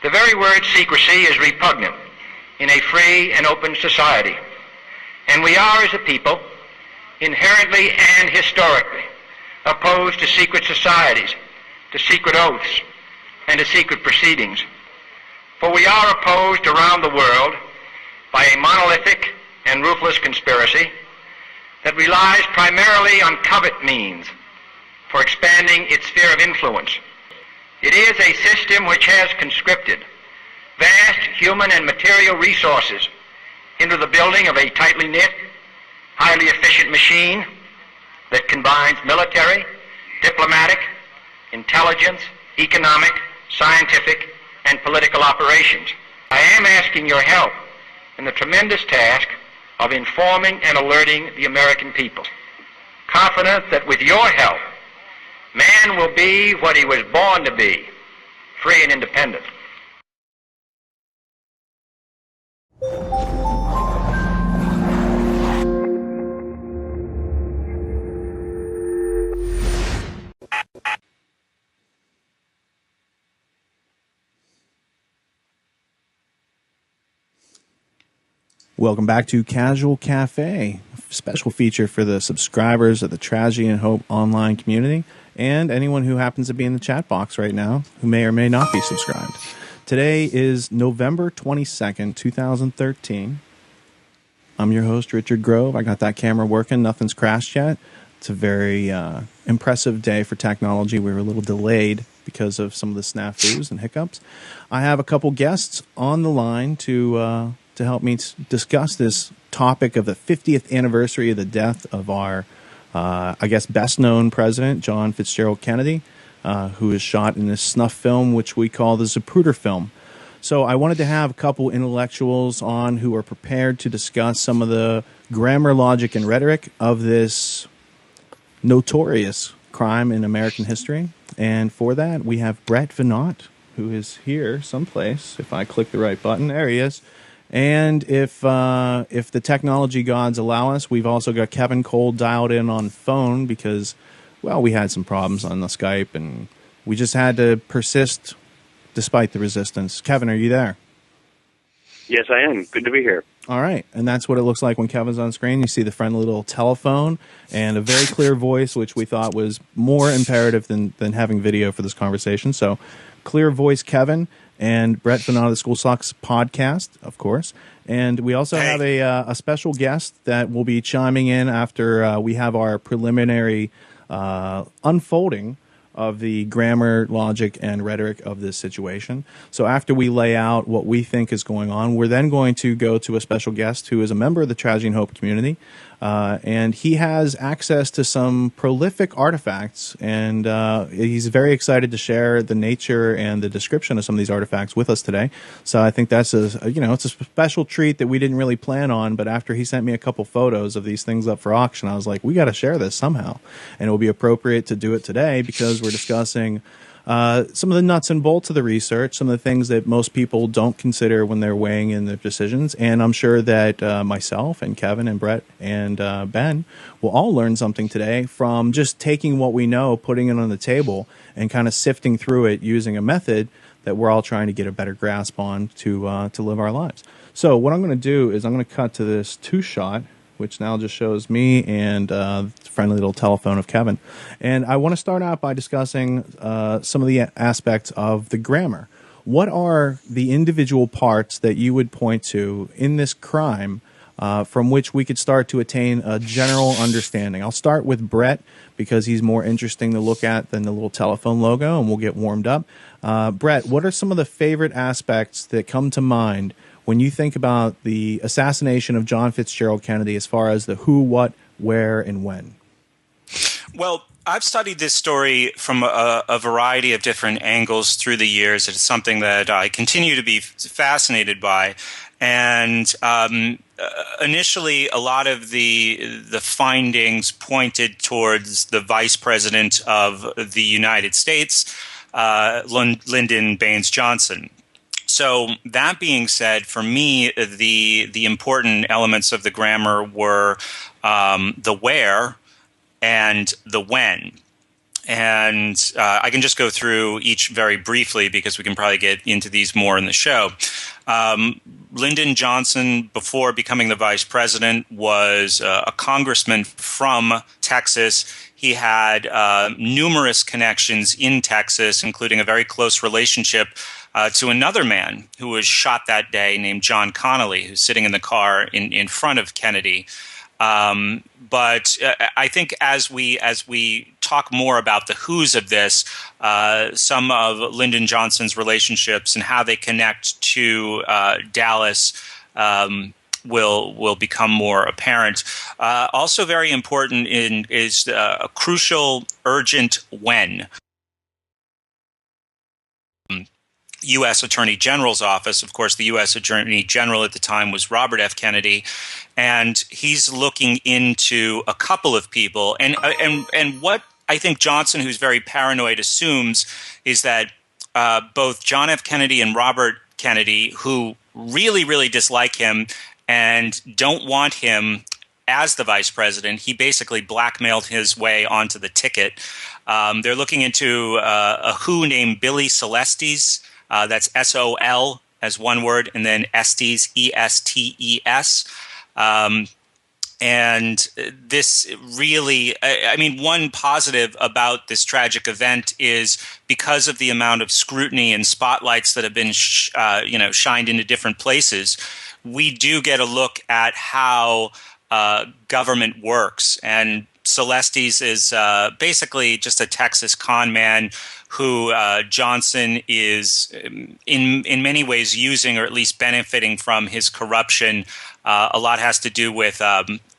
The very word secrecy is repugnant in a free and open society, and we are, as a people, inherently and historically opposed to secret societies, to secret oaths, and to secret proceedings. For we are opposed around the world by a monolithic and ruthless conspiracy that relies primarily on covert means for expanding its sphere of influence. It is a system which has conscripted vast human and material resources into the building of a tightly knit, highly efficient machine that combines military, diplomatic, intelligence, economic, scientific, and political operations. I am asking your help in the tremendous task of informing and alerting the American people, confident that with your help, man will be what he was born to be, free and independent. Welcome back to Casual Cafe, a special feature for the subscribers of the Tragedy and Hope online community and anyone who happens to be in the chat box right now who may or may not be subscribed. Today is November 22nd, 2013. I'm your host, Richard Grove. I got that camera working. Nothing's crashed yet. It's a very impressive day for technology. We were a little delayed because of some of the snafus and hiccups. I have a couple guests on the line to help me discuss this topic of the 50th anniversary of the death of our, I guess, best-known president, John Fitzgerald Kennedy, who was shot in this snuff film, which we call the Zapruder film. So I wanted to have a couple intellectuals on who are prepared to discuss some of the grammar, logic, and rhetoric of this notorious crime in American history. And for that, we have Brett Venant, who is here someplace. If I click the right button, there he is. And if the technology gods allow us, we've also got Kevin Cole dialed in on phone because, well, we had some problems on the Skype, and we just had to persist despite the resistance. Kevin, are you there? Yes, I am. Good to be here. All right, and that's what it looks like when Kevin's on screen. You see the friendly little telephone and a very clear voice, which we thought was more imperative than having video for this conversation. So, clear voice Kevin, and Brett Venant of the School Sucks podcast, of course. And we also have a special guest that will be chiming in after we have our preliminary unfolding of the grammar, logic, and rhetoric of this situation. So after we lay out what we think is going on, we're then going to go to a special guest who is a member of the Tragedy and Hope community, and he has access to some prolific artifacts, and he's very excited to share the nature and the description of some of these artifacts with us today. So I think that's it's a special treat that we didn't really plan on, but after he sent me a couple photos of these things up for auction, I was like, we got to share this somehow, and it will be appropriate to do it today because we're discussing some of the nuts and bolts of the research, some of the things that most people don't consider when they're weighing in their decisions. And I'm sure that myself and Kevin and Brett and Ben will all learn something today from just taking what we know, putting it on the table, and kind of sifting through it using a method that we're all trying to get a better grasp on to live our lives. So what I'm going to do is I'm going to cut to this two-shot, which now just shows me and the friendly little telephone of Kevin. And I want to start out by discussing some of the aspects of the grammar. What are the individual parts that you would point to in this crime from which we could start to attain a general understanding? I'll start with Brett because he's more interesting to look at than the little telephone logo, and we'll get warmed up. Brett, what are some of the favorite aspects that come to mind when you think about the assassination of John Fitzgerald Kennedy as far as the who, what, where, and when? Well, I've studied this story from a variety of different angles through the years. It's something that I continue to be fascinated by. And initially, a lot of the findings pointed towards the vice president of the United States, Lyndon Baines Johnson. So that being said, for me, the important elements of the grammar were the where and the when. And I can just go through each very briefly because we can probably get into these more in the show. Lyndon Johnson, before becoming the vice president, was a congressman from Texas. He had numerous connections in Texas, including a very close relationship to another man who was shot that day named John Connolly, who's sitting in the car in front of Kennedy. But I think as we talk more about the who's of this, some of Lyndon Johnson's relationships and how they connect to Dallas will become more apparent. Also very important is a crucial, urgent when. U.S. Attorney General's office. Of course, the U.S. Attorney General at the time was Robert F. Kennedy, and he's looking into a couple of people. And what I think Johnson, who's very paranoid, assumes is that both John F. Kennedy and Robert Kennedy, who really, really dislike him and don't want him as the vice president, he basically blackmailed his way onto the ticket. They're looking into a who named Billy Celestes. That's S-O-L as one word, and then Estes, E-S-T-E-S. And this really, I mean, one positive about this tragic event is because of the amount of scrutiny and spotlights that have been, shined into different places, we do get a look at how government works. And Celestes is basically just a Texas con man who Johnson is in many ways using, or at least benefiting from, his corruption. A lot has to do with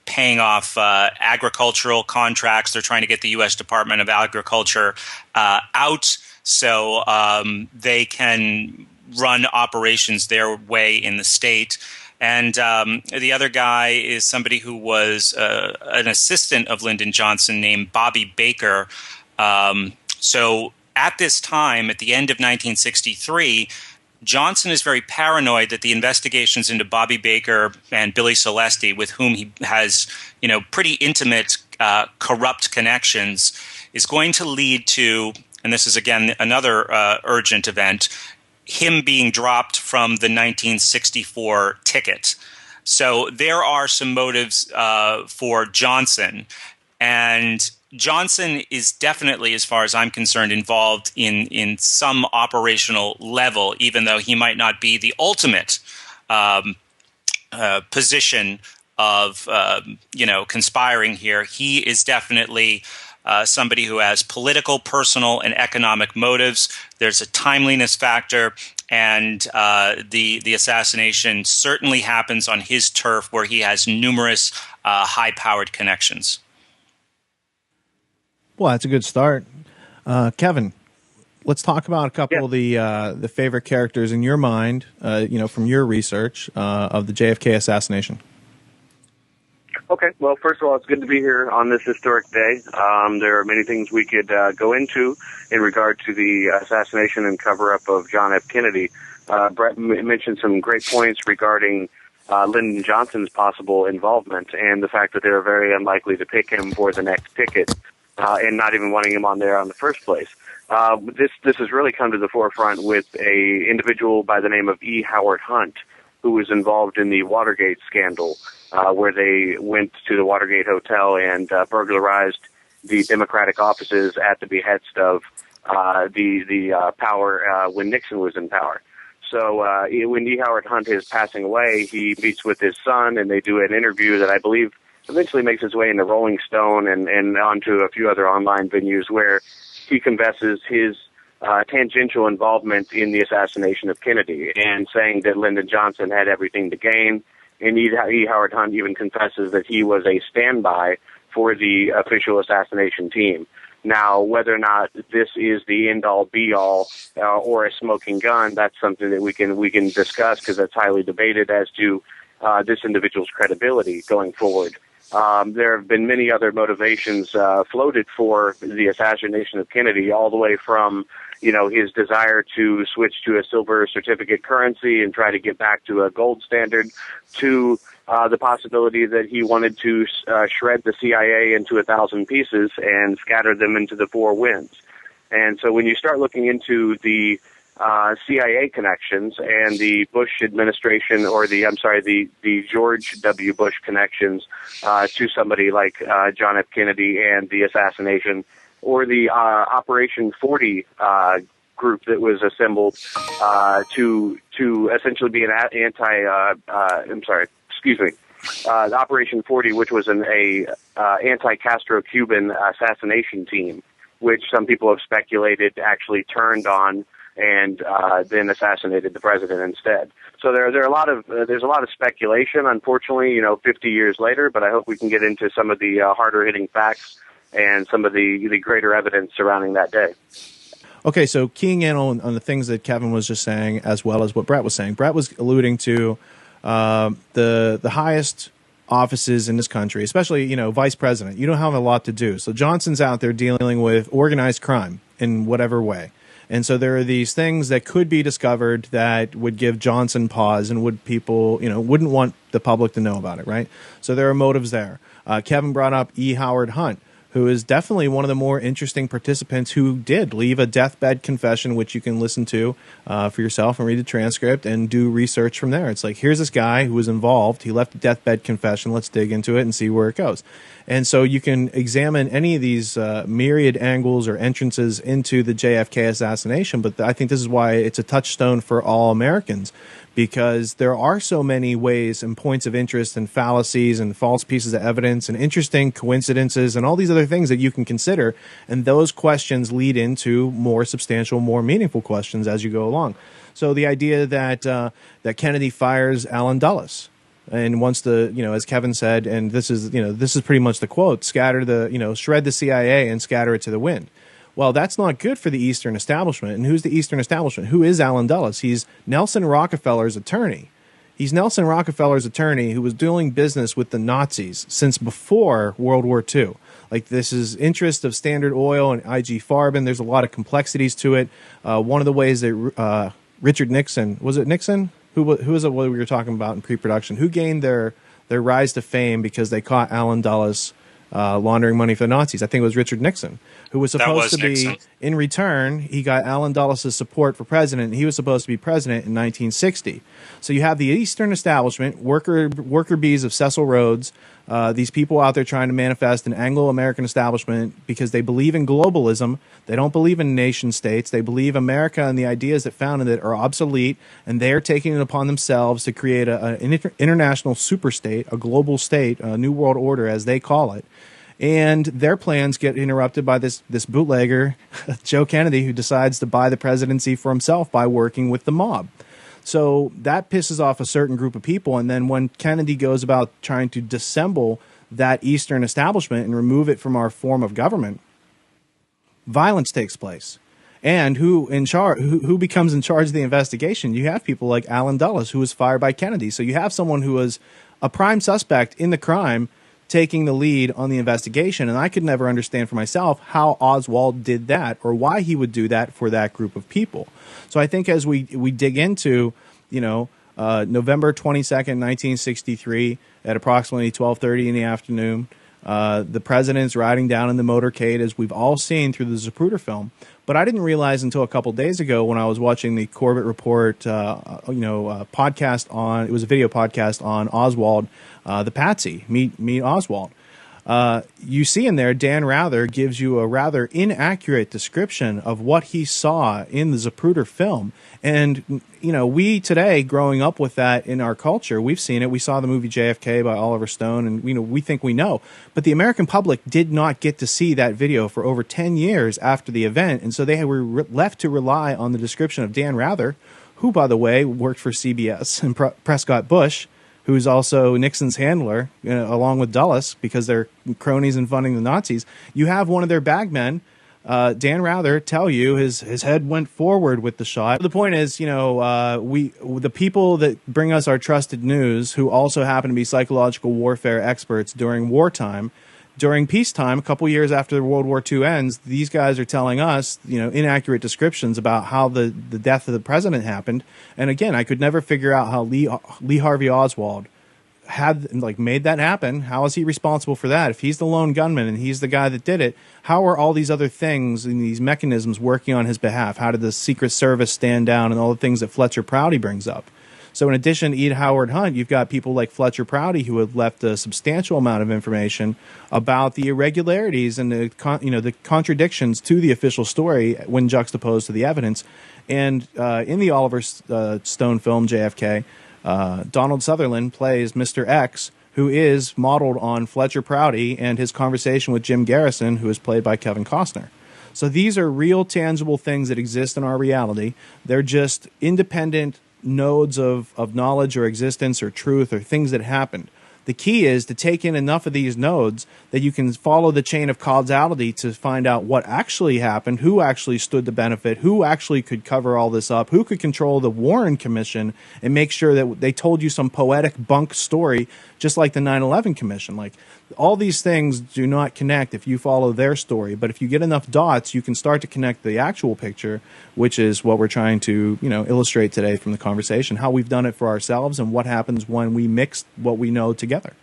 paying off agricultural contracts. They're trying to get the U.S. Department of Agriculture out so they can run operations their way in the state. And the other guy is somebody who was an assistant of Lyndon Johnson named Bobby Baker. So at this time, at the end of 1963, Johnson is very paranoid that the investigations into Bobby Baker and Billy Celeste, with whom he has, pretty intimate corrupt connections, is going to lead to, and this is again another urgent event, him being dropped from the 1964 ticket. So there are some motives for Johnson, and Johnson is definitely, as far as I'm concerned, involved in some operational level, even though he might not be the ultimate position of, conspiring here. He is definitely somebody who has political, personal, and economic motives. There's a timeliness factor, and the assassination certainly happens on his turf, where he has numerous high-powered connections. Well, that's a good start. Kevin, let's talk about a couple of the favorite characters in your mind, from your research of the JFK assassination. Okay. Well, first of all, it's good to be here on this historic day. There are many things we could go into in regard to the assassination and cover-up of John F. Kennedy. Brett mentioned some great points regarding Lyndon Johnson's possible involvement and the fact that they were very unlikely to pick him for the next ticket and not even wanting him on there in the first place. This has really come to the forefront with a individual by the name of E. Howard Hunt, who was involved in the Watergate scandal, where they went to the Watergate Hotel and burglarized the Democratic offices at the behest of the power when Nixon was in power. So when E. Howard Hunt is passing away, he meets with his son, and they do an interview that I believe eventually makes its way into Rolling Stone and onto a few other online venues, where he confesses his tangential involvement in the assassination of Kennedy and saying that Lyndon Johnson had everything to gain. And E. Howard Hunt even confesses that he was a standby for the official assassination team. Now, whether or not this is the end-all, be-all, or a smoking gun, that's something that we can discuss, because that's highly debated as to this individual's credibility going forward. there have been many other motivations floated for the assassination of Kennedy, all the way from his desire to switch to a silver certificate currency and try to get back to a gold standard, to the possibility that he wanted to shred the CIA into 1,000 pieces and scatter them into the four winds. And so when you start looking into the CIA connections and the Bush administration, or the George W. Bush connections to somebody like John F. Kennedy and the assassination, or the Operation 40 group that was assembled to essentially be an the Operation 40, which was an anti-Castro Cuban assassination team, which some people have speculated actually turned on and then assassinated the president instead. So there's a lot of speculation, unfortunately, 50 years later. But I hope we can get into some of the harder hitting facts and some of the greater evidence surrounding that day. Okay, so keying in on the things that Kevin was just saying, as well as what Brett was saying. Brett was alluding to the highest offices in this country, especially vice president. You don't have a lot to do. So Johnson's out there dealing with organized crime in whatever way. And so there are these things that could be discovered that would give Johnson pause, and wouldn't want the public to know about it, right? So there are motives there. Kevin brought up E. Howard Hunt, who is definitely one of the more interesting participants, who did leave a deathbed confession, which you can listen to for yourself and read the transcript and do research from there. It's like, here's this guy who was involved. He left a deathbed confession. Let's dig into it and see where it goes. And so you can examine any of these myriad angles or entrances into the JFK assassination. But I think this is why it's a touchstone for all Americans, because there are so many ways and points of interest and fallacies and false pieces of evidence and interesting coincidences and all these other things that you can consider. And those questions lead into more substantial, more meaningful questions as you go along. So the idea that Kennedy fires Allen Dulles and wants to, as Kevin said, and this is pretty much the quote, shred the CIA and scatter it to the wind. Well, that's not good for the Eastern establishment. And who's the Eastern establishment? Who is Allen Dulles? He's Nelson Rockefeller's attorney. He's Nelson Rockefeller's attorney who was doing business with the Nazis since before World War II. Like, this is interest of Standard Oil and IG Farben. There's a lot of complexities to it. One of the ways that Richard Nixon, was it Nixon? Who is it what we were talking about in pre-production? Who gained their rise to fame because they caught Allen Dulles laundering money for the Nazis? I think it was Richard Nixon, who was supposed to be, Nixon. In return, he got Allen Dulles' support for president, and he was supposed to be president in 1960. So you have the Eastern establishment, worker bees of Cecil Rhodes, these people out there trying to manifest an Anglo-American establishment because they believe in globalism. They don't believe in nation states. They believe America and the ideas that founded it are obsolete, and they're taking it upon themselves to create an international superstate, a global state, a new world order, as they call it. And their plans get interrupted by this bootlegger, Joe Kennedy, who decides to buy the presidency for himself by working with the mob. So that pisses off a certain group of people. And then when Kennedy goes about trying to dissemble that Eastern establishment and remove it from our form of government, violence takes place. And who becomes in charge of the investigation? You have people like Allen Dulles, who was fired by Kennedy. So you have someone who was a prime suspect in the crime taking the lead on the investigation. And I could never understand for myself how Oswald did that, or why he would do that for that group of people. So I think as we dig into, November 22nd, 1963, at approximately 12:30 in the afternoon, the president's riding down in the motorcade, as we've all seen through the Zapruder film. But I didn't realize until a couple days ago when I was watching the Corbett Report, podcast on, it was a video podcast on Oswald, the Patsy, Meet Oswald. You see in there, Dan Rather gives you a rather inaccurate description of what he saw in the Zapruder film. And, we today, growing up with that in our culture, we've seen it. We saw the movie JFK by Oliver Stone, and, we think we know. But the American public did not get to see that video for over 10 years after the event. And so they were left to rely on the description of Dan Rather, who, by the way, worked for CBS and Prescott Bush, who's also Nixon's handler, along with Dulles, because they're cronies and funding the Nazis. You have one of their bagmen Dan Rather tell you his head went forward with the shot. The point is, the people that bring us our trusted news, who also happen to be psychological warfare experts during wartime, during peacetime, a couple years after World War II ends, these guys are telling us, inaccurate descriptions about how the death of the president happened. And again, I could never figure out how Lee Harvey Oswald had made that happen. How is he responsible for that? If he's the lone gunman and he's the guy that did it, how are all these other things and these mechanisms working on his behalf? How did the Secret Service stand down and all the things that Fletcher Prouty brings up? So in addition to E. Howard Hunt, you've got people like Fletcher Prouty who have left a substantial amount of information about the irregularities and the contradictions to the official story when juxtaposed to the evidence. And in the Oliver Stone film JFK, Donald Sutherland plays Mr. X, who is modeled on Fletcher Prouty and his conversation with Jim Garrison, who is played by Kevin Costner. So these are real, tangible things that exist in our reality. They're just independent nodes of knowledge or existence or truth or things that happened. The key is to take in enough of these nodes that you can follow the chain of causality to find out what actually happened, who actually stood to benefit, who actually could cover all this up, who could control the Warren Commission and make sure that they told you some poetic bunk story, just like the 9/11 Commission. All these things do not connect if you follow their story, but if you get enough dots, you can start to connect the actual picture, which is what we're trying to, illustrate today from the conversation, how we've done it for ourselves and what happens when we mix what we know together.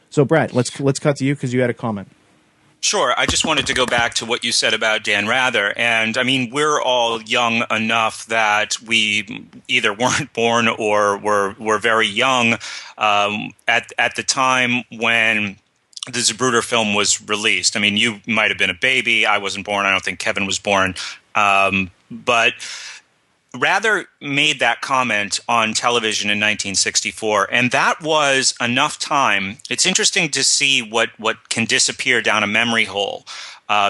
So, Brett, let's cut to you because you had a comment. Sure. I just wanted to go back to what you said about Dan Rather. And I mean, we're all young enough that we either weren't born or were very young at the time when the Zapruder film was released. I mean, you might have been a baby. I wasn't born. I don't think Kevin was born. But Rather made that comment on television in 1964, and that was enough time. It's interesting to see what can disappear down a memory hole,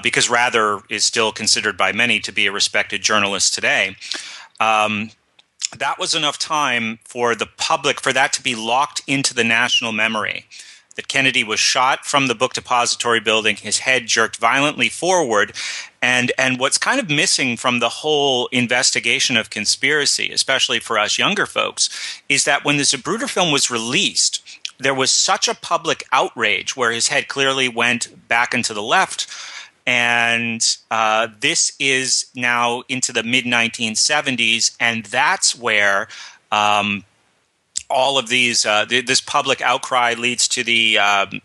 because Rather is still considered by many to be a respected journalist today. That was enough time for the public, for that to be locked into the national memory, that Kennedy was shot from the book depository building, his head jerked violently forward. And what's kind of missing from the whole investigation of conspiracy, especially for us younger folks, is that when the Zapruder film was released, there was such a public outrage where his head clearly went back and to the left. And this is now into the mid-1970s, and that's where all of these, this public outcry leads to the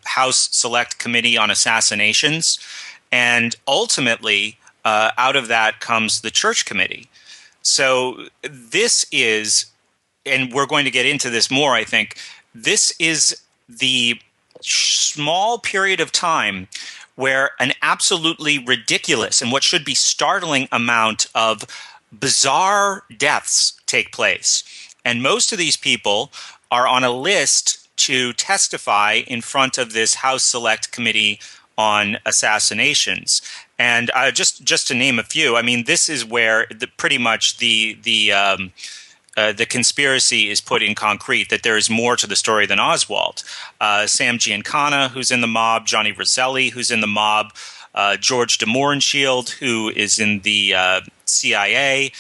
House Select Committee on Assassinations. And ultimately, out of that comes the Church Committee. So this is, and we're going to get into this more, I think, this is the small period of time where an absolutely ridiculous and what should be startling amount of bizarre deaths take place. And most of these people are on a list to testify in front of this House Select Committee on Assassinations. And just to name a few, I mean, this is where pretty much the conspiracy is put in concrete, that there is more to the story than Oswald. Sam Giancana, who's in the mob, Johnny Roselli, who's in the mob, George de Mohrenschildt, who is in the CIA,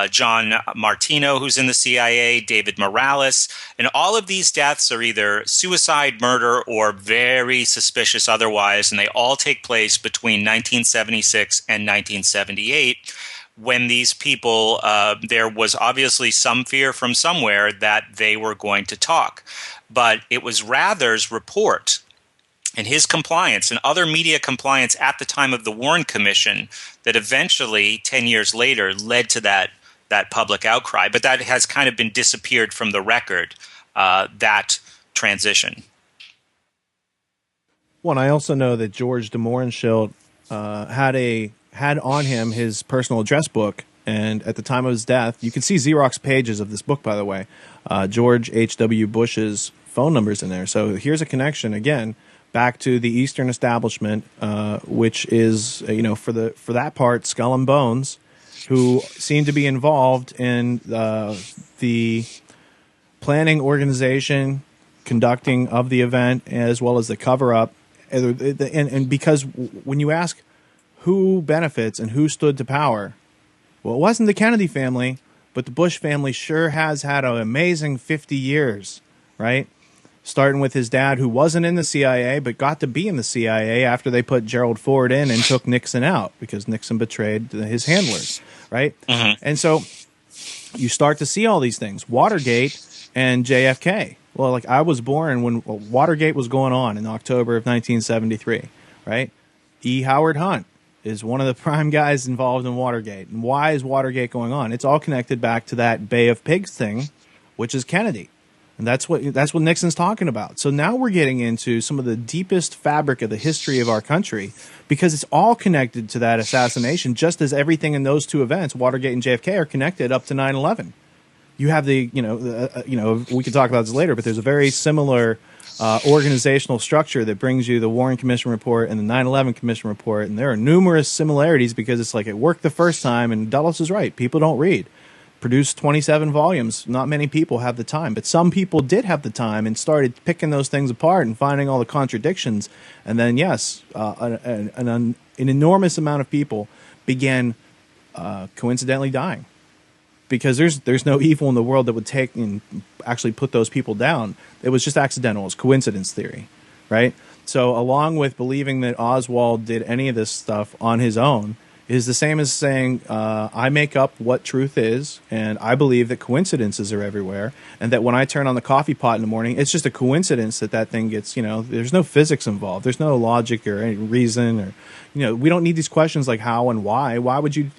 John Martino, who's in the CIA, David Morales. And all of these deaths are either suicide, murder, or very suspicious otherwise, and they all take place between 1976 and 1978, when these people, there was obviously some fear from somewhere that they were going to talk. But it was Rather's report and his compliance and other media compliance at the time of the Warren Commission that eventually, 10 years later, led to that public outcry. But that has kind of been disappeared from the record, that transition. Well, and I also know that George de Mohrenschildt had on him his personal address book, and at the time of his death, you can see Xerox pages of this book, by the way, George H.W. Bush's phone numbers in there. So here's a connection, again, back to the Eastern establishment, which is, for that part, Skull and Bones, who seem to be involved in the planning, organization, conducting of the event, as well as the cover-up. And because when you ask who benefits and who stood to power? Well, it wasn't the Kennedy family, but the Bush family sure has had an amazing 50 years, right? Starting with his dad, who wasn't in the CIA, but got to be in the CIA after they put Gerald Ford in and took Nixon out because Nixon betrayed his handlers, right? And so you start to see all these things. Watergate and JFK. Well, like, I was born when Watergate was going on in October of 1973, right? E. Howard Hunt is one of the prime guys involved in Watergate. And why is Watergate going on? It's all connected back to that Bay of Pigs thing, which is Kennedy. And that's what Nixon's talking about. So now we're getting into some of the deepest fabric of the history of our country because it's all connected to that assassination, just as everything in those two events, Watergate and JFK, are connected up to 9/11. You have we can talk about this later, but there's a very similar organizational structure that brings you the Warren Commission report and the 9/11 Commission report, and there are numerous similarities because it's like it worked the first time, and Dulles is right. People don't read. Produced 27 volumes. Not many people have the time, but some people did have the time and started picking those things apart and finding all the contradictions. And then, yes, an enormous amount of people began coincidentally dying because there's no evil in the world that would take and actually put those people down. It was just accidental. It's coincidence theory, right? So along with believing that Oswald did any of this stuff on his own, is the same as saying I make up what truth is, and I believe that coincidences are everywhere, and that when I turn on the coffee pot in the morning, it's just a coincidence that thing gets, there's no physics involved. There's no logic or any reason, or, we don't need these questions like how and why. Why would you,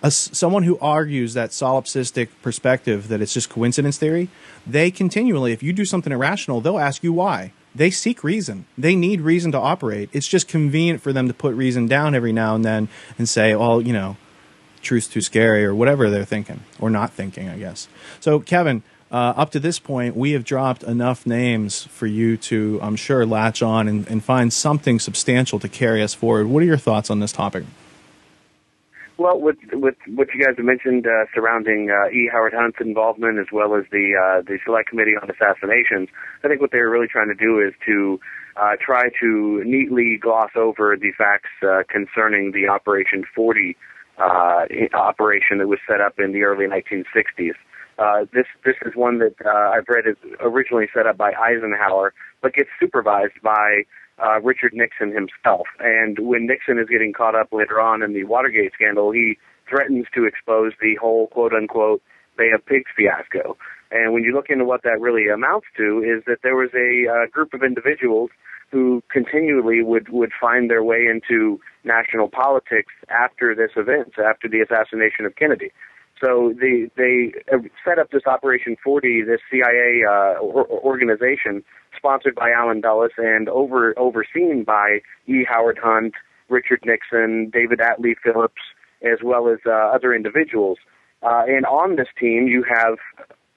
someone who argues that solipsistic perspective that it's just coincidence theory, they continually, if you do something irrational, they'll ask you why. They seek reason. They need reason to operate. It's just convenient for them to put reason down every now and then and say, well, truth's too scary or whatever they're thinking or not thinking, I guess. So, Kevin, up to this point, we have dropped enough names for you to, I'm sure, latch on and find something substantial to carry us forward. What are your thoughts on this topic? Well, with what you guys have mentioned surrounding E. Howard Hunt's involvement as well as the Select Committee on Assassinations, I think what they're really trying to do is to try to neatly gloss over the facts concerning the Operation 40 operation that was set up in the early 1960s. This is one that I've read is originally set up by Eisenhower, but gets supervised by Richard Nixon himself. And when Nixon is getting caught up later on in the Watergate scandal, he threatens to expose the whole quote-unquote Bay of Pigs fiasco. And when you look into what that really amounts to is that there was a group of individuals who continually would find their way into national politics after this event, after the assassination of Kennedy. So they set up this Operation 40, this CIA organization, sponsored by Allen Dulles and overseen by E. Howard Hunt, Richard Nixon, David Atlee Phillips, as well as other individuals. And on this team, you have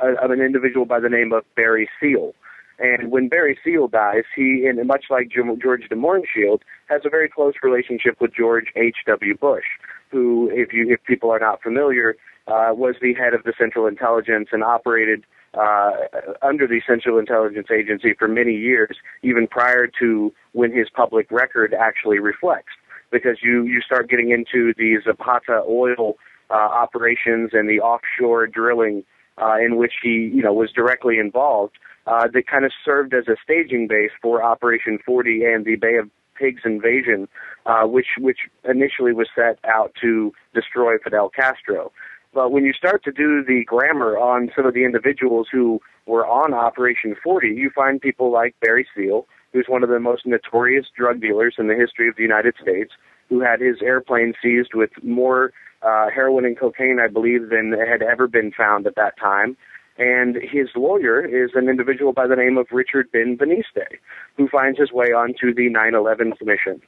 an individual by the name of Barry Seal. And when Barry Seal dies, he, and much like George de Mohrenschildt, has a very close relationship with George H.W. Bush, who, if people are not familiar, was the head of the Central Intelligence and operated under the Central Intelligence Agency for many years, even prior to when his public record actually reflects. Because you start getting into the Zapata oil operations and the offshore drilling in which he was directly involved, that kind of served as a staging base for Operation 40 and the Bay of Pigs invasion, which initially was set out to destroy Fidel Castro. But when you start to do the grammar on some of the individuals who were on Operation 40, you find people like Barry Seal, who's one of the most notorious drug dealers in the history of the United States, who had his airplane seized with more heroin and cocaine, I believe, than had ever been found at that time. And his lawyer is an individual by the name of Richard Benveniste, who finds his way onto the 9/11 Commission.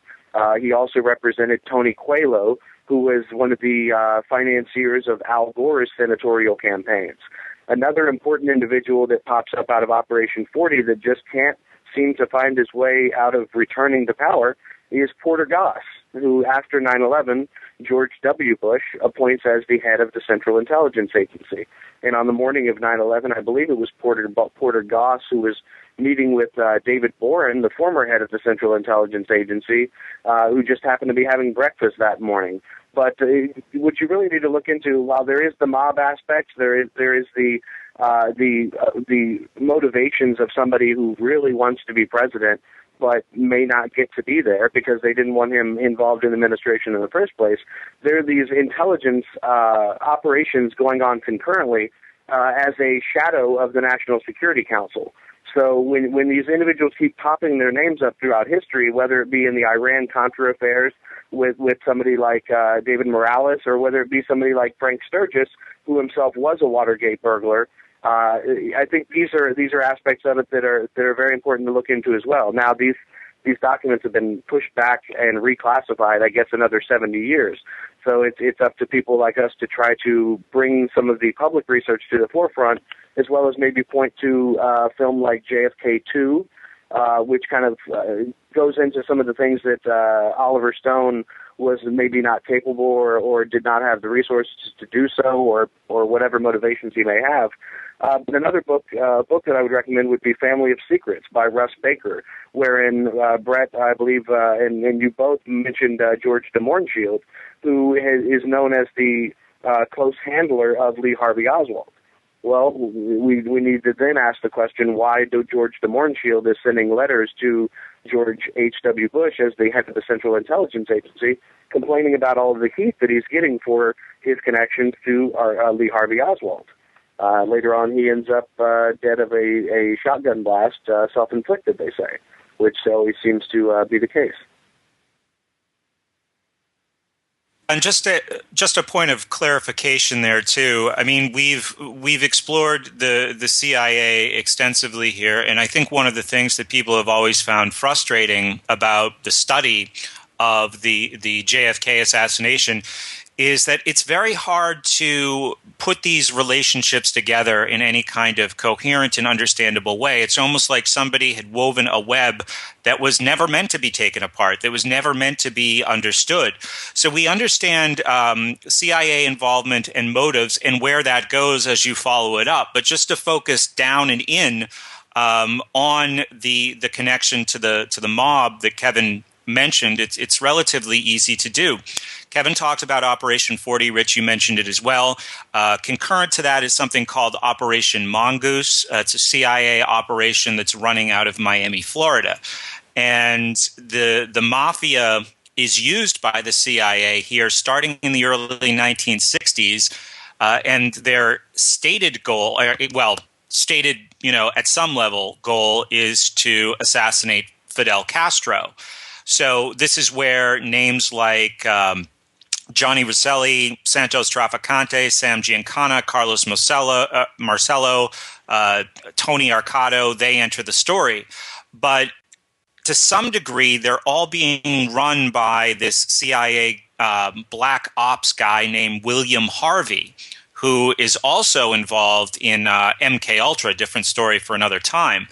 He also represented Tony Coelho, who was one of the financiers of Al Gore's senatorial campaigns. Another important individual that pops up out of Operation 40 that just can't seem to find his way out of returning to power is Porter Goss, who after 9/11, George W. Bush appoints as the head of the Central Intelligence Agency. And on the morning of 9/11, I believe it was Porter Goss who was meeting with David Boren, the former head of the Central Intelligence Agency, who just happened to be having breakfast that morning. But what you really need to look into, while there is the mob aspect, there is the motivations of somebody who really wants to be president, but may not get to be there because they didn't want him involved in the administration in the first place. There are these intelligence operations going on concurrently as a shadow of the National Security Council. So when these individuals keep popping their names up throughout history, whether it be in the Iran-Contra affairs with somebody like David Morales, or whether it be somebody like Frank Sturgis, who himself was a Watergate burglar, I think these are aspects of it that are very important to look into as well. Now these documents have been pushed back and reclassified, I guess, another 70 years. So it's up to people like us to try to bring some of the public research to the forefront, as well as maybe point to a film like JFK 2, which kind of goes into some of the things that Oliver Stone was maybe not capable or did not have the resources to do so, or whatever motivations he may have. But another book that I would recommend would be Family of Secrets by Russ Baker, wherein Brett, I believe, and you both mentioned George de Mohrenschildt, who is known as the close handler of Lee Harvey Oswald. Well, we need to then ask the question, why George de Mohrenschildt is sending letters to George H.W. Bush as the head of the Central Intelligence Agency, complaining about all of the heat that he's getting for his connections to Lee Harvey Oswald. Later on, he ends up dead of a shotgun blast, self-inflicted, they say, which always seems to be the case. And just a point of clarification there too. I mean, we've explored the CIA extensively here, and I think one of the things that people have always found frustrating about the study of the JFK assassination is that it's very hard to put these relationships together in any kind of coherent and understandable way. It's almost like somebody had woven a web that was never meant to be taken apart, that was never meant to be understood. So we understand CIA involvement and motives and where that goes as you follow it up. But just to focus down and in on the connection to the mob that Kevin mentioned, it's relatively easy to do. Kevin talked about Operation 40. Rich, you mentioned it as well. Concurrent to that is something called Operation Mongoose. It's a CIA operation that's running out of Miami, Florida. And the mafia is used by the CIA here starting in the early 1960s. And their stated goal, stated, at some level, goal is to assassinate Fidel Castro. So this is where names like Johnny Rosselli, Santos Trafficante, Sam Giancana, Carlos Marcello, Tony Arcado, they enter the story. But to some degree, they're all being run by this CIA black ops guy named William Harvey, who is also involved in MK Ultra, different story for another time.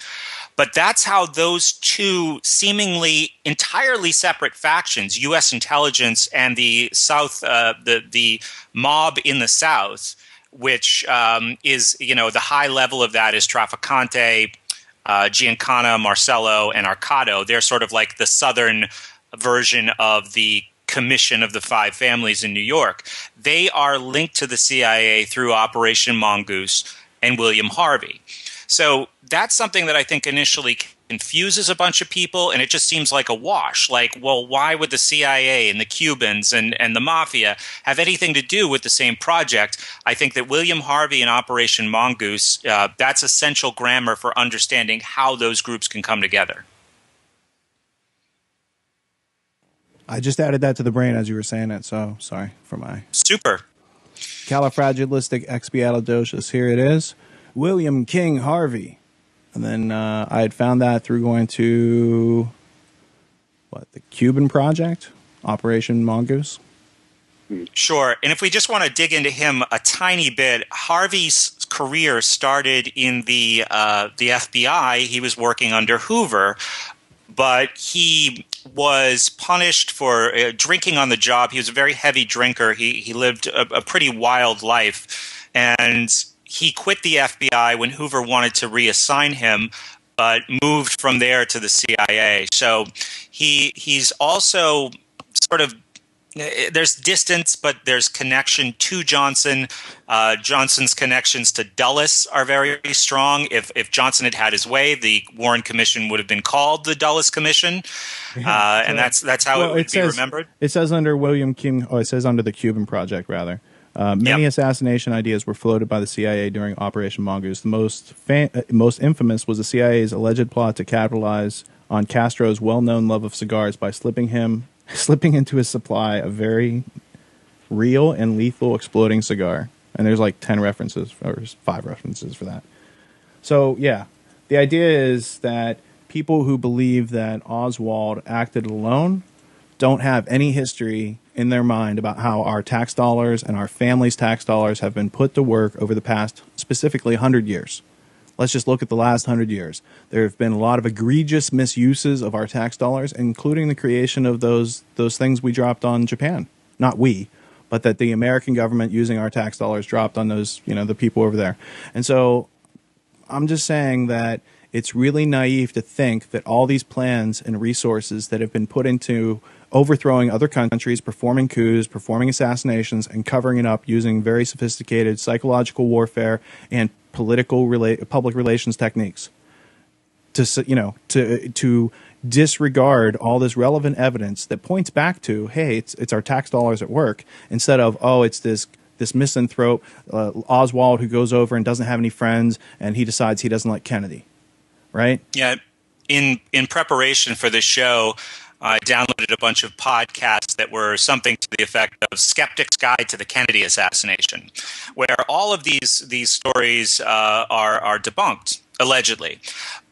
But that's how those two seemingly entirely separate factions, U.S. intelligence and the South, the mob in the South, which is, the high level of that is Trafficante, Giancana, Marcello, and Arcado. They're sort of like the Southern version of the Commission of the Five Families in New York. They are linked to the CIA through Operation Mongoose and William Harvey. So that's something that I think initially confuses a bunch of people, and it just seems like a wash. Like, well, why would the CIA and the Cubans and the Mafia have anything to do with the same project? I think that William Harvey and Operation Mongoose, that's essential grammar for understanding how those groups can come together. I just added that to the brain as you were saying it, so sorry for my... Super. Califragilisticexpialidocious. Here it is. William King Harvey. And then I had found that through going to, the Cuban Project? Operation Mongoose? Sure. And if we just want to dig into him a tiny bit, Harvey's career started in the FBI. He was working under Hoover, but he was punished for drinking on the job. He was a very heavy drinker. He lived a pretty wild life. And he quit the FBI when Hoover wanted to reassign him, but moved from there to the CIA. So he's also sort of, there's distance, but there's connection to Johnson. Johnson's connections to Dulles are very strong. If Johnson had had his way, the Warren Commission would have been called the Dulles Commission, and that's how it would be remembered. It says under William King. Oh, it says under the Cuban Project, rather. Many assassination ideas were floated by the CIA during Operation Mongoose. The most infamous was the CIA's alleged plot to capitalize on Castro's well-known love of cigars by slipping into his supply a very real and lethal exploding cigar. And there's like 10 references, or 5 references for that. So, yeah, the idea is that people who believe that Oswald acted alone don't have any history in their mind about how our tax dollars and our family's tax dollars have been put to work over the past, specifically 100 years. Let's just look at the last 100 years. There have been a lot of egregious misuses of our tax dollars, including the creation of those things we dropped on Japan. Not we, but that the American government using our tax dollars dropped on those, the people over there. And so I'm just saying that it's really naive to think that all these plans and resources that have been put into overthrowing other countries, performing coups, performing assassinations, and covering it up using very sophisticated psychological warfare and public relations techniques to disregard all this relevant evidence that points back to, hey, it's our tax dollars at work, instead of, oh, it's this misanthrope Oswald who goes over and doesn't have any friends and he decides he doesn't like Kennedy, right? Yeah. In preparation for this show, I downloaded a bunch of podcasts that were something to the effect of Skeptic's Guide to the Kennedy Assassination, where all of these stories are debunked, allegedly.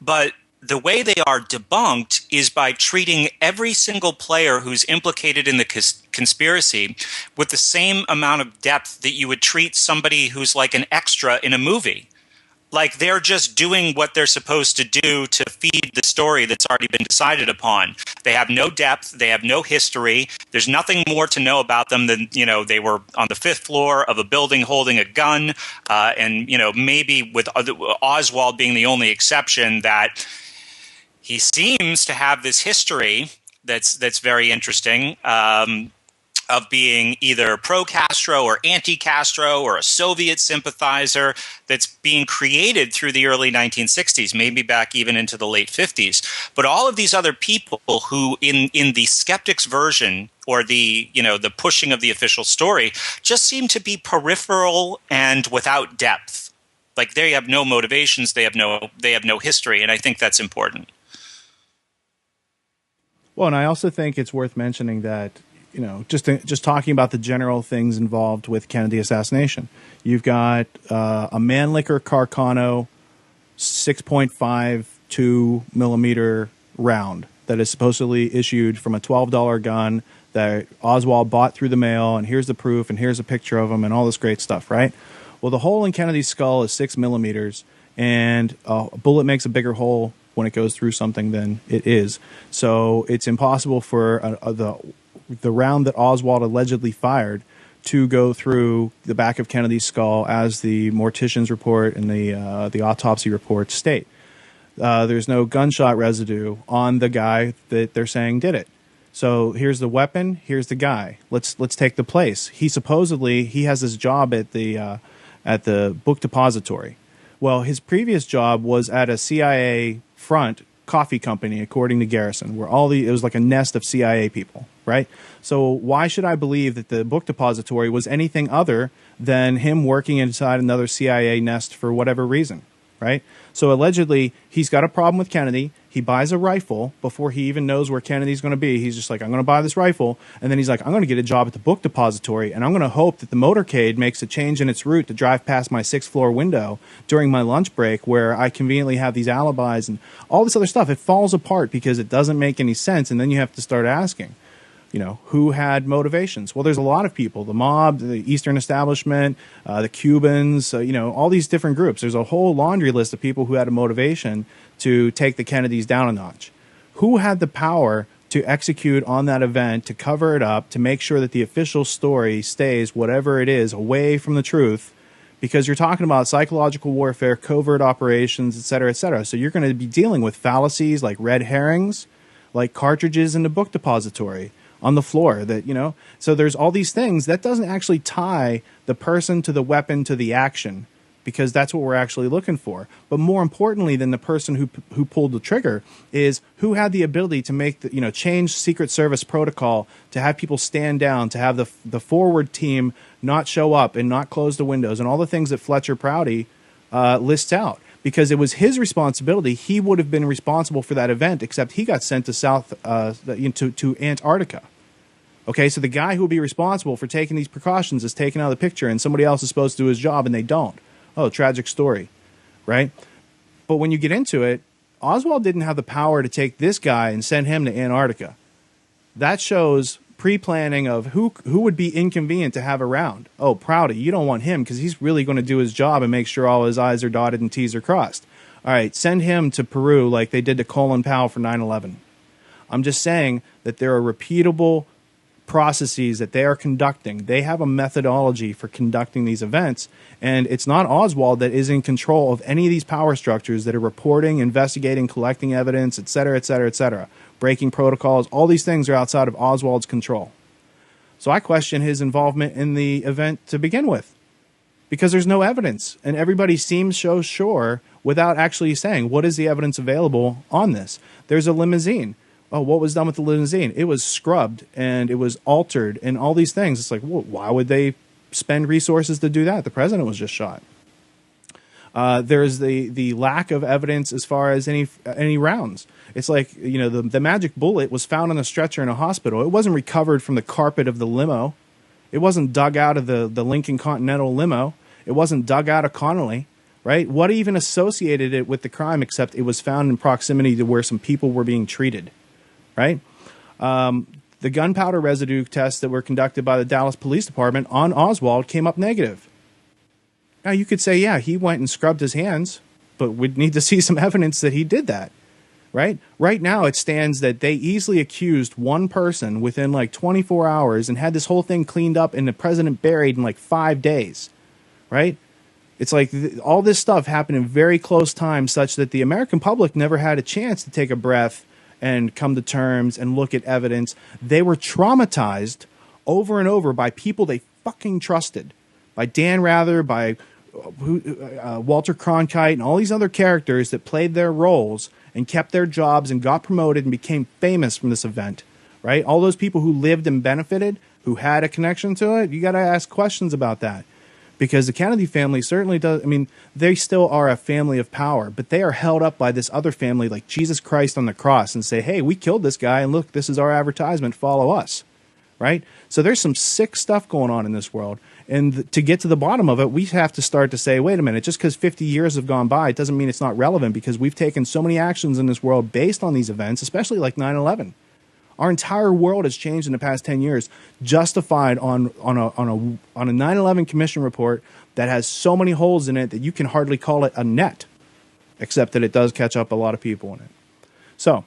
But the way they are debunked is by treating every single player who's implicated in the conspiracy with the same amount of depth that you would treat somebody who's like an extra in a movie. Like they're just doing what they're supposed to do to feed the story that's already been decided upon. They have no depth. They have no history. There's nothing more to know about them than, they were on the 5th floor of a building holding a gun. And maybe with Oswald being the only exception, that he seems to have this history that's very interesting, of being either pro-Castro or anti-Castro or a Soviet sympathizer that's being created through the early 1960s, maybe back even into the late 50s. But all of these other people who in the skeptics version or the pushing of the official story just seem to be peripheral and without depth. Like they have no motivations, they have no history, and I think that's important. Well, and I also think it's worth mentioning that just talking about the general things involved with Kennedy assassination. You've got a Mannlicher Carcano 6.52 millimeter round that is supposedly issued from a $12 gun that Oswald bought through the mail, and here's the proof, and here's a picture of him, and all this great stuff, right? Well, the hole in Kennedy's skull is 6 millimeters, and a bullet makes a bigger hole when it goes through something than it is. So it's impossible for the round that Oswald allegedly fired to go through the back of Kennedy's skull, as the mortician's report and the autopsy report state. There's no gunshot residue on the guy that they're saying did it. So here's the weapon, here's the guy. Let's take the place. He has this job at the book depository. Well, his previous job was at a CIA front coffee company, according to Garrison, where it was like a nest of CIA people, right? So why should I believe that the book depository was anything other than him working inside another CIA nest for whatever reason, right? So allegedly, he's got a problem with Kennedy. He buys a rifle before he even knows where Kennedy's going to be. He's just like, I'm going to buy this rifle. And then he's like, I'm going to get a job at the book depository, and I'm going to hope that the motorcade makes a change in its route to drive past my 6th floor window during my lunch break, where I conveniently have these alibis and all this other stuff. It falls apart because it doesn't make any sense. And then you have to start asking, who had motivations? Well, there's a lot of people, the mob, the Eastern establishment, the Cubans, all these different groups. There's a whole laundry list of people who had a motivation to take the Kennedys down a notch. Who had the power to execute on that event, to cover it up, to make sure that the official story stays, whatever it is, away from the truth, because you're talking about psychological warfare, covert operations, et cetera, et cetera. So you're going to be dealing with fallacies like red herrings, like cartridges in the book depository on the floor that, so there's all these things that doesn't actually tie the person to the weapon to the action, because that's what we're actually looking for. But more importantly than the person who pulled the trigger is who had the ability to make change Secret Service protocol, to have people stand down, to have the forward team not show up and not close the windows, and all the things that Fletcher Prouty lists out. Because it was his responsibility. He would have been responsible for that event, except he got sent to to Antarctica. Okay, so the guy who would be responsible for taking these precautions is taken out of the picture, and somebody else is supposed to do his job, and they don't. Oh, tragic story, right? But when you get into it, Oswald didn't have the power to take this guy and send him to Antarctica. That shows pre-planning of who would be inconvenient to have around. Oh, Prouty, you don't want him because he's really going to do his job and make sure all his I's are dotted and T's are crossed. All right, send him to Peru like they did to Colin Powell for 9/11. I'm just saying that there are repeatable processes that they are conducting. They have a methodology for conducting these events, and it's not Oswald that is in control of any of these power structures that are reporting, investigating, collecting evidence, et cetera, et cetera, et cetera. Breaking protocols, all these things are outside of Oswald's control. So I question his involvement in the event to begin with, because there's no evidence, and everybody seems so sure without actually saying, what is the evidence available on this? There's a limousine. Oh, what was done with the limousine? It was scrubbed, and it was altered, and all these things. It's like, well, why would they spend resources to do that? The president was just shot. There's the lack of evidence as far as any rounds. It's like, the magic bullet was found on a stretcher in a hospital. It wasn't recovered from the carpet of the limo. It wasn't dug out of the Lincoln Continental limo. It wasn't dug out of Connolly, right? What even associated it with the crime except it was found in proximity to where some people were being treated, right? The gunpowder residue tests that were conducted by the Dallas Police Department on Oswald came up negative. Now, you could say, yeah, he went and scrubbed his hands, but we'd need to see some evidence that he did that, right? Right now, it stands that they easily accused one person within like 24 hours and had this whole thing cleaned up and the president buried in like 5 days, right? It's like all this stuff happened in very close time, such that the American public never had a chance to take a breath and come to terms and look at evidence. They were traumatized over and over by people they fucking trusted, by Dan Rather, by Walter Cronkite, and all these other characters that played their roles and kept their jobs and got promoted and became famous from this event, right? All those people who lived and benefited, who had a connection to it, you got to ask questions about that. Because the Kennedy family certainly does, they still are a family of power, but they are held up by this other family like Jesus Christ on the cross and say, hey, we killed this guy, and look, this is our advertisement, follow us, right? So there's some sick stuff going on in this world, and to get to the bottom of it, we have to start to say, wait a minute, just because 50 years have gone by, it doesn't mean it's not relevant, because we've taken so many actions in this world based on these events, especially like 9/11. Our entire world has changed in the past 10 years, justified on a 9/11 commission report that has so many holes in it that you can hardly call it a net, except that it does catch up a lot of people in it. So,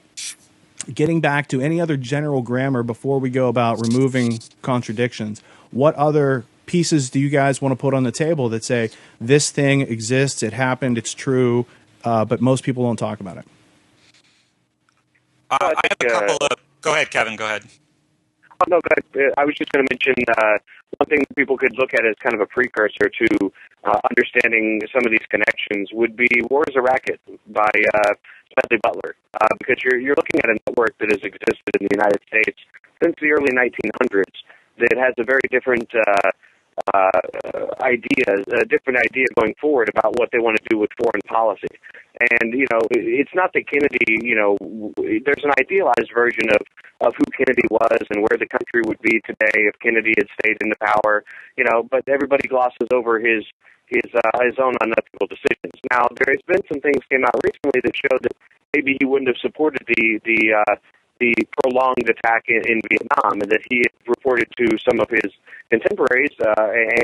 getting back to any other general grammar before we go about removing contradictions, what other pieces do you guys want to put on the table that say this thing exists, it happened, it's true, but most people don't talk about it? I have a couple of... Go ahead, Kevin. Go ahead. Oh, no, I was just going to mention one thing that people could look at as kind of a precursor to understanding some of these connections would be War is a Racket by Smedley Butler, because you're looking at a network that has existed in the United States since the early 1900s that has a very different different idea going forward about what they want to do with foreign policy. And, it's not that Kennedy, there's an idealized version of who Kennedy was and where the country would be today if Kennedy had stayed in the power, but everybody glosses over his own unethical decisions. Now, there has been some things came out recently that showed that maybe he wouldn't have supported the prolonged attack in Vietnam, and that he had reported to some of his contemporaries,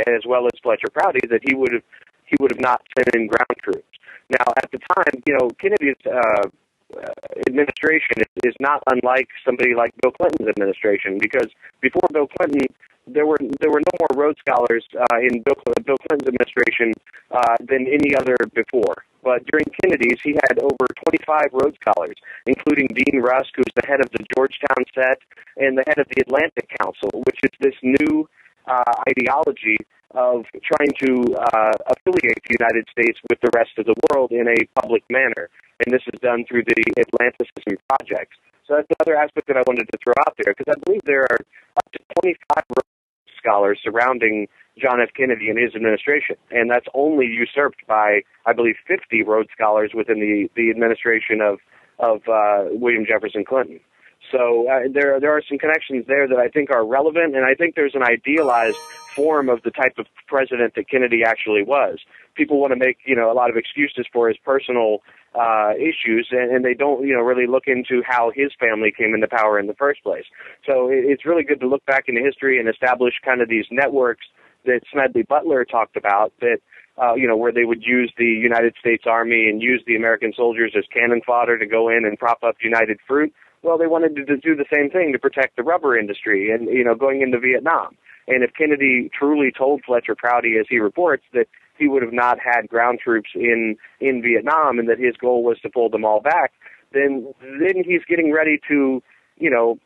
as well as Fletcher Prouty, that he would have not sent in ground troops. Now, at the time, Kennedy's administration is not unlike somebody like Bill Clinton's administration, because before Bill Clinton, there were no more Rhodes Scholars in Bill Clinton's administration than any other before. But during Kennedy's, he had over 25 Rhodes Scholars, including Dean Rusk, who's the head of the Georgetown set, and the head of the Atlantic Council, which is this new ideology of trying to affiliate the United States with the rest of the world in a public manner. And this is done through the Atlanticism Project. So that's another aspect that I wanted to throw out there, because I believe there are up to 25 Rhodes Scholars surrounding John F. Kennedy and his administration, and that's only usurped by, I believe, 50 Rhodes Scholars within the administration of William Jefferson Clinton. So there are some connections there that I think are relevant, and I think there's an idealized form of the type of president that Kennedy actually was. People want to make a lot of excuses for his personal issues, and they don't really look into how his family came into power in the first place. So it's really good to look back into history and establish kind of these networks that Smedley Butler talked about, that where they would use the United States Army and use the American soldiers as cannon fodder to go in and prop up United Fruit. Well, they wanted to do the same thing to protect the rubber industry and, going into Vietnam. And if Kennedy truly told Fletcher Prouty, as he reports, that he would have not had ground troops in Vietnam and that his goal was to pull them all back, then he's getting ready to,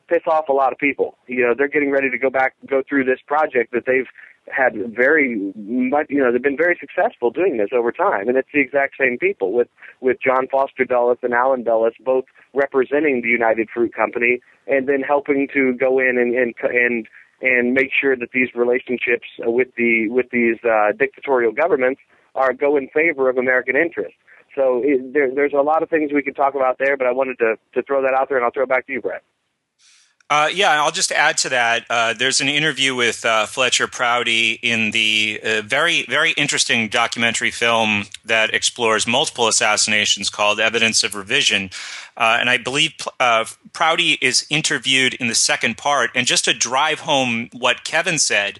piss off a lot of people. They're getting ready to go through this project that they've had very much, they've been very successful doing this over time. And it's the exact same people with John Foster Dulles and Allen Dulles both representing the United Fruit Company and then helping to go in and make sure that these relationships with these dictatorial governments go in favor of American interests. So there's a lot of things we could talk about there, but I wanted to throw that out there, and I'll throw it back to you, Brett. Yeah, I'll just add to that. There's an interview with Fletcher Prouty in the very, very interesting documentary film that explores multiple assassinations called Evidence of Revision. And I believe Prouty is interviewed in the second part. And just to drive home what Kevin said,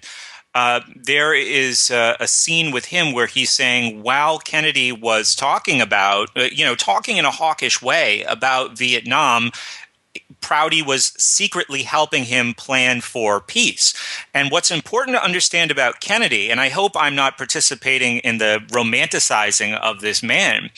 there is a scene with him where he's saying, while Kennedy was talking about, talking in a hawkish way about Vietnam, Prouty was secretly helping him plan for peace. And what's important to understand about Kennedy, and I hope I'm not participating in the romanticizing of this man,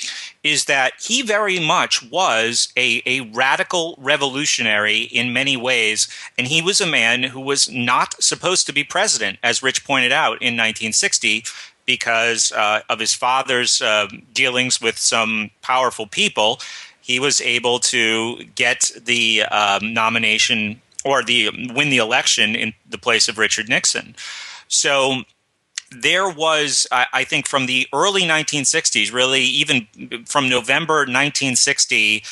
is that he very much was a radical revolutionary in many ways, and he was a man who was not supposed to be president, as Rich pointed out, in 1960, because of his father's dealings with some powerful people. He was able to get the nomination or win the election in the place of Richard Nixon. So there was, I think, from the early 1960s, really even from November 1960,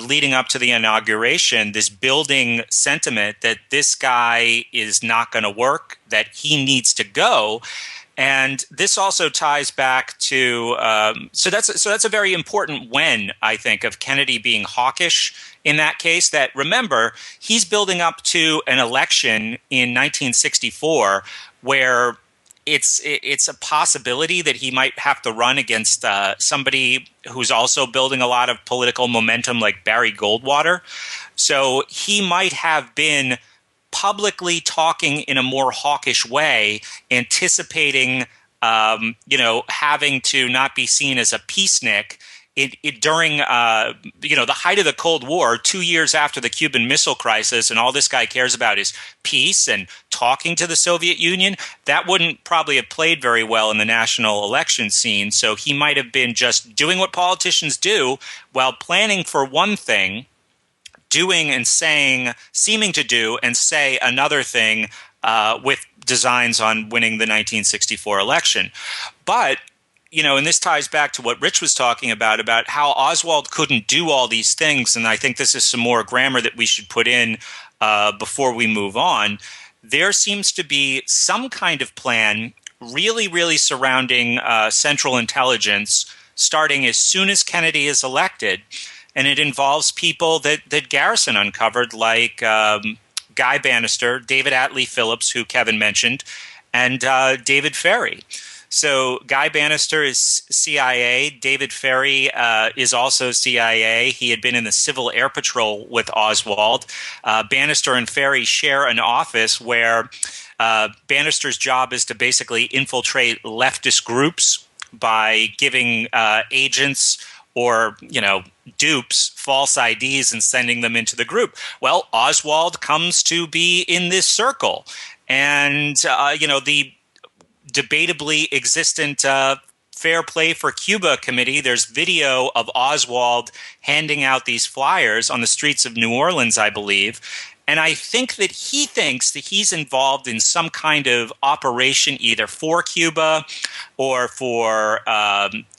leading up to the inauguration, this building sentiment that this guy is not going to work, that he needs to go. And this also ties back to so that's a very important when, I think, of Kennedy being hawkish in that case. That, remember, he's building up to an election in 1964 where it's a possibility that he might have to run against somebody who's also building a lot of political momentum, like Barry Goldwater. So he might have been publicly talking in a more hawkish way, anticipating, having to not be seen as a peacenik during, the height of the Cold War, 2 years after the Cuban Missile Crisis, and all this guy cares about is peace and talking to the Soviet Union. That wouldn't probably have played very well in the national election scene. So he might have been just doing what politicians do while planning for one thing, doing and saying, seeming to do and say another thing with designs on winning the 1964 election. But, and this ties back to what Rich was talking about how Oswald couldn't do all these things, and I think this is some more grammar that we should put in before we move on. There seems to be some kind of plan really, really surrounding Central Intelligence starting as soon as Kennedy is elected. And it involves people that Garrison uncovered, like Guy Bannister, David Atlee Phillips, who Kevin mentioned, and David Ferry. So Guy Bannister is CIA. David Ferry is also CIA. He had been in the Civil Air Patrol with Oswald. Bannister and Ferry share an office where Bannister's job is to basically infiltrate leftist groups by giving agents or, dupes false IDs and sending them into the group. Well, Oswald comes to be in this circle. And, the debatably existent Fair Play for Cuba committee, there's video of Oswald handing out these flyers on the streets of New Orleans, I believe. And I think that he thinks that he's involved in some kind of operation either for Cuba or for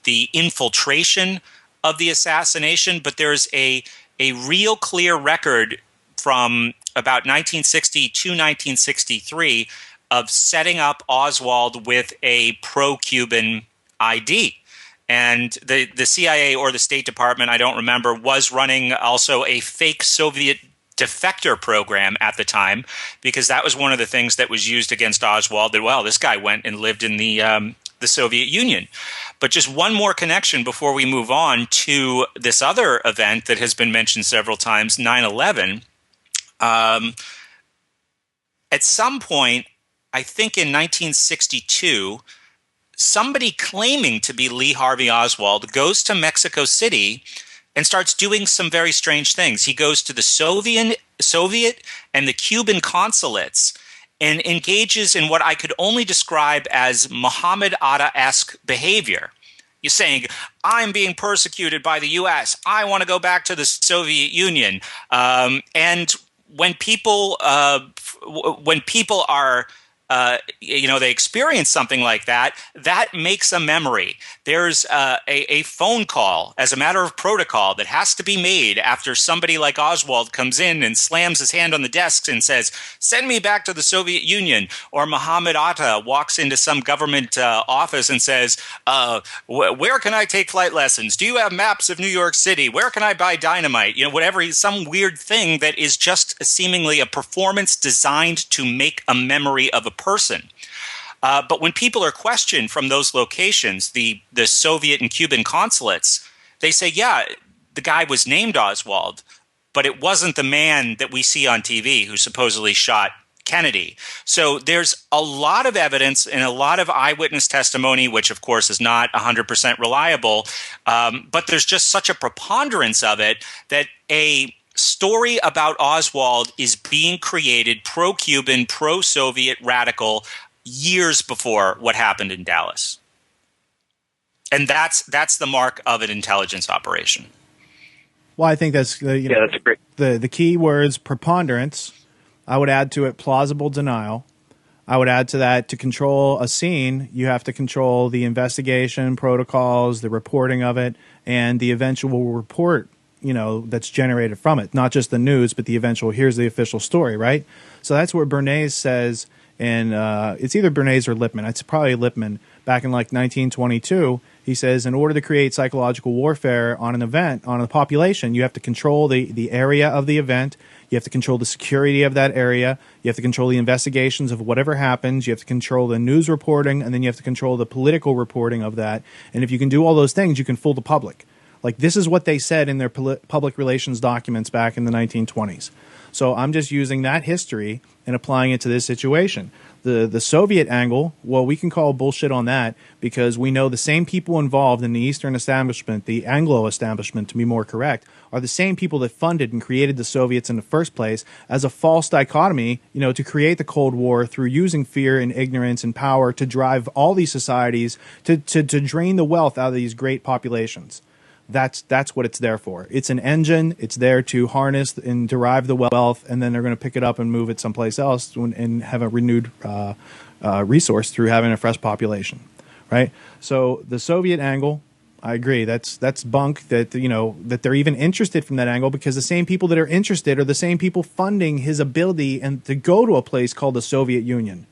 the infiltration of the assassination. But there's a real clear record from about 1960 to 1963 of setting up Oswald with a pro-Cuban ID. And the CIA or the State Department, I don't remember, was running also a fake Soviet defector program at the time, because that was one of the things that was used against Oswald, that, well, this guy went and lived in the Soviet Union. But just one more connection before we move on to this other event that has been mentioned several times, 9/11. At some point, I think in 1962, somebody claiming to be Lee Harvey Oswald goes to Mexico City and starts doing some very strange things. He goes to the Soviet and the Cuban consulates and engages in what I could only describe as Muhammad Atta-esque behavior. You're saying, I'm being persecuted by the U.S. I want to go back to the Soviet Union. And when people are they experience something like that, that makes a memory. There's a phone call as a matter of protocol that has to be made after somebody like Oswald comes in and slams his hand on the desk and says, send me back to the Soviet Union. Or Muhammad Atta walks into some government office and says, where can I take flight lessons? Do you have maps of New York City? Where can I buy dynamite? Whatever, some weird thing that is just seemingly a performance designed to make a memory of a person. But when people are questioned from those locations, the Soviet and Cuban consulates, they say, yeah, the guy was named Oswald, but it wasn't the man that we see on TV who supposedly shot Kennedy. So there's a lot of evidence and a lot of eyewitness testimony, which of course is not 100% reliable, but there's just such a preponderance of it that a story about Oswald is being created pro-Cuban, pro-Soviet, radical years before what happened in Dallas. And that's the mark of an intelligence operation. Well, I think that's that's great. The key words: preponderance. I would add to it plausible denial. I would add to that, to control a scene, you have to control the investigation protocols, the reporting of it, and the eventual report that's generated from it. Not just the news, but the eventual, here's the official story, right? So that's where Bernays says, and it's either Bernays or Lippmann. It's probably Lippmann. Back in like 1922, he says, in order to create psychological warfare on an event, on a population, you have to control the area of the event. You have to control the security of that area. You have to control the investigations of whatever happens. You have to control the news reporting, and then you have to control the political reporting of that. And if you can do all those things, you can fool the public. Like, this is what they said in their public relations documents back in the 1920s. So I'm just using that history and applying it to this situation. The Soviet angle, well, we can call bullshit on that because we know the same people involved in the Eastern establishment, the Anglo establishment to be more correct, are the same people that funded and created the Soviets in the first place as a false dichotomy, to create the Cold War through using fear and ignorance and power to drive all these societies to drain the wealth out of these great populations. That's what it's there for. It's an engine. It's there to harness and derive the wealth, and then they're going to pick it up and move it someplace else and have a renewed resource through having a fresh population, right? So the Soviet angle, I agree. That's bunk. That that they're even interested from that angle, because the same people that are interested are the same people funding his ability and to go to a place called the Soviet Union.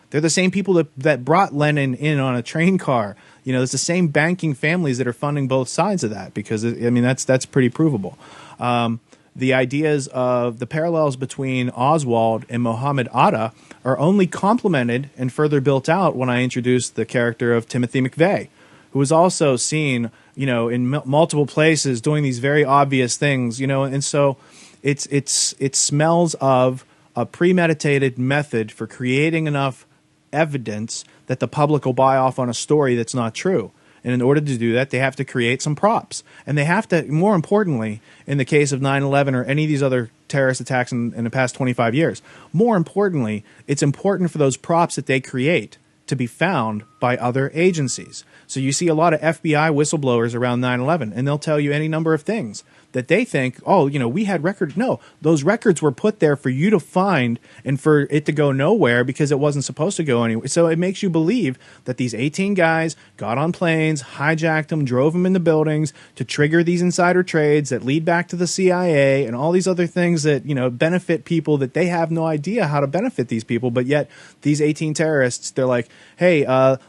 They're the same people that brought Lenin in on a train car. It's the same banking families that are funding both sides of that, because, that's pretty provable. The ideas of the parallels between Oswald and Muhammad Atta are only complemented and further built out when I introduced the character of Timothy McVeigh, who was also seen, in multiple places doing these very obvious things, and so it smells of a premeditated method for creating enough evidence that the public will buy off on a story that's not true. And in order to do that, they have to create some props. And they have to, more importantly, in the case of 9/11 or any of these other terrorist attacks in the past 25 years, more importantly, it's important for those props that they create to be found by other agencies. So you see a lot of FBI whistleblowers around 9/11, and they'll tell you any number of things that they think, oh, we had records. No, those records were put there for you to find and for it to go nowhere because it wasn't supposed to go anywhere. So it makes you believe that these 18 guys got on planes, hijacked them, drove them into buildings to trigger these insider trades that lead back to the CIA and all these other things that, benefit people that they have no idea how to benefit these people. But yet these 18 terrorists, they're like, hey,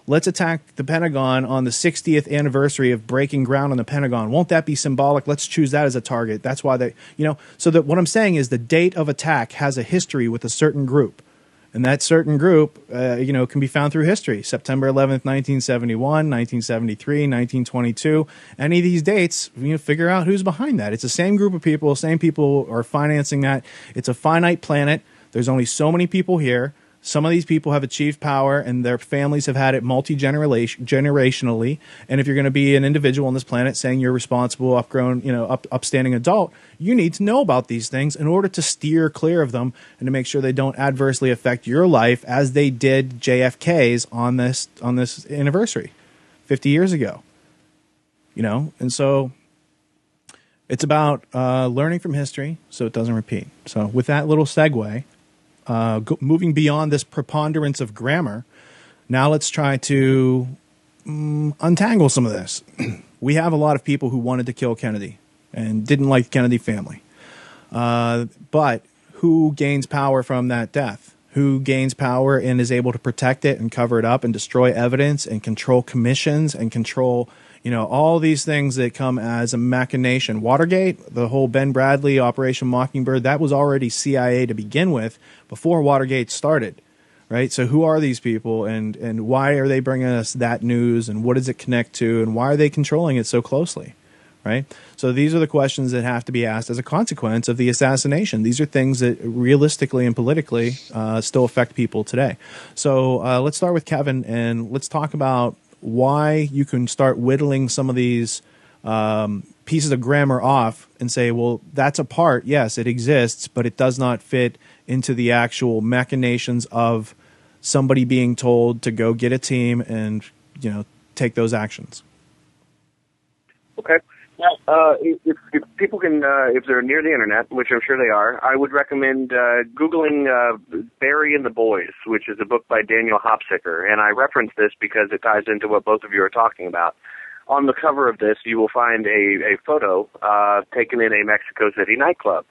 let's attack the Pentagon on the 60th anniversary of breaking ground on the Pentagon. Won't that be symbolic? Let's choose that as a target. That's why they, so that what I'm saying is the date of attack has a history with a certain group. And that certain group, can be found through history. September 11th, 1971, 1973, 1922. Any of these dates, figure out who's behind that. It's the same group of people. Same people are financing that. It's a finite planet. There's only so many people here. Some of these people have achieved power and their families have had it multi-generationally. And if you're going to be an individual on this planet saying you're responsible, upgrown, upstanding adult, you need to know about these things in order to steer clear of them and to make sure they don't adversely affect your life as they did JFK's on this anniversary 50 years ago. And so it's about learning from history so it doesn't repeat. So with that little segue, moving beyond this preponderance of grammar, now let's try to untangle some of this. We have a lot of people who wanted to kill Kennedy and didn't like the Kennedy family. But who gains power from that death? Who gains power and is able to protect it and cover it up and destroy evidence and control commissions and control all these things that come as a machination. Watergate, the whole Ben Bradley, Operation Mockingbird, that was already CIA to begin with before Watergate started, right? So who are these people and why are they bringing us that news and what does it connect to and why are they controlling it so closely, right? So these are the questions that have to be asked as a consequence of the assassination. These are things that realistically and politically still affect people today. So let's start with Kevin and let's talk about why you can start whittling some of these pieces of grammar off and say, well, that's a part. Yes, it exists, but it does not fit into the actual machinations of somebody being told to go get a team and, take those actions. Okay. If people can, if they're near the internet, which I'm sure they are, I would recommend Googling Barry and the Boys, which is a book by Daniel Hopsicker. And I reference this because it ties into what both of you are talking about. On the cover of this, you will find a photo taken in a Mexico City nightclub.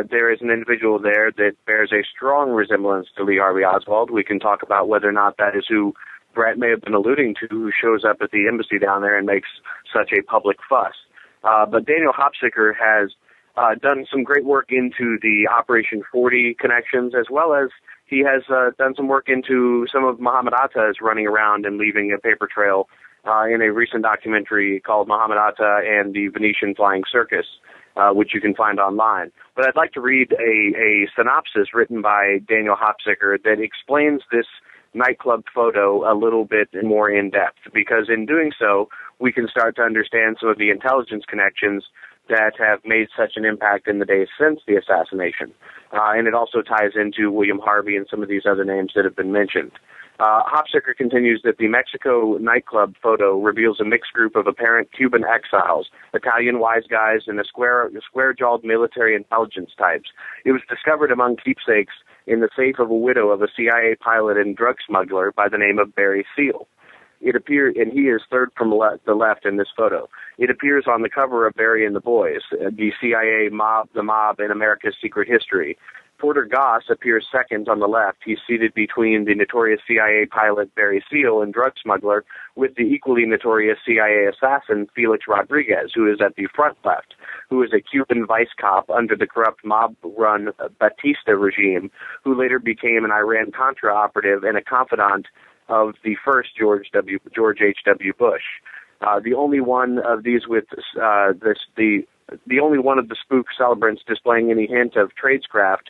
There is an individual there that bears a strong resemblance to Lee Harvey Oswald. We can talk about whether or not that is who Brett may have been alluding to, who shows up at the embassy down there and makes such a public fuss. But Daniel Hopsicker has done some great work into the Operation 40 connections, as well as he has done some work into some of Muhammad Atta's running around and leaving a paper trail in a recent documentary called Muhammad Atta and the Venetian Flying Circus, which you can find online. But I'd like to read a synopsis written by Daniel Hopsicker that explains this nightclub photo a little bit more in depth, because in doing so, we can start to understand some of the intelligence connections that have made such an impact in the days since the assassination. And it also ties into William Harvey and some of these other names that have been mentioned. Hopsicker continues that the Mexico nightclub photo reveals a mixed group of apparent Cuban exiles, Italian wise guys, and square-jawed military intelligence types. It was discovered among keepsakes in the safe of a widow of a CIA pilot and drug smuggler by the name of Barry Seal. It appears, and he is third from the left in this photo. It appears on the cover of Barry and the Boys, the CIA mob, the mob, and America's secret history. Porter Goss appears second on the left. He's seated between the notorious CIA pilot Barry Seal and drug smuggler with the equally notorious CIA assassin Felix Rodriguez, who is at the front left, who is a Cuban vice cop under the corrupt mob-run Batista regime, who later became an Iran-Contra operative and a confidant of the first George H.W. Bush. The only one of these with the the only one of the spook celebrants displaying any hint of tradescraft,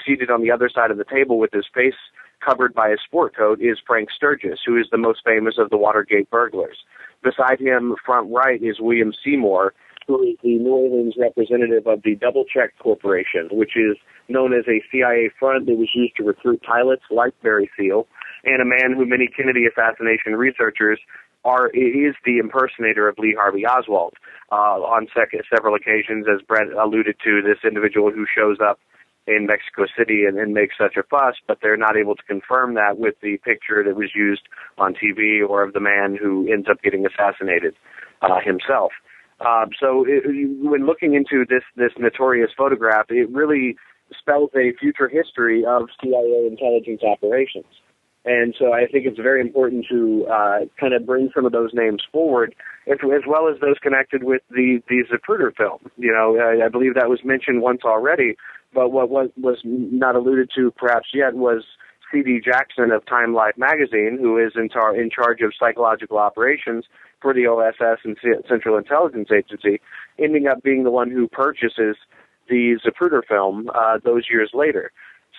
seated on the other side of the table with his face covered by his sport coat, is Frank Sturgis, who is the most famous of the Watergate burglars. Beside him, front right, is William Seymour, who is the New Orleans representative of the Double Check Corporation, which is known as a CIA front that was used to recruit pilots like Barry Seal, and a man who many Kennedy assassination researchers is the impersonator of Lee Harvey Oswald. On several occasions, as Brett alluded to, this individual who shows up in Mexico City and makes such a fuss, but they're not able to confirm that with the picture that was used on TV or of the man who ends up getting assassinated himself. When looking into this notorious photograph, it really spells a future history of CIA intelligence operations. And so I think it's very important to kind of bring some of those names forward, as well as those connected with the Zapruder film. You know, I believe that was mentioned once already, but what was not alluded to perhaps yet was C.D. Jackson of Time Life magazine, who is in charge of psychological operations for the OSS and Central Intelligence Agency, ending up being the one who purchases the Zapruder film those years later.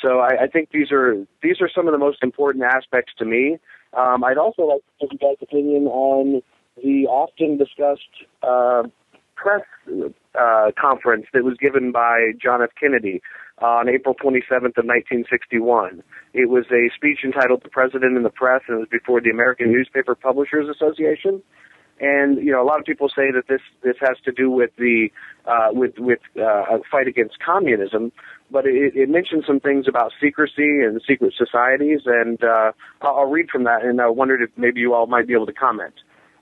So I think these are some of the most important aspects to me. I'd also like to get you guys' opinion on the often discussed press conference that was given by John F. Kennedy on April 27th of 1961. It was a speech entitled "The President and the Press," and it was before the American Newspaper Publishers Association. And a lot of people say that this has to do with the a fight against communism, but it mentions some things about secrecy and secret societies, and I'll read from that, and I wondered if maybe you all might be able to comment.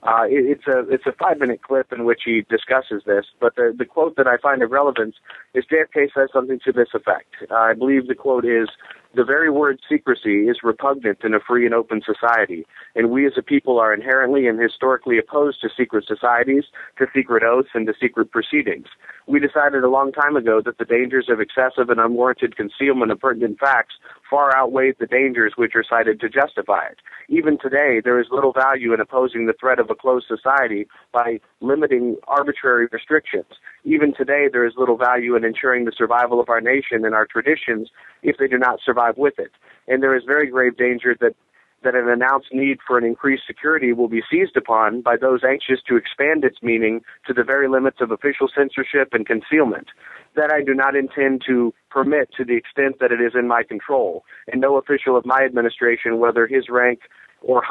It's a 5-minute clip in which he discusses this, but the quote that I find of relevance is JFK says something to this effect. I believe the quote is, "The very word secrecy is repugnant in a free and open society, and we as a people are inherently and historically opposed to secret societies, to secret oaths, and to secret proceedings. We decided a long time ago that the dangers of excessive and unwarranted concealment of pertinent facts far outweighed the dangers which are cited to justify it. Even today, there is little value in opposing the threat of a closed society by limiting arbitrary restrictions. Even today, there is little value in ensuring the survival of our nation and our traditions if they do not survive with it. And there is very grave danger that an announced need for an increased security will be seized upon by those anxious to expand its meaning to the very limits of official censorship and concealment. That I do not intend to permit to the extent that it is in my control, and no official of my administration, whether his rank or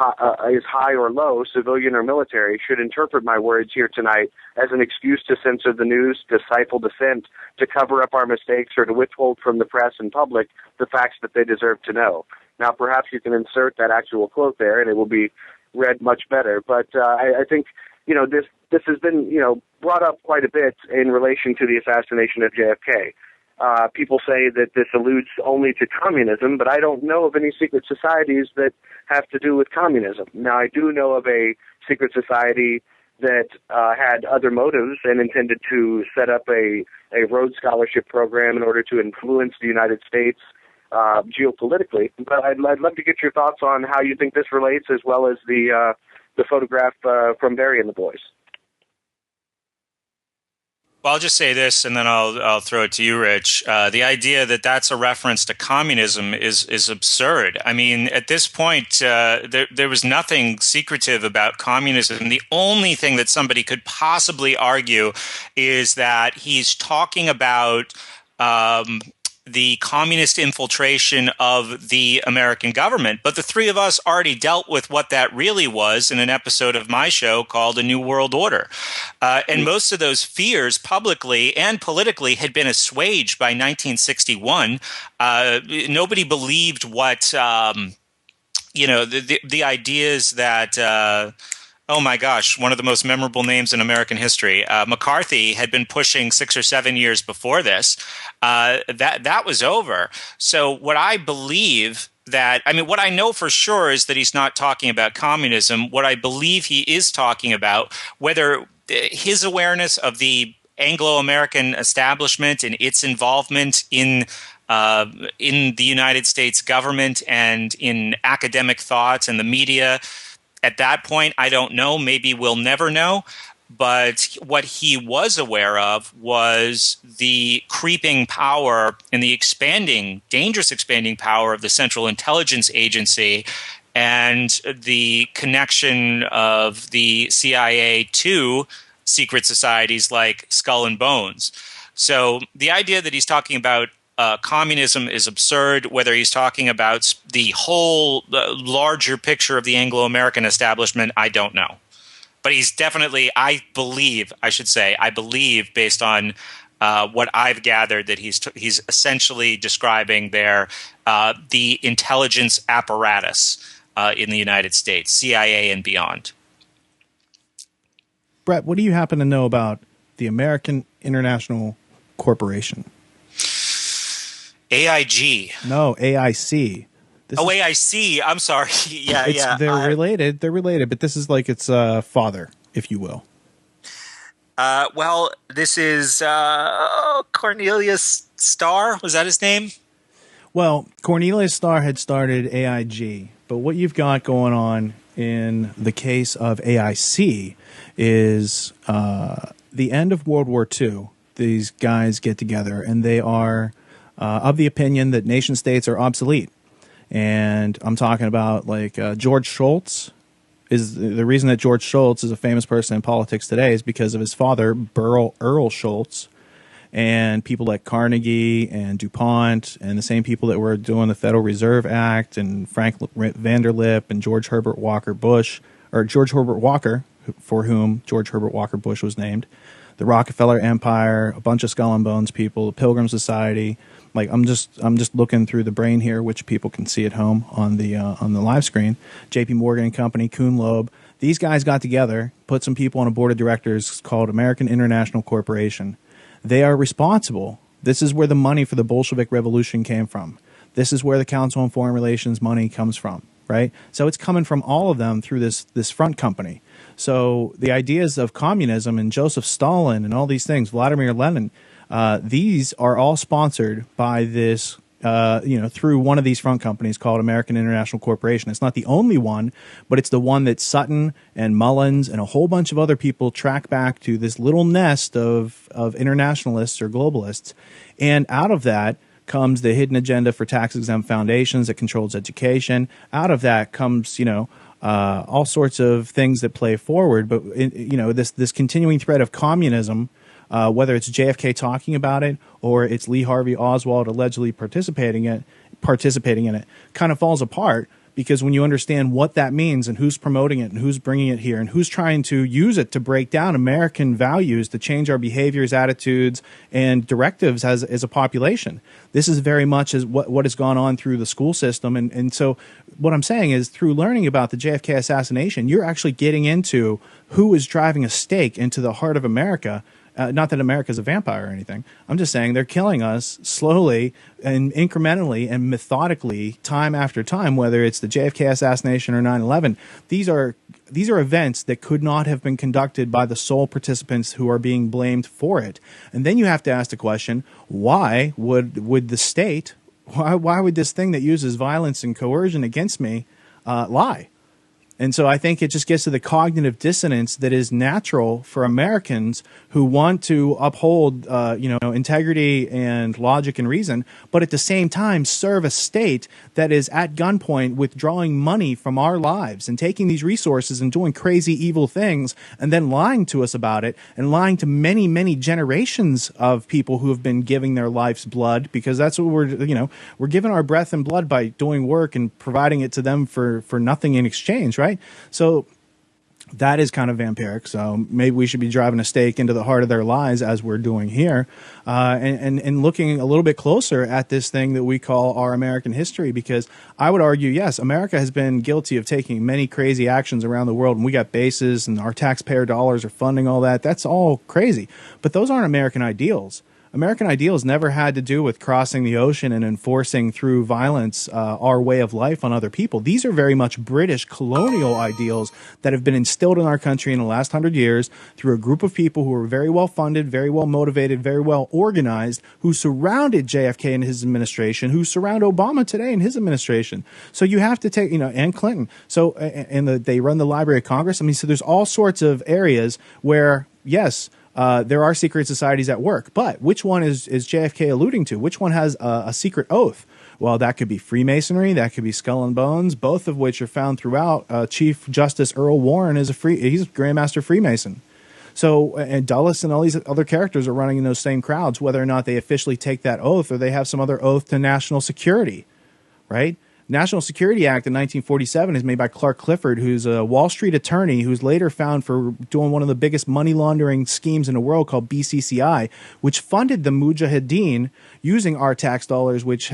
is high or low, civilian or military, should interpret my words here tonight as an excuse to censor the news, to stifle dissent, to cover up our mistakes, or to withhold from the press and public the facts that they deserve to know." Now, perhaps you can insert that actual quote there, and it will be read much better. But I think, this has been, brought up quite a bit in relation to the assassination of JFK. People say that this alludes only to communism, but I don't know of any secret societies that have to do with communism. Now, I do know of a secret society that had other motives and intended to set up a Rhodes Scholarship program in order to influence the United States geopolitically. But I'd love to get your thoughts on how you think this relates, as well as the photograph from Barry and the boys. Well, I'll just say this, and then I'll throw it to you, Rich. The idea that that's a reference to communism is absurd. I mean, at this point, there was nothing secretive about communism. The only thing that somebody could possibly argue is that he's talking about the communist infiltration of the American government. But the three of us already dealt with what that really was in an episode of my show called A New World Order. And most of those fears publicly and politically had been assuaged by 1961. Nobody believed what, the ideas that... oh my gosh, one of the most memorable names in American history. McCarthy had been pushing 6 or 7 years before this. That was over. So what I believe what I know for sure is that he's not talking about communism. What I believe he is talking about, whether his awareness of the Anglo-American establishment and its involvement in the United States government and in academic thought and the media. At that point, I don't know. Maybe we'll never know. But what he was aware of was the creeping power and the dangerous expanding power of the Central Intelligence Agency and the connection of the CIA to secret societies like Skull and Bones. So the idea that he's talking about communism is absurd. Whether he's talking about the whole larger picture of the Anglo-American establishment, I don't know. But he's definitely, I believe, based on what I've gathered, that he's essentially describing there the intelligence apparatus in the United States, CIA and beyond. Brett, what do you happen to know about the American International Corporation? AIG. No, AIC. AIC. I'm sorry. Yeah. They're related. They're related, but this is like its father, if you will. Well, this is Cornelius Starr. Was that his name? Well, Cornelius Starr had started AIG, but what you've got going on in the case of AIC is the end of World War II. These guys get together, and they are of the opinion that nation states are obsolete. And I'm talking about like George Shultz. Is the reason that George Shultz is a famous person in politics today is because of his father, Earl Shultz, and people like Carnegie and DuPont and the same people that were doing the Federal Reserve Act and Frank Vanderlip and George Herbert Walker Bush, or George Herbert Walker, for whom George Herbert Walker Bush was named, the Rockefeller Empire, a bunch of Skull and Bones people, the Pilgrim Society. Like I'm just looking through the brain here, which people can see at home on the live screen. J.P. Morgan and Company, Kuhn Loeb. These guys got together, put some people on a board of directors called American International Corporation. They are responsible. This is where the money for the Bolshevik Revolution came from. This is where the Council on Foreign Relations money comes from, right? So it's coming from all of them through this front company. So the ideas of communism and Joseph Stalin and all these things, Vladimir Lenin, these are all sponsored by this, through one of these front companies called American International Corporation. It's not the only one, but it's the one that Sutton and Mullins and a whole bunch of other people track back to this little nest of internationalists or globalists. And out of that comes the hidden agenda for tax-exempt foundations that controls education. Out of that comes, all sorts of things that play forward. But, this continuing thread of communism, whether it's JFK talking about it or it's Lee Harvey Oswald allegedly participating in it, kind of falls apart because when you understand what that means and who's promoting it and who's bringing it here and who's trying to use it to break down American values, to change our behaviors, attitudes, and directives as a population. This is very much as what has gone on through the school system. And so what I'm saying is through learning about the JFK assassination, you're actually getting into who is driving a stake into the heart of America. Not that America's a vampire or anything. I'm just saying they're killing us slowly and incrementally and methodically time after time, whether it's the JFK assassination or 9/11. These are events that could not have been conducted by the sole participants who are being blamed for it. And then you have to ask the question, why would the state, why would this thing that uses violence and coercion against me lie? And so I think it just gets to the cognitive dissonance that is natural for Americans who want to uphold, integrity and logic and reason, but at the same time serve a state that is at gunpoint withdrawing money from our lives and taking these resources and doing crazy, evil things and then lying to us about it and lying to many, many generations of people who have been giving their life's blood, because that's what we're giving our breath and blood by doing work and providing it to them for nothing in exchange, right? So that is kind of vampiric. So maybe we should be driving a stake into the heart of their lies as we're doing here, and looking a little bit closer at this thing that we call our American history, because I would argue, yes, America has been guilty of taking many crazy actions around the world, and we got bases and our taxpayer dollars are funding all that. That's all crazy. But those aren't American ideals. American ideals never had to do with crossing the ocean and enforcing through violence our way of life on other people. These are very much British colonial ideals that have been instilled in our country in the last 100 years through a group of people who were very well funded, very well motivated, very well organized, who surrounded JFK and his administration, who surround Obama today and his administration. So you have to take, and Clinton. So, they run the Library of Congress. I mean, so there's all sorts of areas where, yes, there are secret societies at work, but which one is JFK alluding to? Which one has a secret oath? Well, that could be Freemasonry, that could be Skull and Bones, both of which are found throughout. Chief Justice Earl Warren is he's a Grandmaster Freemason. So, and Dulles and all these other characters are running in those same crowds, whether or not they officially take that oath or they have some other oath to national security, right? National Security Act in 1947 is made by Clark Clifford, who's a Wall Street attorney who's later found for doing one of the biggest money laundering schemes in the world called BCCI, which funded the Mujahideen using our tax dollars, which,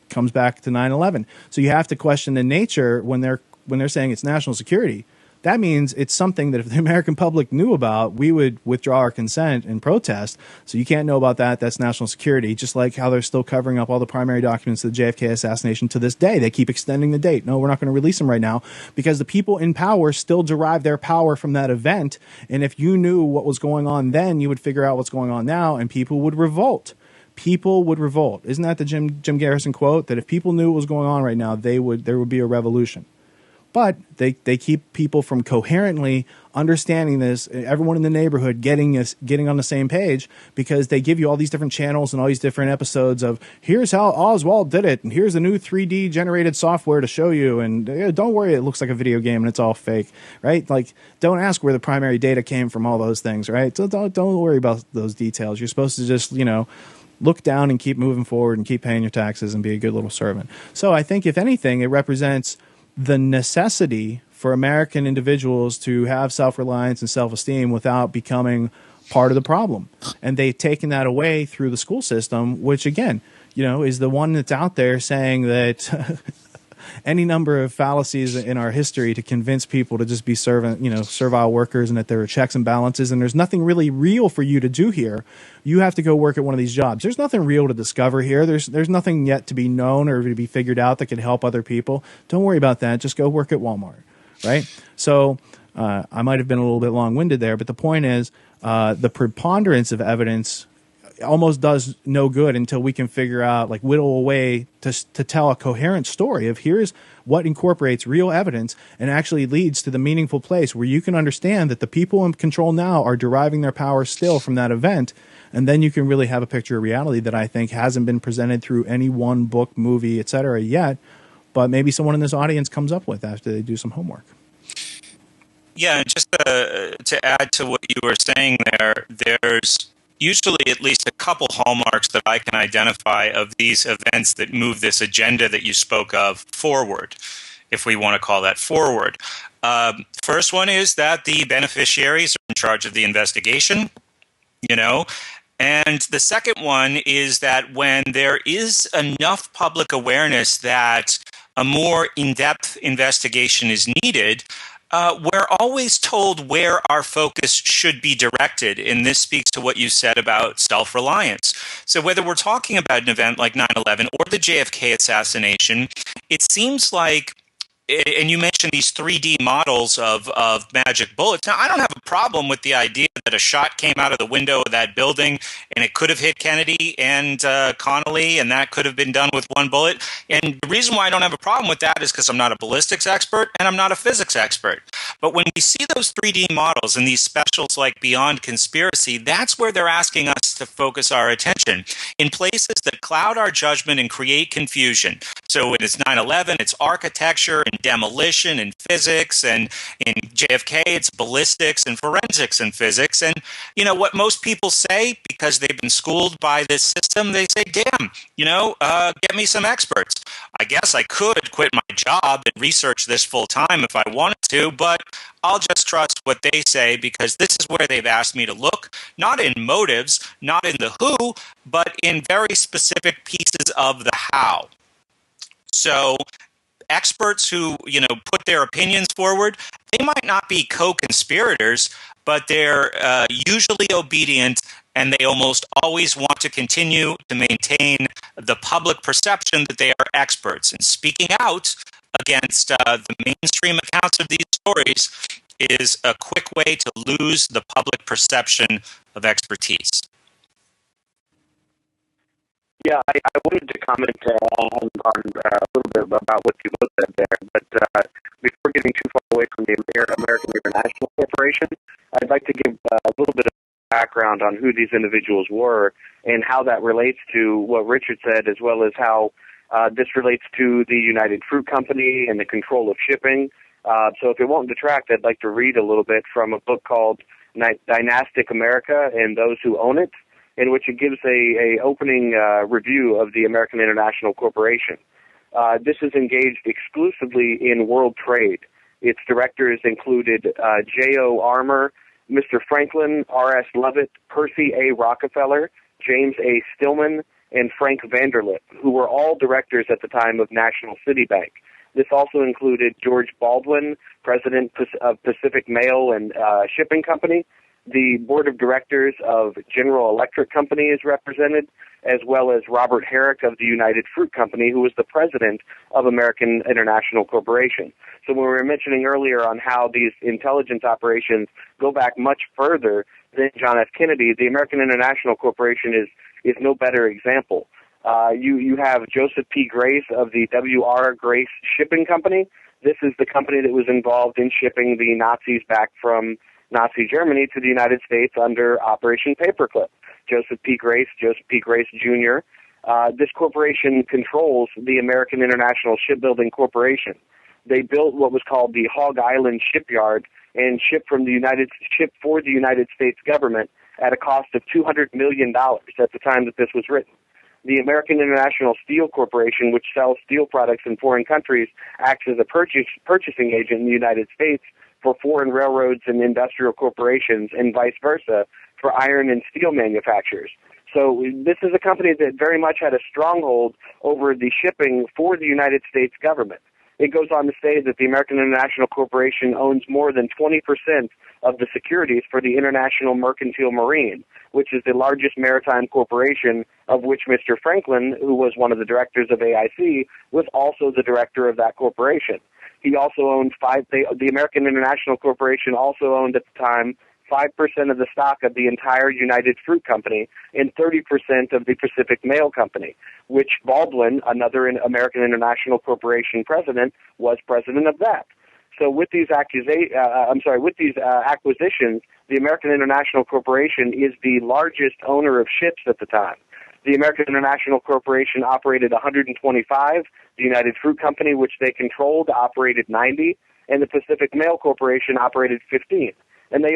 comes back to 9/11. So you have to question the nature when they're saying it's national security. That means it's something that if the American public knew about, we would withdraw our consent and protest. So you can't know about that. That's national security, just like how they're still covering up all the primary documents of the JFK assassination to this day. They keep extending the date. No, we're not going to release them right now because the people in power still derive their power from that event. And if you knew what was going on then, you would figure out what's going on now, and people would revolt. People would revolt. Isn't that the Jim Garrison quote? That if people knew what was going on right now, there would be a revolution. But they keep people from coherently understanding this, everyone in the neighborhood getting on the same page, because they give you all these different channels and all these different episodes of here's how Oswald did it, and here's the new 3D generated software to show you, and don't worry, it looks like a video game and it's all fake, right? Like, don't ask where the primary data came from, all those things, right? So don't worry about those details. You're supposed to just, look down and keep moving forward and keep paying your taxes and be a good little servant. So I think, if anything, it represents the necessity for American individuals to have self-reliance and self-esteem without becoming part of the problem. And they've taken that away through the school system, which, again, is the one that's out there saying that any number of fallacies in our history to convince people to just be servile workers, and that there are checks and balances, and there's nothing really real for you to do here. You have to go work at one of these jobs. There's nothing real to discover here. There's nothing yet to be known or to be figured out that could help other people. Don't worry about that. Just go work at Walmart, right? So I might have been a little bit long-winded there, but the point is the preponderance of evidence almost does no good until we can figure out, whittle away to tell a coherent story of here's what incorporates real evidence and actually leads to the meaningful place where you can understand that the people in control now are deriving their power still from that event. And then you can really have a picture of reality that I think hasn't been presented through any one book, movie, etc. yet, but maybe someone in this audience comes up with after they do some homework. Yeah, just to add to what you were saying there's usually at least a couple hallmarks that I can identify of these events that move this agenda that you spoke of forward, if we want to call that forward. First one is that the beneficiaries are in charge of the investigation, and the second one is that when there is enough public awareness that a more in-depth investigation is needed, we're always told where our focus should be directed, and this speaks to what you said about self-reliance. So whether we're talking about an event like 9/11 or the JFK assassination, it seems like, and you mentioned these 3D models of magic bullets. Now, I don't have a problem with the idea that a shot came out of the window of that building and it could have hit Kennedy and Connolly, and that could have been done with one bullet. And the reason why I don't have a problem with that is because I'm not a ballistics expert and I'm not a physics expert. But when we see those 3D models and these specials like Beyond Conspiracy, that's where they're asking us to focus our attention in places that cloud our judgment and create confusion. So when it's 9/11, it's architecture and demolition and physics, and in JFK, it's ballistics and forensics and physics. And what most people say, because they've been schooled by this system, they say, damn, get me some experts. I guess I could quit my job and research this full time if I wanted to, but I'll just trust what they say because this is where they've asked me to look, not in motives, not in the who, but in very specific pieces of the how. So experts who, put their opinions forward, they might not be co-conspirators, but they're usually obedient and they almost always want to continue to maintain the public perception that they are experts. And speaking out against the mainstream accounts of these stories is a quick way to lose the public perception of expertise. Yeah, I wanted to comment on a little bit about what you both said there, but before getting too far away from the American International Corporation, I'd like to give a little bit of background on who these individuals were and how that relates to what Richard said, as well as how this relates to the United Fruit Company and the control of shipping. So if it won't detract, I'd like to read a little bit from a book called Dynastic America and Those Who Own It, in which it gives a opening review of the American International Corporation. This is engaged exclusively in world trade. Its directors included J.O. Armour, Mr. Franklin, R.S. Lovett, Percy A. Rockefeller, James A. Stillman, and Frank Vanderlip, who were all directors at the time of National City Bank. This also included George Baldwin, president of Pacific Mail and Shipping Company. The board of directors of General Electric Company is represented, as well as Robert Herrick of the United Fruit Company, who was the president of American International Corporation. So when we were mentioning earlier on how these intelligence operations go back much further than John F. Kennedy, the American International Corporation is no better example. You have Joseph P. Grace of the W.R. Grace Shipping Company. This is the company that was involved in shipping the Nazis back from Nazi Germany to the United States under Operation Paperclip. Joseph P. Grace Jr. This corporation controls the American International Shipbuilding Corporation. They built what was called the Hog Island Shipyard and shipped for the United States government at a cost of $200 million at the time that this was written. The American International Steel Corporation, which sells steel products in foreign countries, acts as a purchasing agent in the United States for foreign railroads and industrial corporations, and vice versa for iron and steel manufacturers. So this is a company that very much had a stronghold over the shipping for the United States government. It goes on to say that the American International Corporation owns more than 20% of the securities for the International Mercantile Marine, which is the largest maritime corporation, of which Mr. Franklin, who was one of the directors of AIC, was also the director of that corporation. He also owned the American International Corporation also owned at the time 5% of the stock of the entire United Fruit Company and 30% of the Pacific Mail Company, which Baldwin, another American International Corporation president, was president of that. So with these acquisitions, the American International Corporation is the largest owner of ships at the time. The American International Corporation operated 125, the United Fruit Company, which they controlled, operated 90, and the Pacific Mail Corporation operated 15. And they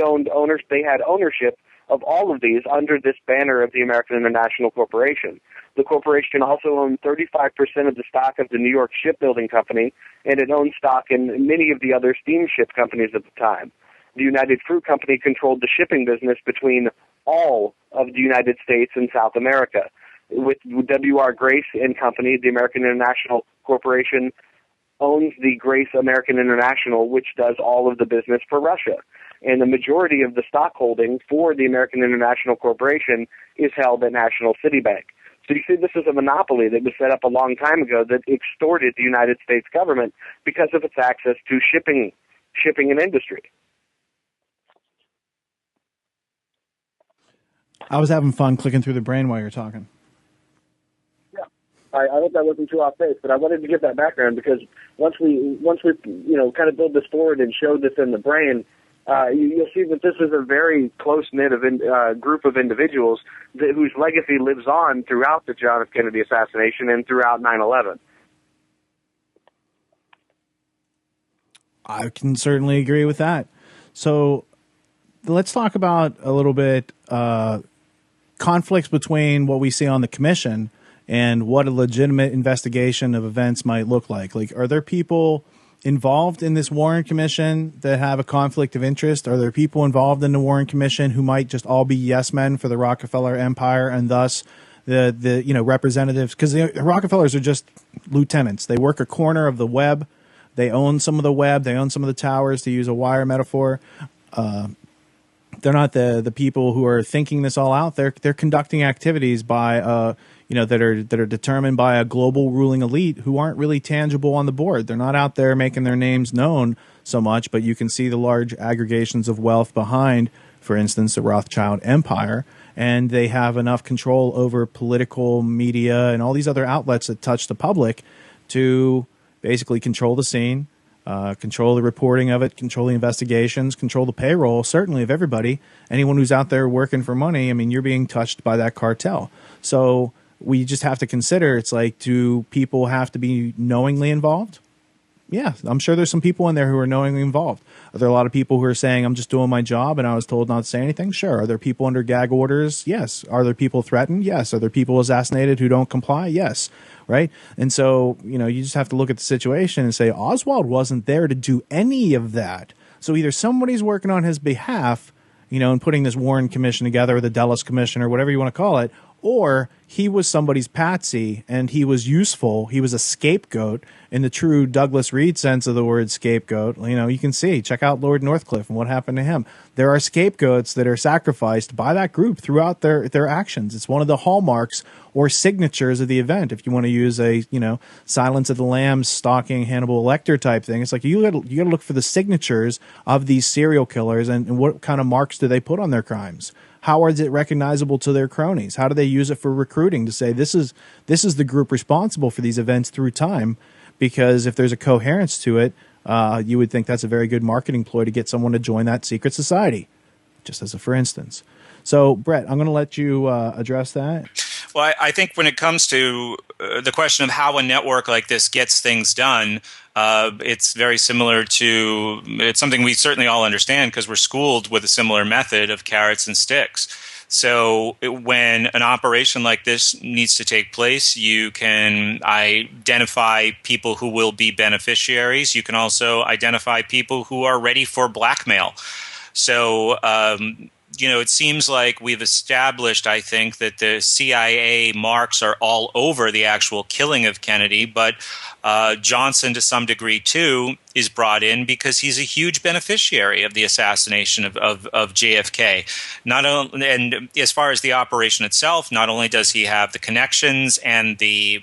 had ownership of all of these under this banner of the American International Corporation. The corporation also owned 35% of the stock of the New York Shipbuilding Company, and it owned stock in many of the other steamship companies at the time. The United Fruit Company controlled the shipping business between all of the United States and South America. With W.R. Grace and Company, the American International Corporation owns the Grace American International, which does all of the business for Russia. And the majority of the stock holding for the American International Corporation is held at National City Bank. So you see, this is a monopoly that was set up a long time ago that extorted the United States government because of its access to shipping and industry. I was having fun clicking through the brain while you're talking. Yeah, I hope that wasn't too off base, but I wanted to give that background because once we kind of build this forward and show this in the brain, you'll see that this is a very close-knit group of individuals whose legacy lives on throughout the John F. Kennedy assassination and throughout 9/11. I can certainly agree with that. So let's talk about a little bit conflicts between what we see on the commission and what a legitimate investigation of events might look like. Like, are there people involved in this Warren Commission that have a conflict of interest? Are there people involved in the Warren Commission who might just all be yes men for the Rockefeller empire and thus the representatives? Because the Rockefellers are just lieutenants. They work a corner of the web. They own some of the web. They own some of the towers, to use a wire metaphor. they're not the people who are thinking this all out. They're conducting activities by that are determined by a global ruling elite who aren't really tangible on the board. They're not out there making their names known so much, but you can see the large aggregations of wealth behind, for instance, the Rothschild empire, and they have enough control over political media and all these other outlets that touch the public to basically control the scene, control the reporting of it, control the investigations, control the payroll, certainly of everybody. Anyone who's out there working for money, I mean, you're being touched by that cartel. So we just have to consider, it's like, do people have to be knowingly involved? Yeah, I'm sure there's some people in there who are knowingly involved. Are there a lot of people who are saying, I'm just doing my job and I was told not to say anything? Sure. Are there people under gag orders? Yes. Are there people threatened? Yes. Are there people assassinated who don't comply? Yes. Right? And so, you just have to look at the situation and say, Oswald wasn't there to do any of that. So either somebody's working on his behalf, and putting this Warren Commission together, or the Dulles Commission, or whatever you want to call it, or he was somebody's patsy and he was useful. He was a scapegoat in the true Douglas Reed sense of the word scapegoat. You can see, check out Lord Northcliffe and what happened to him. There are scapegoats that are sacrificed by that group throughout their actions. It's one of the hallmarks or signatures of the event. If you want to use a, Silence of the Lambs stalking Hannibal Lecter type thing, it's like you got to look for the signatures of these serial killers and what kind of marks do they put on their crimes. How is it recognizable to their cronies? How do they use it for recruiting to say this is the group responsible for these events through time? Because if there's a coherence to it, you would think that's a very good marketing ploy to get someone to join that secret society, just as a for instance. So, Brett, I'm going to let you address that. Well, I think when it comes to the question of how a network like this gets things done, it's very similar to, it's something we certainly all understand because we're schooled with a similar method of carrots and sticks. So when an operation like this needs to take place, you can identify people who will be beneficiaries. You can also identify people who are ready for blackmail. So, it seems like we've established, I think, that the CIA marks are all over the actual killing of Kennedy, but Johnson, to some degree, too, is brought in because he's a huge beneficiary of the assassination of JFK. And as far as the operation itself, not only does he have the connections and the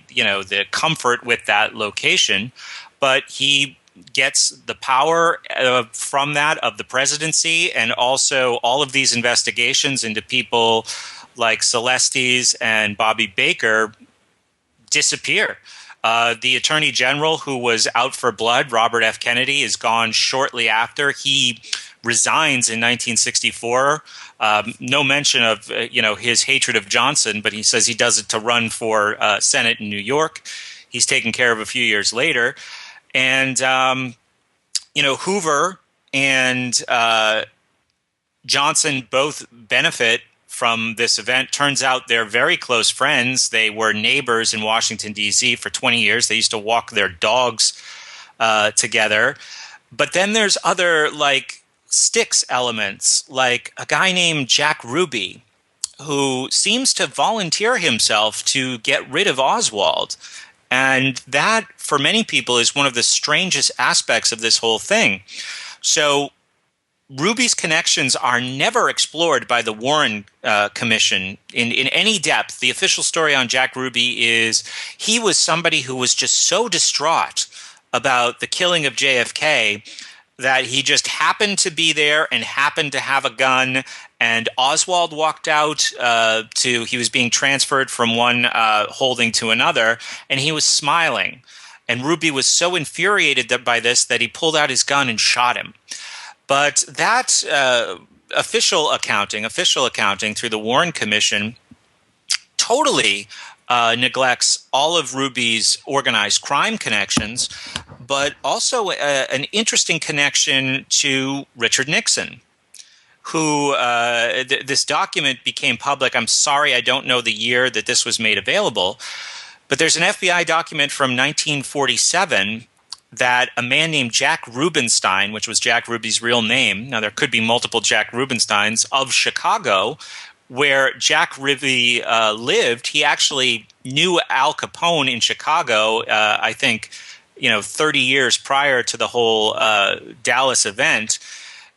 comfort with that location, but he gets the power from that of the presidency, and also all of these investigations into people like Celestes and Bobby Baker disappear. The Attorney General, who was out for blood, Robert F. Kennedy, is gone shortly after. He resigns in 1964. No mention of his hatred of Johnson, but he says he does it to run for Senate in New York. He's taken care of a few years later. And, Hoover and Johnson both benefit from this event. Turns out they're very close friends. They were neighbors in Washington, D.C. for 20 years. They used to walk their dogs together. But then there's other, sticks elements, like a guy named Jack Ruby, who seems to volunteer himself to get rid of Oswald. And that, for many people, is one of the strangest aspects of this whole thing. So Ruby's connections are never explored by the Warren Commission in any depth. The official story on Jack Ruby is he was somebody who was just so distraught about the killing of JFK that he just happened to be there and happened to have a gun. And Oswald walked out he was being transferred from one holding to another, and he was smiling. And Ruby was so infuriated by this that he pulled out his gun and shot him. But that official accounting through the Warren Commission totally neglects all of Ruby's organized crime connections, but also an interesting connection to Richard Nixon, who this document became public. I'm sorry, I don't know the year that this was made available, but there's an FBI document from 1947 that a man named Jack Rubenstein, which was Jack Ruby's real name, now there could be multiple Jack Rubensteins, of Chicago, where Jack Ruby lived. He actually knew Al Capone in Chicago, I think, 30 years prior to the whole Dallas event.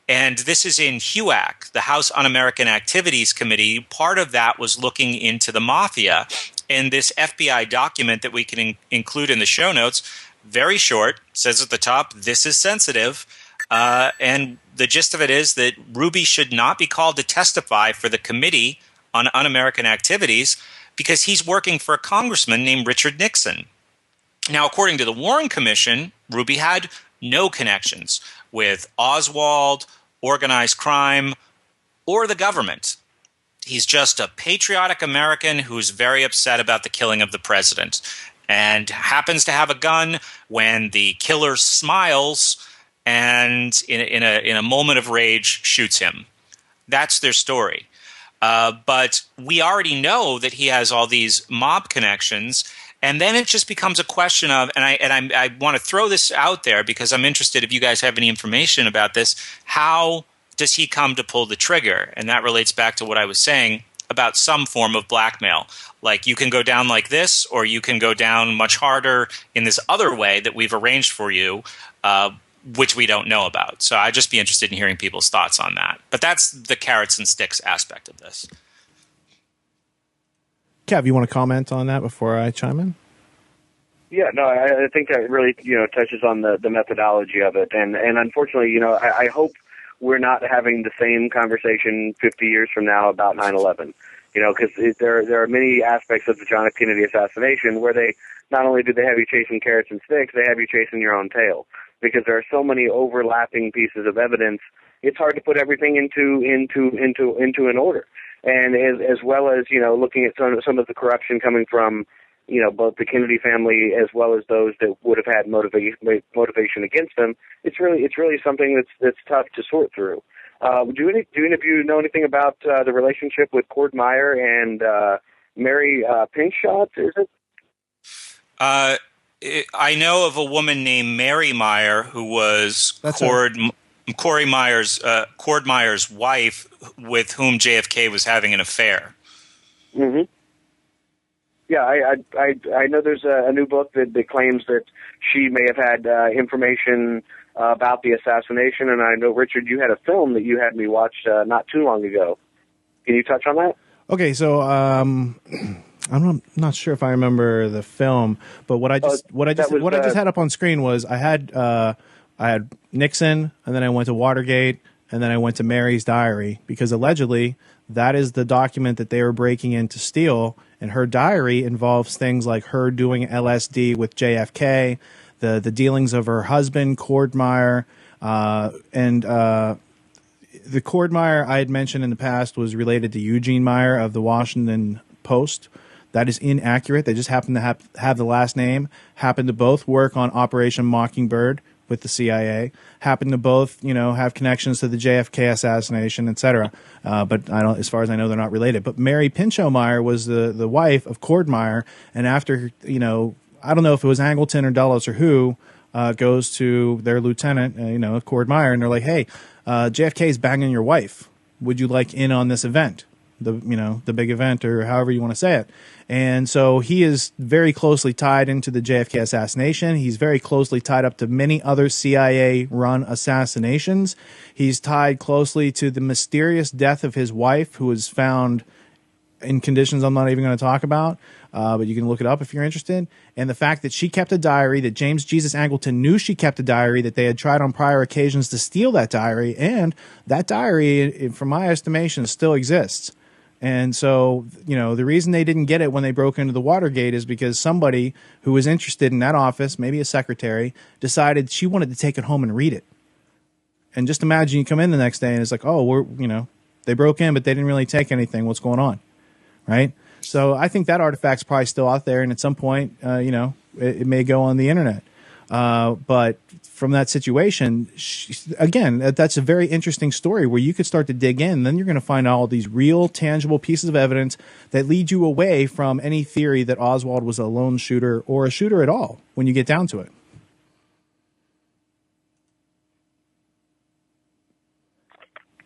And this is in HUAC, the House Un-American Activities Committee. Part of that was looking into the mafia. And this FBI document that we can include in the show notes, very short, says at the top, this is sensitive. And the gist of it is that Ruby should not be called to testify for the Committee on Un-American Activities because he's working for a congressman named Richard Nixon. Now, according to the Warren Commission, Ruby had no connections with Oswald, organized crime, or the government. He's just a patriotic American who's very upset about the killing of the president and happens to have a gun when the killer smiles and in a moment of rage shoots him. That's their story. But we already know that he has all these mob connections, and then it just becomes a question of, and I want to throw this out there because I'm interested if you guys have any information about this, how does he come to pull the trigger? And that relates back to what I was saying about some form of blackmail. Like you can go down like this, or you can go down much harder in this other way that we've arranged for you, which we don't know about. So I'd just be interested in hearing people's thoughts on that. But that's the carrots and sticks aspect of this. Kev, you want to comment on that before I chime in? Yeah, no, I think that really, touches on the methodology of it. And unfortunately, I hope we're not having the same conversation 50 years from now about 9/11. Because there are many aspects of the John F. Kennedy assassination where they not only do they have you chasing carrots and sticks, they have you chasing your own tail. Because there are so many overlapping pieces of evidence, it's hard to put everything into an order. And as well as looking at some of the corruption coming from both the Kennedy family as well as those that would have had motivation against them, it's really something that's tough to sort through. Do any of you know anything about the relationship with Cord Meyer and Mary Pinchot? Is it? I know of a woman named Mary Meyer who was Cord Meyer's wife, with whom JFK was having an affair. Mm-hmm. Yeah, I know there's a new book that claims that she may have had information about the assassination, and I know, Richard, you had a film that you had me watch not too long ago. Can you touch on that? Okay, so I'm not sure if I remember the film, but what I just had up on screen was I had Nixon, and then I went to Watergate, and then I went to Mary's diary, because allegedly that is the document that they were breaking in to steal, and her diary involves things like her doing LSD with JFK, the dealings of her husband, Cord Meyer, and the Cord Meyer I had mentioned in the past was related to Eugene Meyer of the Washington Post. That is inaccurate. They just happen to have the last name, happen to both work on Operation Mockingbird with the CIA, happen to both, have connections to the JFK assassination, etc. But as far as I know, they're not related. But Mary Pinchot Meyer was the wife of Cord Meyer, and after, I don't know if it was Angleton or Dulles or who, goes to their lieutenant, Cord Meyer, and they're like, hey, JFK's banging your wife. Would you like in on this event? The big event, or however you want to say it. And so he is very closely tied into the JFK assassination. He's very closely tied up to many other CIA-run assassinations. He's tied closely to the mysterious death of his wife, who was found in conditions I'm not even going to talk about, but you can look it up if you're interested. And the fact that she kept a diary, that James Jesus Angleton knew she kept a diary, that they had tried on prior occasions to steal that diary, and that diary, from my estimation, still exists. And so, the reason they didn't get it when they broke into the Watergate is because somebody who was interested in that office, maybe a secretary, decided she wanted to take it home and read it. And just imagine you come in the next day and it's like, oh, they broke in, but they didn't really take anything. What's going on? Right? So I think that artifact's probably still out there. And at some point, it may go on the internet. But from that situation, again, that's a very interesting story where you could start to dig in. Then you're going to find all these real, tangible pieces of evidence that lead you away from any theory that Oswald was a lone shooter or a shooter at all when you get down to it.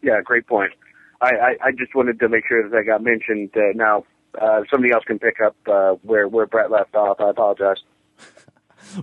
Yeah, great point. I just wanted to make sure that I got mentioned. Now, somebody else can pick up where Brett left off. I apologize.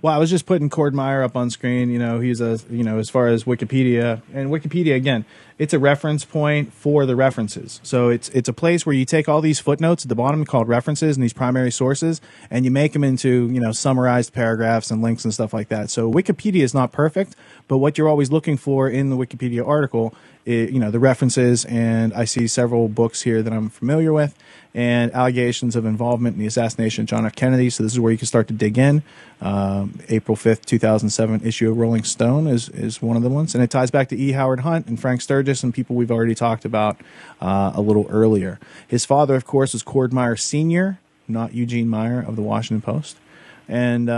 Well, I was just putting Cord Meyer up on screen. He's as far as Wikipedia, and Wikipedia, again, it's a reference point for the references. So it's a place where you take all these footnotes at the bottom called references and these primary sources, and you make them into, summarized paragraphs and links and stuff like that. So Wikipedia is not perfect, but what you're always looking for in the Wikipedia article is, the references, and I see several books here that I'm familiar with, and allegations of involvement in the assassination of John F. Kennedy. So this is where you can start to dig in. April 5th, 2007 issue of Rolling Stone is one of the ones. And it ties back to E. Howard Hunt and Frank Sturgis and people we've already talked about a little earlier. His father, of course, was Cord Meyer Sr., not Eugene Meyer of the Washington Post. And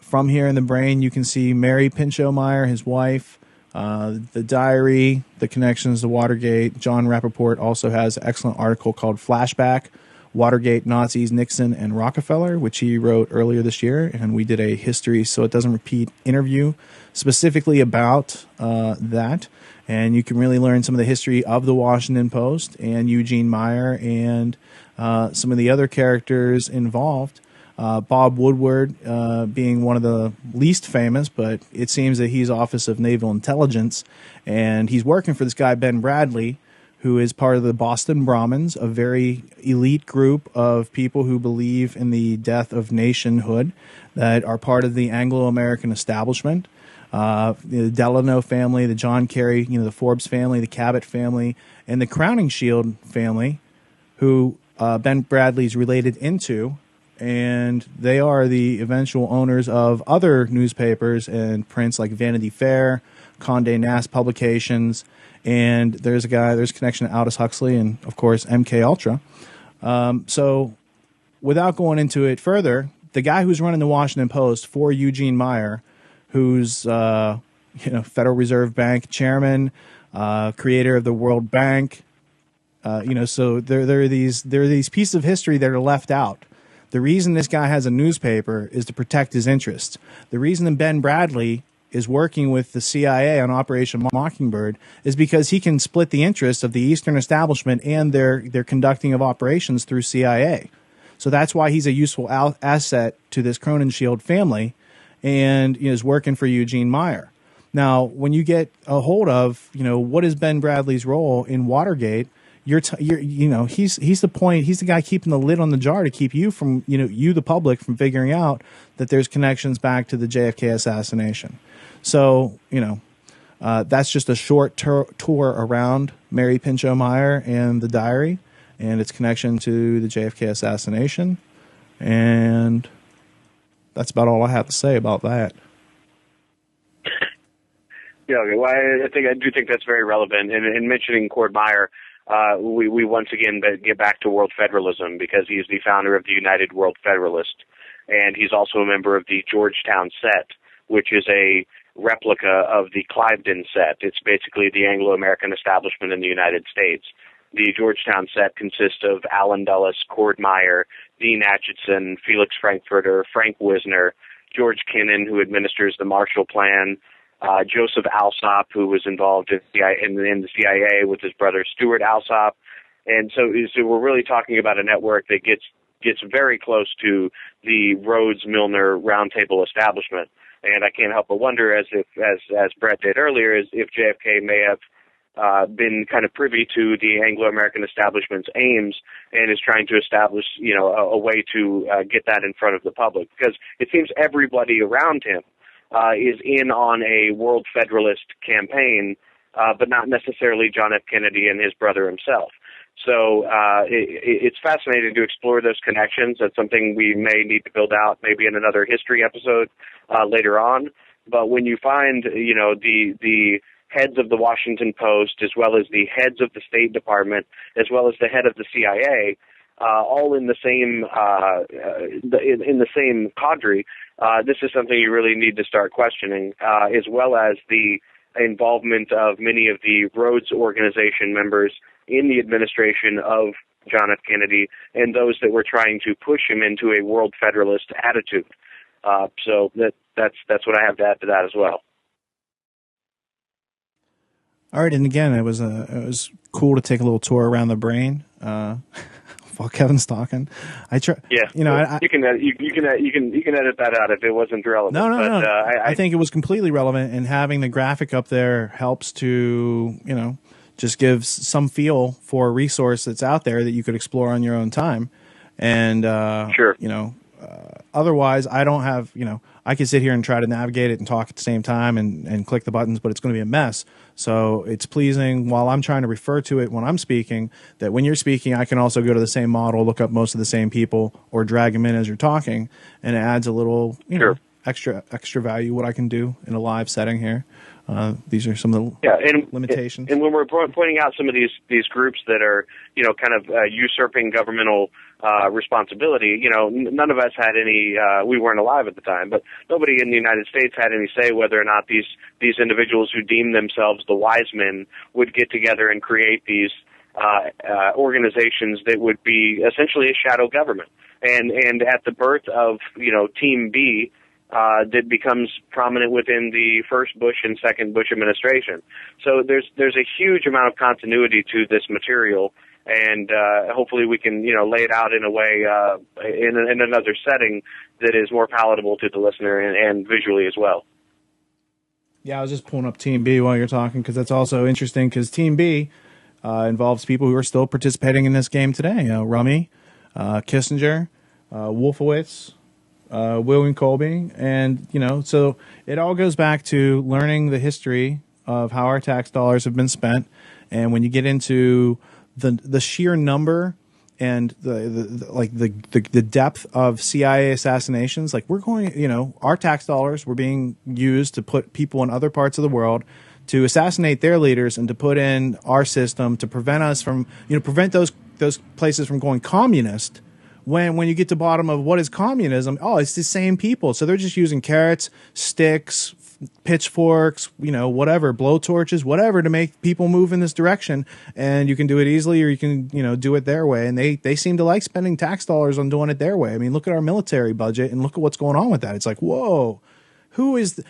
from here in the brain, you can see Mary Pinchot Meyer, his wife, the diary, the connections to Watergate. John Rappaport also has an excellent article called Flashback, Watergate, Nazis, Nixon, and Rockefeller, which he wrote earlier this year, and we did a history so it doesn't repeat interview specifically about that. And you can really learn some of the history of the Washington Post and Eugene Meyer and some of the other characters involved. Bob Woodward being one of the least famous, but it seems that he's Office of Naval Intelligence, and he's working for this guy, Ben Bradley, who is part of the Boston Brahmins, a very elite group of people who believe in the death of nationhood, that are part of the Anglo-American establishment. The Delano family, the John Kerry, the Forbes family, the Cabot family, and the Crowningshield family, who Ben Bradley's related into. And they are the eventual owners of other newspapers and prints like Vanity Fair, Condé Nast Publications, and there's a connection to Aldous Huxley and, of course, MK Ultra. So without going into it further, the guy who's running the Washington Post for Eugene Meyer, who's Federal Reserve Bank chairman, creator of the World Bank, so there are these pieces of history that are left out. The reason this guy has a newspaper is to protect his interests. The reason Ben Bradley is working with the CIA on Operation Mockingbird is because he can split the interests of the Eastern establishment and their conducting of operations through CIA. So that's why he's a useful asset to this Crowningshield family, and is working for Eugene Meyer. Now, when you get a hold of, what is Ben Bradley's role in Watergate, he's the point. He's the guy keeping the lid on the jar to keep you from, you the public, from figuring out that there's connections back to the JFK assassination. So, that's just a short tour around Mary Pinchot Meyer and the diary and its connection to the JFK assassination. And that's about all I have to say about that. Yeah, okay. Well, I do think that's very relevant. And in mentioning Cord Meyer, we once again get back to World Federalism, because he's the founder of the United World Federalist, and he's also a member of the Georgetown Set, which is a replica of the Cliveden Set. It's basically the Anglo-American establishment in the United States. The Georgetown Set consists of Allen Dulles, Cord Meyer, Dean Acheson, Felix Frankfurter, Frank Wisner, George Kennan, who administers the Marshall Plan, Joseph Alsop, who was involved in the CIA with his brother Stuart Alsop. And so we're really talking about a network that gets very close to the Rhodes-Milner Roundtable establishment. And I can't help but wonder, as Brett did earlier, if JFK may have been kind of privy to the Anglo-American establishment's aims and is trying to establish, a way to get that in front of the public. Because it seems everybody around him is in on a World Federalist campaign, but not necessarily John F. Kennedy and his brother himself. So it's fascinating to explore those connections. That's something we may need to build out maybe in another history episode later on. But when you find, the heads of the Washington Post, as well as the heads of the State Department, as well as the head of the CIA, all in the same in the same cadre, this is something you really need to start questioning, as well as the involvement of many of the Rhodes Organization members in the administration of John F. Kennedy and those that were trying to push him into a World Federalist attitude. So that's what I have to add to that as well. All right, and again, it was cool to take a little tour around the brain. while Kevin's talking. I try. Yeah, you know, you can edit that out if it wasn't relevant. No. I think it was completely relevant, and having the graphic up there helps to, you know, just gives some feel for a resource that's out there that you could explore on your own time. And sure, you know, otherwise, I don't have, you know, I can sit here and try to navigate it and talk at the same time and click the buttons, but it's going to be a mess. So it's pleasing while I'm trying to refer to it when I'm speaking, that when you're speaking, I can also go to the same model, look up most of the same people, or drag them in as you're talking, and it adds a little, you know, extra value what I can do in a live setting here. These are some of the limitations. And when we're pointing out some of these groups that are, you know, kind of usurping governmental responsibility, you know, none of us had any. We weren't alive at the time, but nobody in the United States had any say whether or not these individuals who deem themselves the wise men would get together and create these organizations that would be essentially a shadow government. And at the birth of, you know, Team B, that becomes prominent within the first Bush and second Bush administration. So there's a huge amount of continuity to this material, and hopefully we can, you know, lay it out in a way in another setting that is more palatable to the listener and visually as well. Yeah, I was just pulling up Team B while you're talking, because that's also interesting, because Team B involves people who are still participating in this game today. Rummy, Kissinger, Wolfowitz, William Colby, and, you know, so it all goes back to learning the history of how our tax dollars have been spent. And when you get into the sheer number and the depth of CIA assassinations, like, we're going, you know, our tax dollars were being used to put people in other parts of the world to assassinate their leaders and to put in our system to prevent us from, you know, prevent those places from going communist. When you get to the bottom of what is communism, it's the same people. So they're just using carrots, sticks, pitchforks, you know, whatever, blowtorches, whatever, to make people move in this direction. And you can do it easily, or you can, you know, do it their way. And they seem to like spending tax dollars on doing it their way. I mean, look at our military budget and look at what's going on with that. It's like, whoa, who is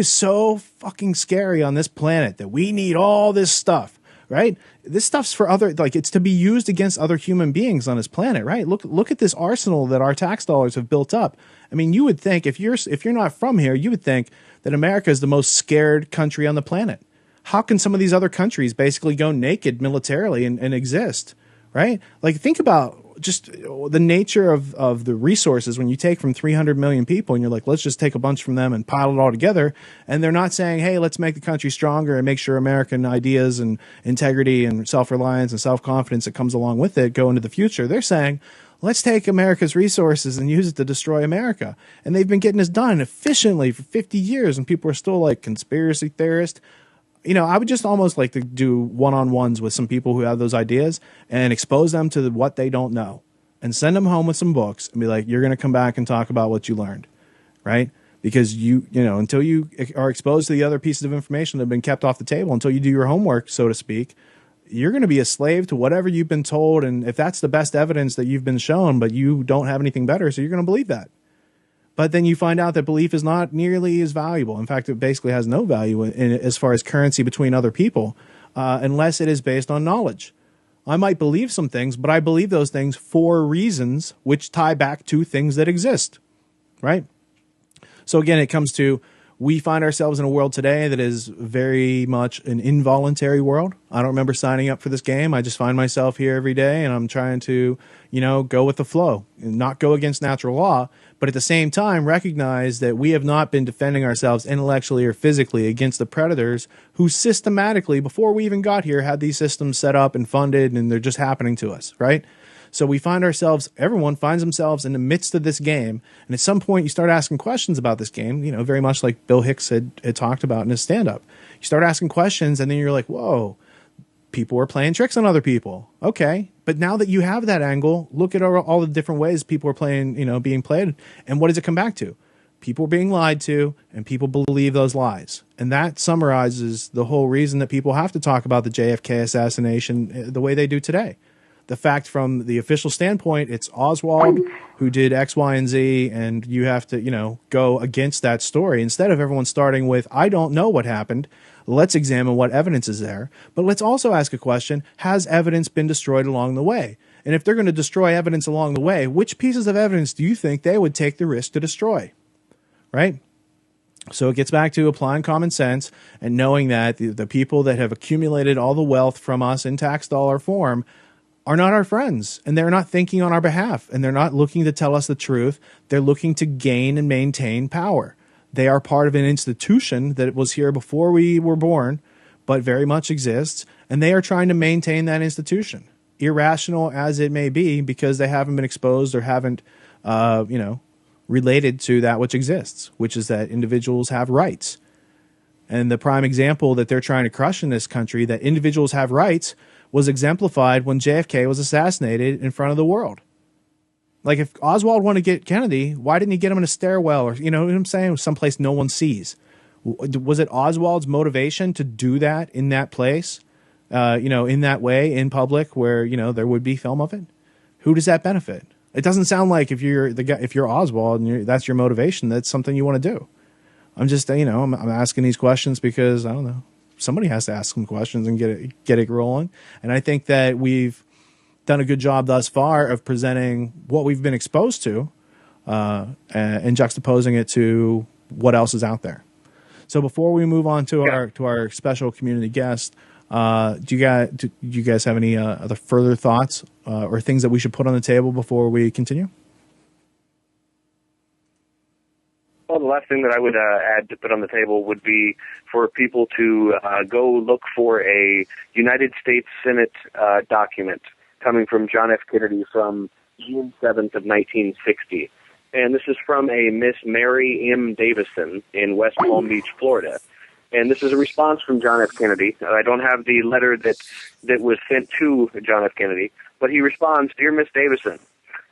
so fucking scary on this planet that we need all this stuff? Right? This stuff's for other, like, it's to be used against other human beings on this planet, right? Look at this arsenal that our tax dollars have built up. I mean, you would think, if you're not from here, you would think that America is the most scared country on the planet. How can some of these other countries basically go naked militarily and exist, right? Like, think about just the nature of the resources when you take from 300 million people and you're like, let's just take a bunch from them and pile it all together. And they're not saying, hey, let's make the country stronger and make sure American ideas and integrity and self-reliance and self-confidence that comes along with it go into the future. They're saying, let's take America's resources and use it to destroy America. And they've been getting this done efficiently for 50 years, and people are still like conspiracy theorists. You know, I would just almost like to do one-on-ones with some people who have those ideas and expose them to what they don't know and send them home with some books and be like, you're going to come back and talk about what you learned, right? Because you know, until you are exposed to the other pieces of information that have been kept off the table, until you do your homework, so to speak, you're going to be a slave to whatever you've been told. And if that's the best evidence that you've been shown, but you don't have anything better, so you're going to believe that. But then you find out that belief is not nearly as valuable. In fact, it basically has no value as far as currency between other people, unless it is based on knowledge. I might believe some things, but I believe those things for reasons which tie back to things that exist, right? So again, it comes to, we find ourselves in a world today that is very much an involuntary world. I don't remember signing up for this game. I just find myself here every day, and I'm trying to, you know, go with the flow and not go against natural law, but at the same time recognize that we have not been defending ourselves intellectually or physically against the predators who systematically, before we even got here, had these systems set up and funded, and they're just happening to us, right? So we find ourselves, everyone finds themselves in the midst of this game. And at some point you start asking questions about this game, you know, very much like Bill Hicks had talked about in his stand-up. You start asking questions, and then you're like, whoa, people are playing tricks on other people. Okay. But now that you have that angle, look at all the different ways people are playing, you know, being played. And what does it come back to? People are being lied to, and people believe those lies. And that summarizes the whole reason that people have to talk about the JFK assassination the way they do today. The fact from the official standpoint, it's Oswald who did X, Y, and Z, and you have to, you know, go against that story. Instead of everyone starting with, I don't know what happened, let's examine what evidence is there. But let's also ask a question, has evidence been destroyed along the way? And if they're going to destroy evidence along the way, which pieces of evidence do you think they would take the risk to destroy? Right? So it gets back to applying common sense and knowing that the people that have accumulated all the wealth from us in tax dollar form are not our friends, and they're not thinking on our behalf, and they're not looking to tell us the truth. They're looking to gain and maintain power. They are part of an institution that was here before we were born, but very much exists, and they are trying to maintain that institution, irrational as it may be, because they haven't been exposed or haven't, related to that which exists, which is that individuals have rights. And the prime example that they're trying to crush in this country, that individuals have rights, was exemplified when JFK was assassinated in front of the world. Like, if Oswald wanted to get Kennedy, why didn't he get him in a stairwell, or, you know what I'm saying, someplace no one sees? Was it Oswald's motivation to do that in that place, in that way, in public, where, there would be film of it? Who does that benefit? It doesn't sound like if you're the guy, if you're Oswald and that's your motivation, that's something you want to do. I'm just, I'm asking these questions because, I don't know, somebody has to ask some questions and get it rolling. And I think that we've done a good job thus far of presenting what we've been exposed to and juxtaposing it to what else is out there. So before we move on to our special community guest, do you guys have any other further thoughts or things that we should put on the table before we continue? Well, the last thing that I would add to put on the table would be for people to go look for a United States Senate document coming from John F. Kennedy from June 7th of 1960. And this is from a Miss Mary M. Davison in West Palm Beach, Florida. And this is a response from John F. Kennedy. I don't have the letter that was sent to John F. Kennedy, but he responds, "Dear Miss Davison,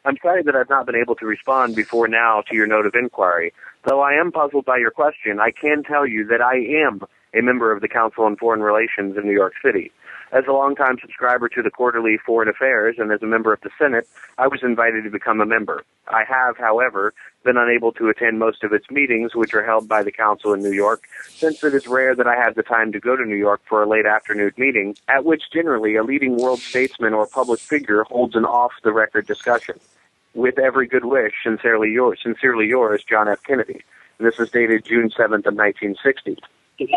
I'm sorry that I've not been able to respond before now to your note of inquiry. Though I am puzzled by your question, I can tell you that I am a member of the Council on Foreign Relations in New York City. As a longtime subscriber to the Quarterly Foreign Affairs and as a member of the Senate, I was invited to become a member. I have, however, been unable to attend most of its meetings, which are held by the Council in New York, since it is rare that I have the time to go to New York for a late afternoon meeting, at which generally a leading world statesman or public figure holds an off-the-record discussion. With every good wish, sincerely yours, John F. Kennedy." And this is dated June 7th of 1960.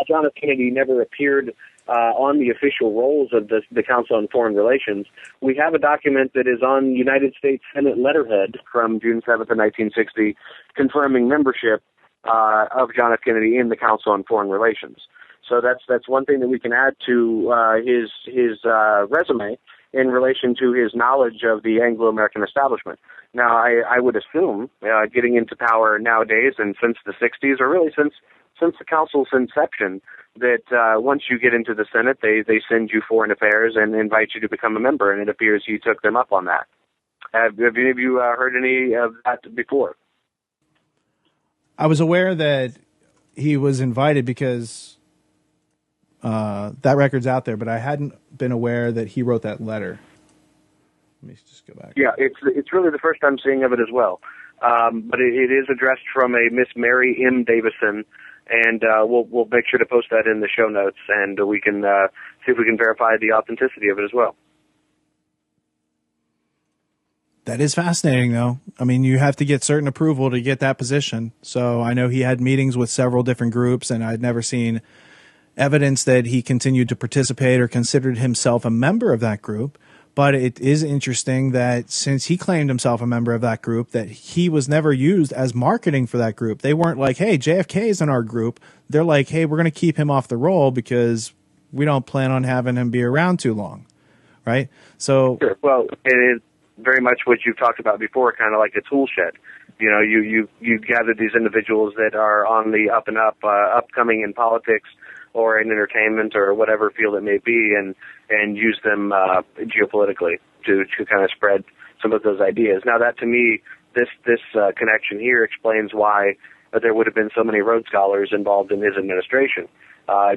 John F. Kennedy never appeared on the official rolls of the Council on Foreign Relations. We have a document that is on United States Senate letterhead from June 7th of 1960 confirming membership of John F. Kennedy in the Council on Foreign Relations. So that's one thing that we can add to his resume in relation to his knowledge of the Anglo-American establishment. Now, I would assume, getting into power nowadays and since the 60s, or really since the Council's inception, that once you get into the Senate, they send you foreign affairs and invite you to become a member, and it appears he took them up on that. Have any of you heard any of that before? I was aware that he was invited because that record's out there, but I hadn't been aware that he wrote that letter. Let me just go back. Yeah, it's really the first I'm seeing of it as well. But it is addressed from a Miss Mary M. Davison, and we'll make sure to post that in the show notes, and we can see if we can verify the authenticity of it as well. That is fascinating, though. I mean, you have to get certain approval to get that position. So I know he had meetings with several different groups, and I'd never seen evidence that he continued to participate or considered himself a member of that group. But it is interesting that since he claimed himself a member of that group, that he was never used as marketing for that group. They weren't like, hey, JFK is in our group. They're like, hey, we're going to keep him off the roll because we don't plan on having him be around too long, right? So, sure. Well, it is very much what you've talked about before, kind of like a tool shed. You know, you gather these individuals that are on the up and up, upcoming in politics or in entertainment or whatever field it may be, and use them geopolitically to kind of spread some of those ideas. Now, that to me, this connection here explains why there would have been so many Rhodes Scholars involved in his administration,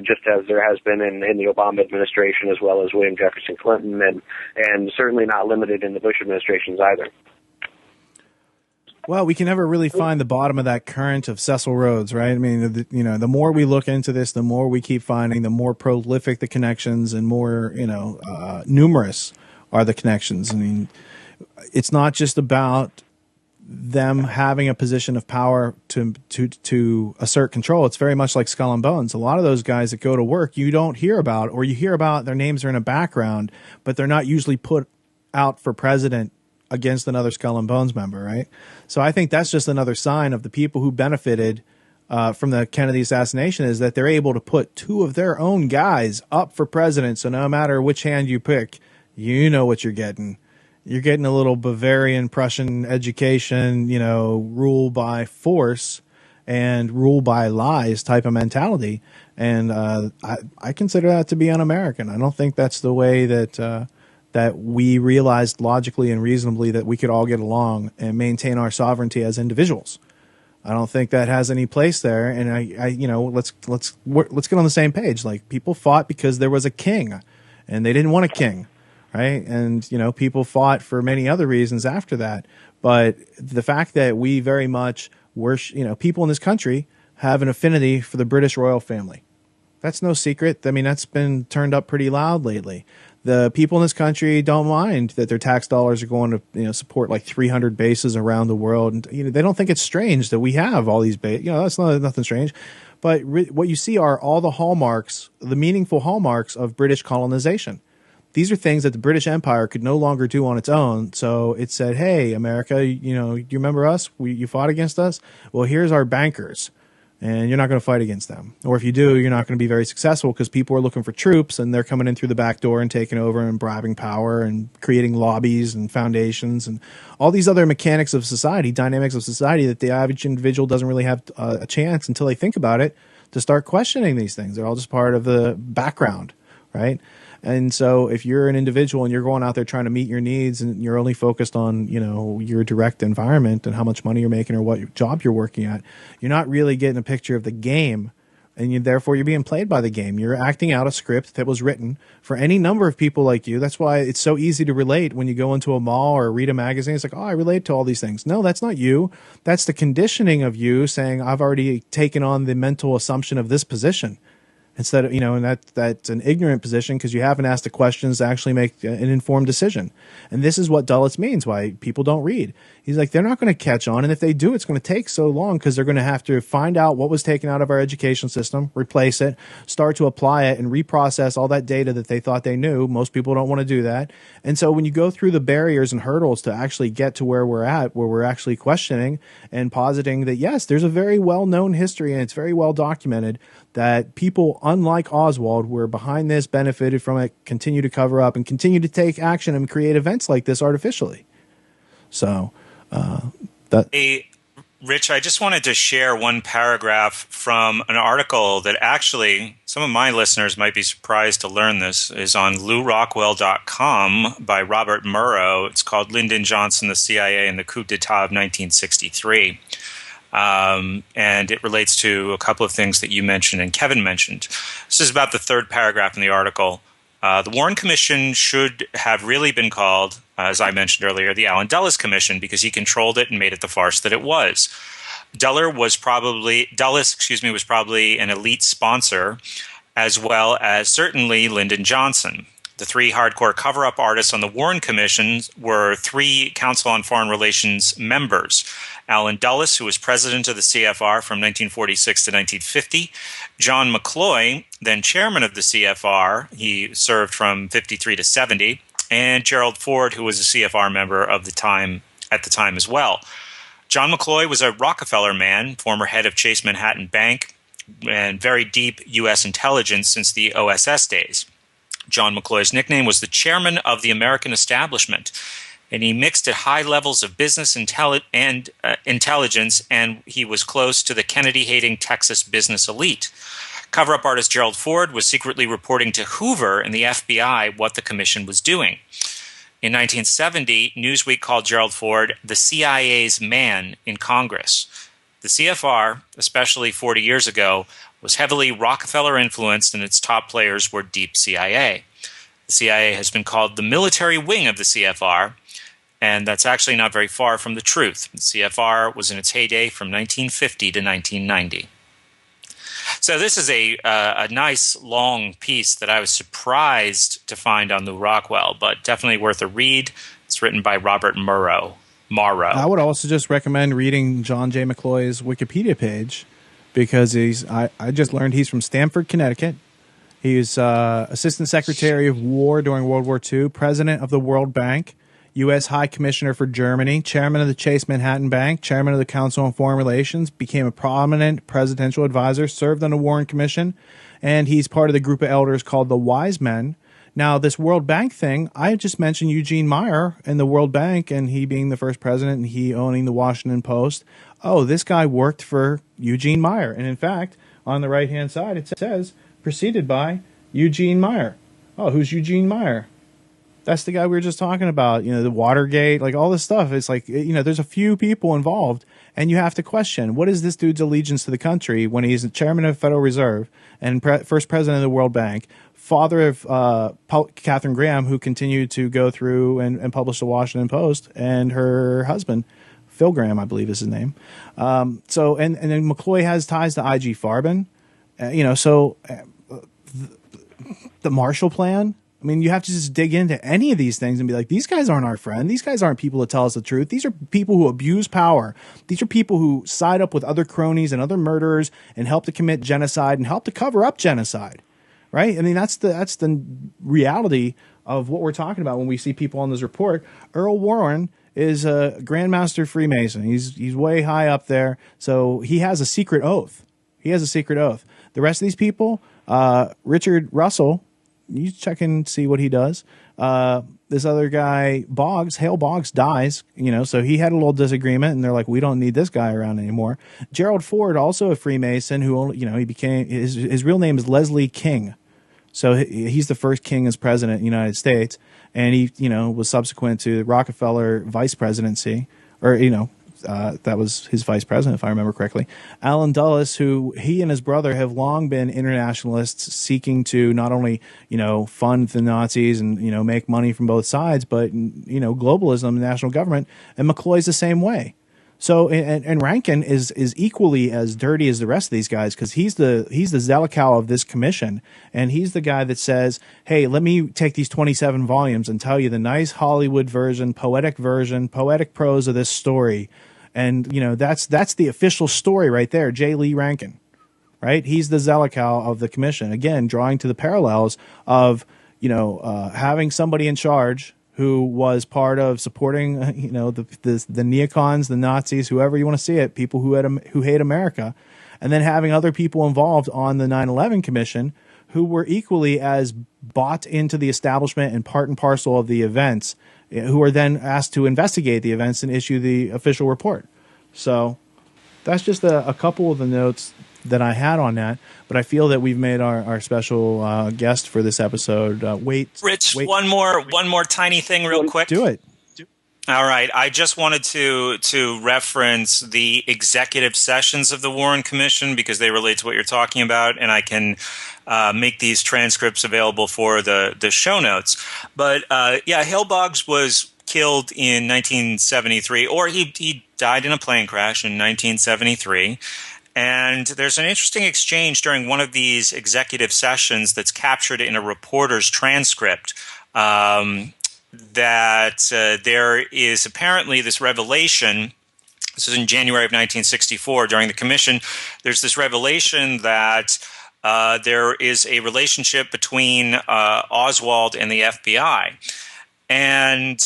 just as there has been in the Obama administration as well as William Jefferson Clinton, and certainly not limited in the Bush administrations either. Well, we can never really find the bottom of that current of Cecil Rhodes, right? I mean, the more we look into this, the more we keep finding, the more prolific the connections and more, numerous are the connections. I mean, it's not just about them having a position of power to assert control. It's very much like Skull and Bones. A lot of those guys that go to work, you don't hear about, or you hear about their names are in a background, but they're not usually put out for president against another Skull and Bones member, right? So I think that's just another sign of the people who benefited from the Kennedy assassination, is that they're able to put two of their own guys up for president. So no matter which hand you pick, you know what you're getting. You're getting a little Bavarian Prussian education, rule by force and rule by lies type of mentality. And I consider that to be un-American. I don't think that's the way that we realized logically and reasonably that we could all get along and maintain our sovereignty as individuals. I don't think that has any place there. And let's get on the same page. Like, people fought because there was a king, and they didn't want a king. Right. And, people fought for many other reasons after that. But the fact that we very much worship, people in this country have an affinity for the British royal family. That's no secret. I mean, that's been turned up pretty loud lately. The people in this country don't mind that their tax dollars are going to, support like 300 bases around the world. And, they don't think it's strange that we have all these bases. That's nothing strange. But what you see are all the hallmarks, the meaningful hallmarks of British colonization. These are things that the British Empire could no longer do on its own. So it said, hey, America, you remember us? You fought against us? Well, here's our bankers, and you're not going to fight against them. Or if you do, you're not going to be very successful because people are looking for troops, and they're coming in through the back door and taking over and bribing power and creating lobbies and foundations and all these other mechanics of society, dynamics of society that the average individual doesn't really have a chance until they think about it to start questioning these things. They're all just part of the background, right? And so if you're an individual and you're going out there trying to meet your needs and you're only focused on, your direct environment and how much money you're making or what job you're working at, you're not really getting a picture of the game, and therefore you're being played by the game. You're acting out a script that was written for any number of people like you. That's why it's so easy to relate when you go into a mall or read a magazine. It's like, oh, I relate to all these things. No, that's not you. That's the conditioning of you saying, I've already taken on the mental assumption of this position. Instead of, and that's an ignorant position because you haven't asked the questions to actually make an informed decision. And this is what Dulles means, why people don't read. He's like, they're not going to catch on. And if they do, it's going to take so long because they're going to have to find out what was taken out of our education system, replace it, start to apply it, and reprocess all that data that they thought they knew. Most people don't want to do that. And so when you go through the barriers and hurdles to actually get to where we're at, where we're actually questioning and positing that, yes, there's a very well-known history and it's very well documented that people, unlike Oswald, were behind this, benefited from it, continue to cover up, and continue to take action and create events like this artificially. So, Hey, Rich, I just wanted to share one paragraph from an article that actually, some of my listeners might be surprised to learn this, is on LewRockwell.com by Robert Murrow. It's called Lyndon Johnson, the CIA, and the Coup d'etat of 1963. And it relates to a couple of things that you mentioned and Kevin mentioned. This is about the third paragraph in the article. The Warren Commission should have really been called, as I mentioned earlier, the Allen Dulles Commission, because he controlled it and made it the farce that it was. Dulles was probably an elite sponsor, as well as certainly Lyndon Johnson. The three hardcore cover-up artists on the Warren Commission were three Council on Foreign Relations members. Allen Dulles, who was president of the CFR from 1946 to 1950. John McCloy, then chairman of the CFR. He served from 53 to 70. And Gerald Ford, who was a CFR member of the time at the time as well. John McCloy was a Rockefeller man, former head of Chase Manhattan Bank, and very deep U.S. intelligence since the OSS days. John McCloy's nickname was the chairman of the American establishment, and he mixed at high levels of business intelligence, and he was close to the Kennedy-hating Texas business elite. Cover-up artist Gerald Ford was secretly reporting to Hoover and the FBI what the commission was doing. In 1970, Newsweek called Gerald Ford the CIA's man in Congress. The CFR, especially 40 years ago, was heavily Rockefeller-influenced, and its top players were deep CIA. The CIA has been called the military wing of the CFR, and that's actually not very far from the truth. The CFR was in its heyday from 1950 to 1990. So this is a nice long piece that I was surprised to find on Lew Rockwell, but definitely worth a read. It's written by Robert Morrow. I would also just recommend reading John J. McCloy's Wikipedia page, because I just learned he's from Stamford, Connecticut. He's Assistant Secretary of War during World War II, President of the World Bank, U.S. High Commissioner for Germany, Chairman of the Chase Manhattan Bank, Chairman of the Council on Foreign Relations, became a prominent presidential advisor, served on the Warren Commission, and he's part of the group of elders called the Wise Men. Now, this World Bank thing, I just mentioned Eugene Meyer and the World Bank, and he being the first president and he owning the Washington Post. Oh, this guy worked for Eugene Meyer. And in fact, on the right-hand side, it says, preceded by Eugene Meyer. Oh, who's Eugene Meyer? That's the guy we were just talking about, the Watergate, like all this stuff. It's like, there's a few people involved, and you have to question, what is this dude's allegiance to the country when he's the chairman of the Federal Reserve and first president of the World Bank, father of Katharine Graham, who continued to go through and publish the Washington Post, and her husband, Phil Graham, I believe is his name. And then McCloy has ties to I.G. Farben. The Marshall Plan. I mean, you have to just dig into any of these things and be like, these guys aren't our friend. These guys aren't people to tell us the truth. These are people who abuse power. These are people who side up with other cronies and other murderers and help to commit genocide and help to cover up genocide. Right? I mean, that's the reality of what we're talking about when we see people on this report. Earl Warren is a Grandmaster Freemason. He's way high up there. So he has a secret oath. The rest of these people, Richard Russell, you check and see what he does. This other guy, Hale Boggs, dies, so he had a little disagreement, and they're like, we don't need this guy around anymore. Gerald Ford, also a Freemason, who, he became, his real name is Leslie King. So he's the first king as president of the United States, and he, was subsequent to the Rockefeller vice presidency, or, that was his vice president, if I remember correctly. Allen Dulles, who he and his brother have long been internationalists seeking to not only, fund the Nazis and, make money from both sides, but, globalism, national government. And McCloy's the same way. So, and Rankin is equally as dirty as the rest of these guys, because he's the Zelikow of this commission, and he's the guy that says, hey, let me take these 27 volumes and tell you the nice Hollywood version, poetic prose of this story. And, that's the official story right there, J. Lee Rankin, right? He's the Zelikow of the commission. Again, drawing to the parallels of, having somebody in charge who was part of supporting, the neocons, the Nazis, whoever you want to see it, people who hate America, and then having other people involved on the 9/11 Commission who were equally as bought into the establishment and part and parcel of the events, who are then asked to investigate the events and issue the official report. So that's just a couple of the notes that I had on that, but I feel that we've made our special guest for this episode. Rich, one more tiny thing real quick. Do it. All right. I just wanted to reference the executive sessions of the Warren Commission because they relate to what you're talking about, and I can make these transcripts available for the show notes. But Hale Boggs was killed in 1973, or he died in a plane crash in 1973. And there's an interesting exchange during one of these executive sessions that's captured in a reporter's transcript. That there is apparently this revelation. This is in January of 1964 during the commission. There's this revelation that there is a relationship between Oswald and the FBI. And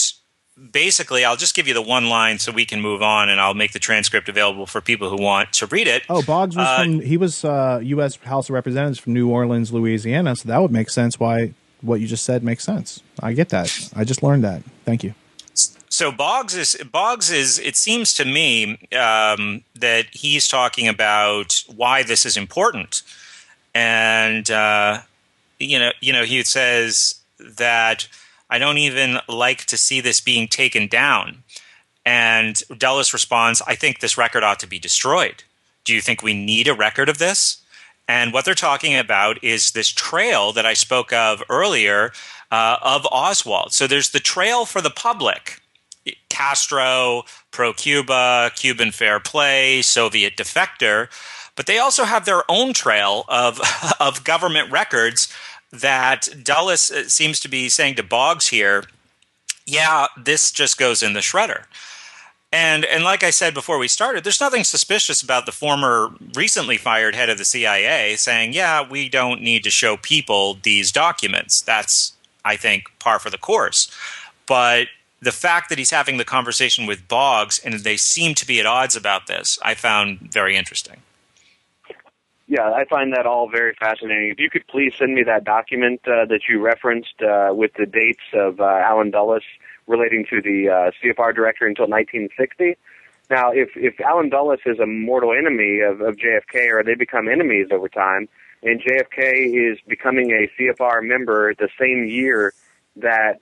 basically, I'll just give you the one line so we can move on, and I'll make the transcript available for people who want to read it. Oh, Boggs was U.S. House of Representatives from New Orleans, Louisiana, so that would make sense why what you just said makes sense. I get that. I just learned that. Thank you. So Boggs is. It seems to me that he's talking about why this is important, and he says that I don't even like to see this being taken down. And Dulles responds, I think this record ought to be destroyed. Do you think we need a record of this? And what they're talking about is this trail that I spoke of earlier of Oswald. So there's the trail for the public. Castro, pro-Cuba, Cuban fair play, Soviet defector. But they also have their own trail of government records that Dulles seems to be saying to Boggs here yeah, this just goes in the shredder. And like I said before we started, there's nothing suspicious about the former recently fired head of the CIA saying, yeah, we don't need to show people these documents. That's, I think, par for the course. But the fact that he's having the conversation with Boggs and they seem to be at odds about this, I found very interesting. Yeah, I find that all very fascinating. If you could please send me that document that you referenced with the dates of Alan Dulles relating to the CFR director until 1960. Now, if Alan Dulles is a mortal enemy of JFK, or they become enemies over time, and JFK is becoming a CFR member the same year that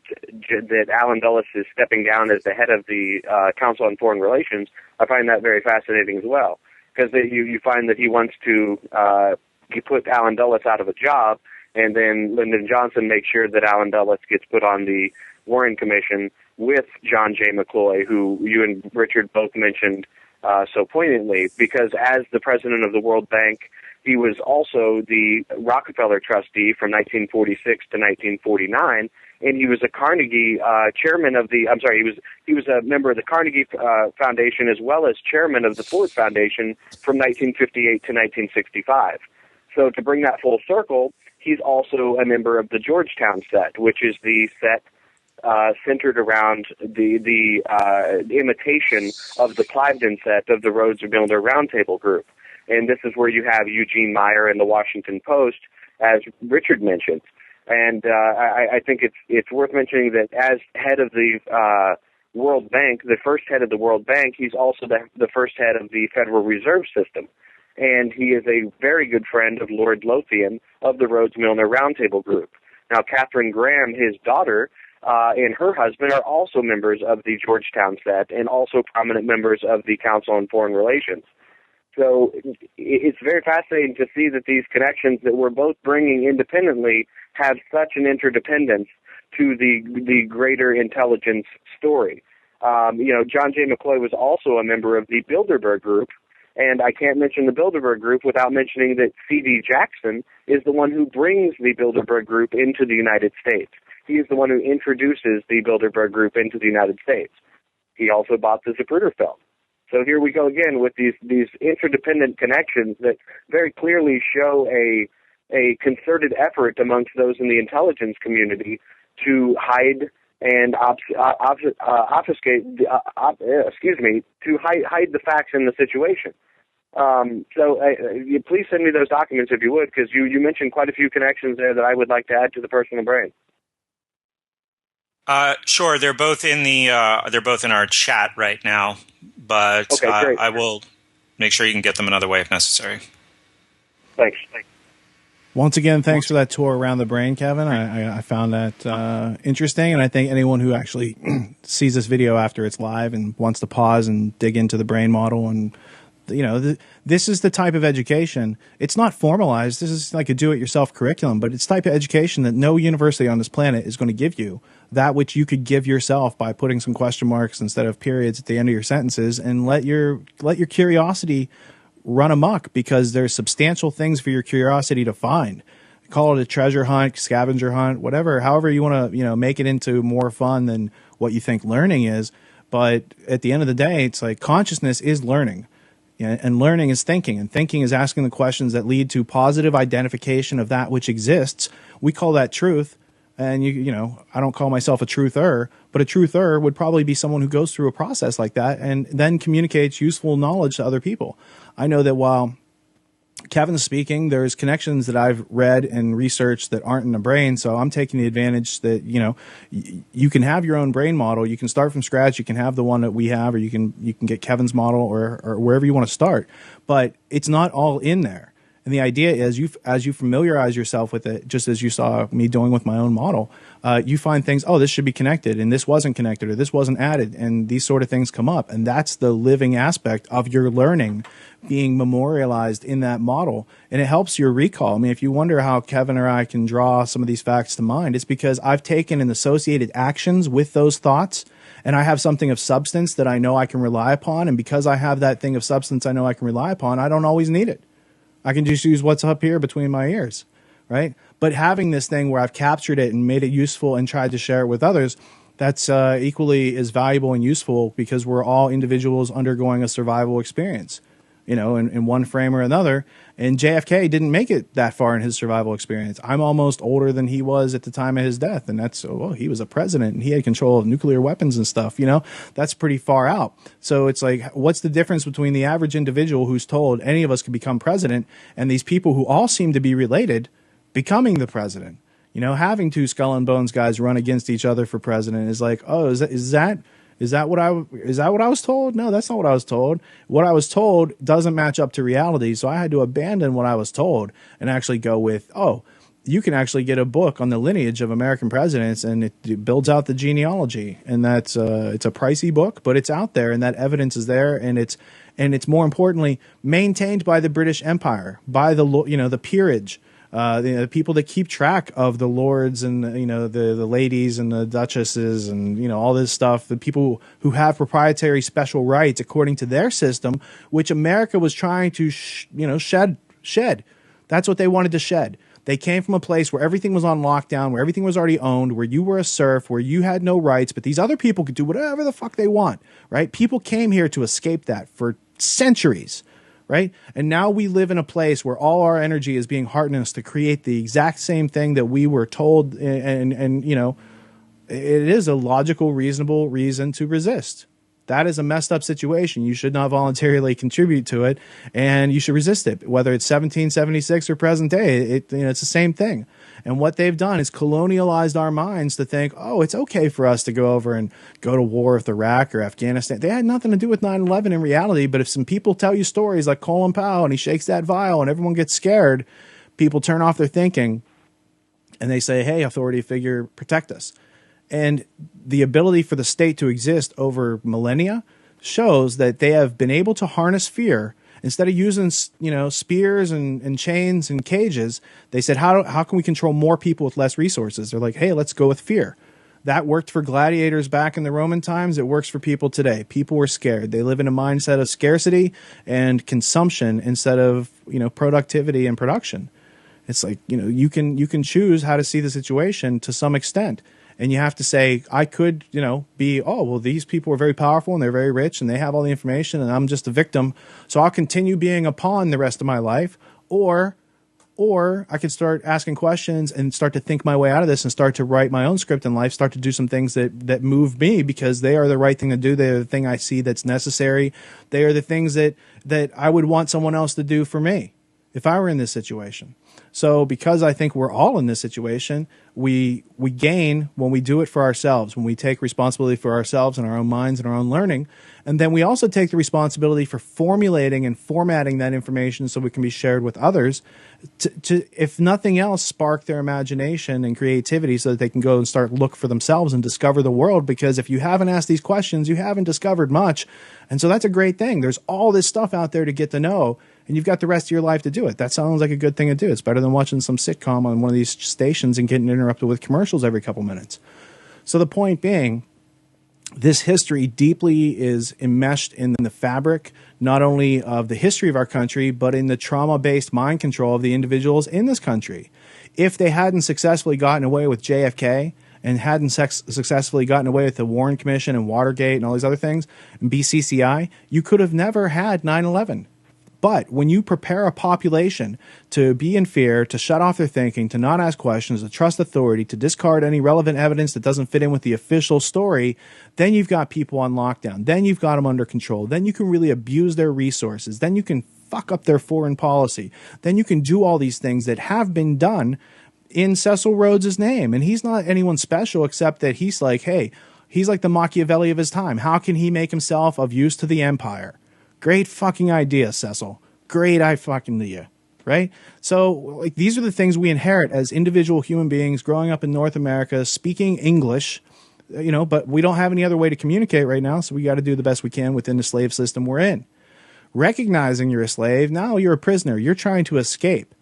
Alan Dulles is stepping down as the head of the Council on Foreign Relations, I find that very fascinating as well. Because you find that he wants to put Alan Dulles out of a job, and then Lyndon Johnson makes sure that Alan Dulles gets put on the Warren Commission with John J. McCloy, who you and Richard both mentioned so poignantly, because as the president of the World Bank, he was also the Rockefeller trustee from 1946 to 1949, and he was a Carnegie chairman of the. I'm sorry, he was a member of the Carnegie Foundation as well as chairman of the Ford Foundation from 1958 to 1965. So to bring that full circle, he's also a member of the Georgetown set, which is the set centered around the imitation of the Cliveden set of the Rhodes Milner Roundtable Group. And this is where you have Eugene Meyer and the Washington Post, as Richard mentioned. And I think it's worth mentioning that as head of the World Bank, the first head of the World Bank, he's also the first head of the Federal Reserve System. And he is a very good friend of Lord Lothian of the Rhodes Milner Roundtable Group. Now, Katharine Graham, his daughter, and her husband are also members of the Georgetown set and also prominent members of the Council on Foreign Relations. So it's very fascinating to see that these connections that we're both bringing independently have such an interdependence to the greater intelligence story. John J. McCloy was also a member of the Bilderberg Group, and I can't mention the Bilderberg Group without mentioning that C.D. Jackson is the one who brings the Bilderberg Group into the United States. He is the one who introduces the Bilderberg Group into the United States. He also bought the Zapruder film. So here we go again with these interdependent connections that very clearly show a concerted effort amongst those in the intelligence community to hide and obfuscate, to hide the facts in the situation. Please send me those documents if you would, because you mentioned quite a few connections there that I would like to add to the personal brain. Sure. They're both in our chat right now, but okay, I will make sure you can get them another way if necessary. Thanks. Once again, thanks for that tour around the brain, Kevin. I found that interesting, and I think anyone who actually sees this video after it's live and wants to pause and dig into the brain model, and this is the type of education. It's not formalized. This is like a do-it-yourself curriculum, but it's the type of education that no university on this planet is going to give you. That which you could give yourself by putting some question marks instead of periods at the end of your sentences, and let your curiosity run amok, because there's substantial things for your curiosity to find. Call it a treasure hunt, scavenger hunt, whatever, however you want to, make it into more fun than what you think learning is. But at the end of the day, it's like consciousness is learning. And learning is thinking, and thinking is asking the questions that lead to positive identification of that which exists. We call that truth. And I don't call myself a truther, but a truther would probably be someone who goes through a process like that and then communicates useful knowledge to other people. I know that while Kevin's speaking, there's connections that I've read and researched that aren't in the brain. So I'm taking the advantage that, you can have your own brain model. You can start from scratch. You can have the one that we have, or you can get Kevin's model or wherever you want to start. But it's not all in there. And the idea is, as you familiarize yourself with it, just as you saw me doing with my own model, you find things, this should be connected, and this wasn't connected, or this wasn't added, and these sort of things come up. And that's the living aspect of your learning being memorialized in that model. And it helps your recall. I mean, if you wonder how Kevin or I can draw some of these facts to mind, it's because I've taken and associated actions with those thoughts, and I have something of substance that I know I can rely upon. And because I have that thing of substance I know I can rely upon, I don't always need it. I can just use what's up here between my ears, right? But having this thing where I've captured it and made it useful and tried to share it with others, that's equally as valuable and useful, because we're all individuals undergoing a survival experience, you know, in one frame or another. And JFK didn't make it that far in his survival experience. I'm almost older than he was at the time of his death. And that's, well, he was a president and he had control of nuclear weapons and stuff, you know, that's pretty far out. So it's like, what's the difference between the average individual who's told any of us could become president and these people who all seem to be related becoming the president? You know, having two skull and bones guys run against each other for president is like, oh, is that what I was told? No, that's not what I was told. What I was told doesn't match up to reality, so I had to abandon what I was told and actually go with, oh, you can actually get a book on the lineage of American presidents, and it builds out the genealogy, and that's it's a pricey book, but it's out there, and that evidence is there, and it's more importantly maintained by the British Empire, by the peerage. The people that keep track of the lords and, you know, the ladies and the duchesses and, you know, all this stuff, the people who have proprietary special rights according to their system, which America was trying to, shed. That's what they wanted to shed. They came from a place where everything was on lockdown, where everything was already owned, where you were a serf, where you had no rights, but these other people could do whatever the fuck they want, right? People came here to escape that for centuries. Right? And now we live in a place where all our energy is being harnessed to create the exact same thing that we were told. And you know, it is a logical, reasonable reason to resist. That is a messed up situation. You should not voluntarily contribute to it, and you should resist it. Whether it's 1776 or present day, it's the same thing. And what they've done is colonialized our minds to think, oh, it's okay for us to go over and go to war with Iraq or Afghanistan. They had nothing to do with 9/11 in reality, but if some people tell you stories like Colin Powell and he shakes that vial and everyone gets scared, people turn off their thinking and they say, hey, authority figure, protect us. And the ability for the state to exist over millennia shows that they have been able to harness fear. Instead of using, spears and chains and cages, they said, how can we control more people with less resources? They're like, hey, let's go with fear. That worked for gladiators back in the Roman times. It works for people today. People were scared. They live in a mindset of scarcity and consumption instead of, productivity and production. It's like, you can choose how to see the situation to some extent. And you have to say, I could, be, oh, well, these people are very powerful and they're very rich and they have all the information and I'm just a victim. So I'll continue being a pawn the rest of my life. Or I could start asking questions and start to think my way out of this and start to write my own script in life, start to do some things that move me because they are the right thing to do. They are the thing I see that's necessary. They are the things that I would want someone else to do for me if I were in this situation. So because I think we're all in this situation, we gain when we do it for ourselves, when we take responsibility for ourselves and our own minds and our own learning. And then we also take the responsibility for formulating and formatting that information so it can be shared with others to, if nothing else, spark their imagination and creativity so that they can go and start look for themselves and discover the world. Because if you haven't asked these questions, you haven't discovered much. And so that's a great thing. There's all this stuff out there to get to know. And you've got the rest of your life to do it. That sounds like a good thing to do. It's better than watching some sitcom on one of these stations and getting interrupted with commercials every couple minutes. So the point being, this history deeply is enmeshed in the fabric, not only of the history of our country, but in the trauma-based mind control of the individuals in this country. If they hadn't successfully gotten away with JFK and hadn't successfully gotten away with the Warren Commission and Watergate and all these other things, and BCCI, you could have never had 9/11. But when you prepare a population to be in fear, to shut off their thinking, to not ask questions, to trust authority, to discard any relevant evidence that doesn't fit in with the official story, then you've got people on lockdown. Then you've got them under control. Then you can really abuse their resources. Then you can fuck up their foreign policy. Then you can do all these things that have been done in Cecil Rhodes' name. And he's not anyone special except that he's like, hey, he's like the Machiavelli of his time. How can he make himself of use to the empire? Great fucking idea, Cecil. Great idea, right? So like, these are the things we inherit as individual human beings growing up in North America, speaking English, but we don't have any other way to communicate right now, so we got to do the best we can within the slave system we're in. Recognizing you're a slave, now you're a prisoner. You're trying to escape.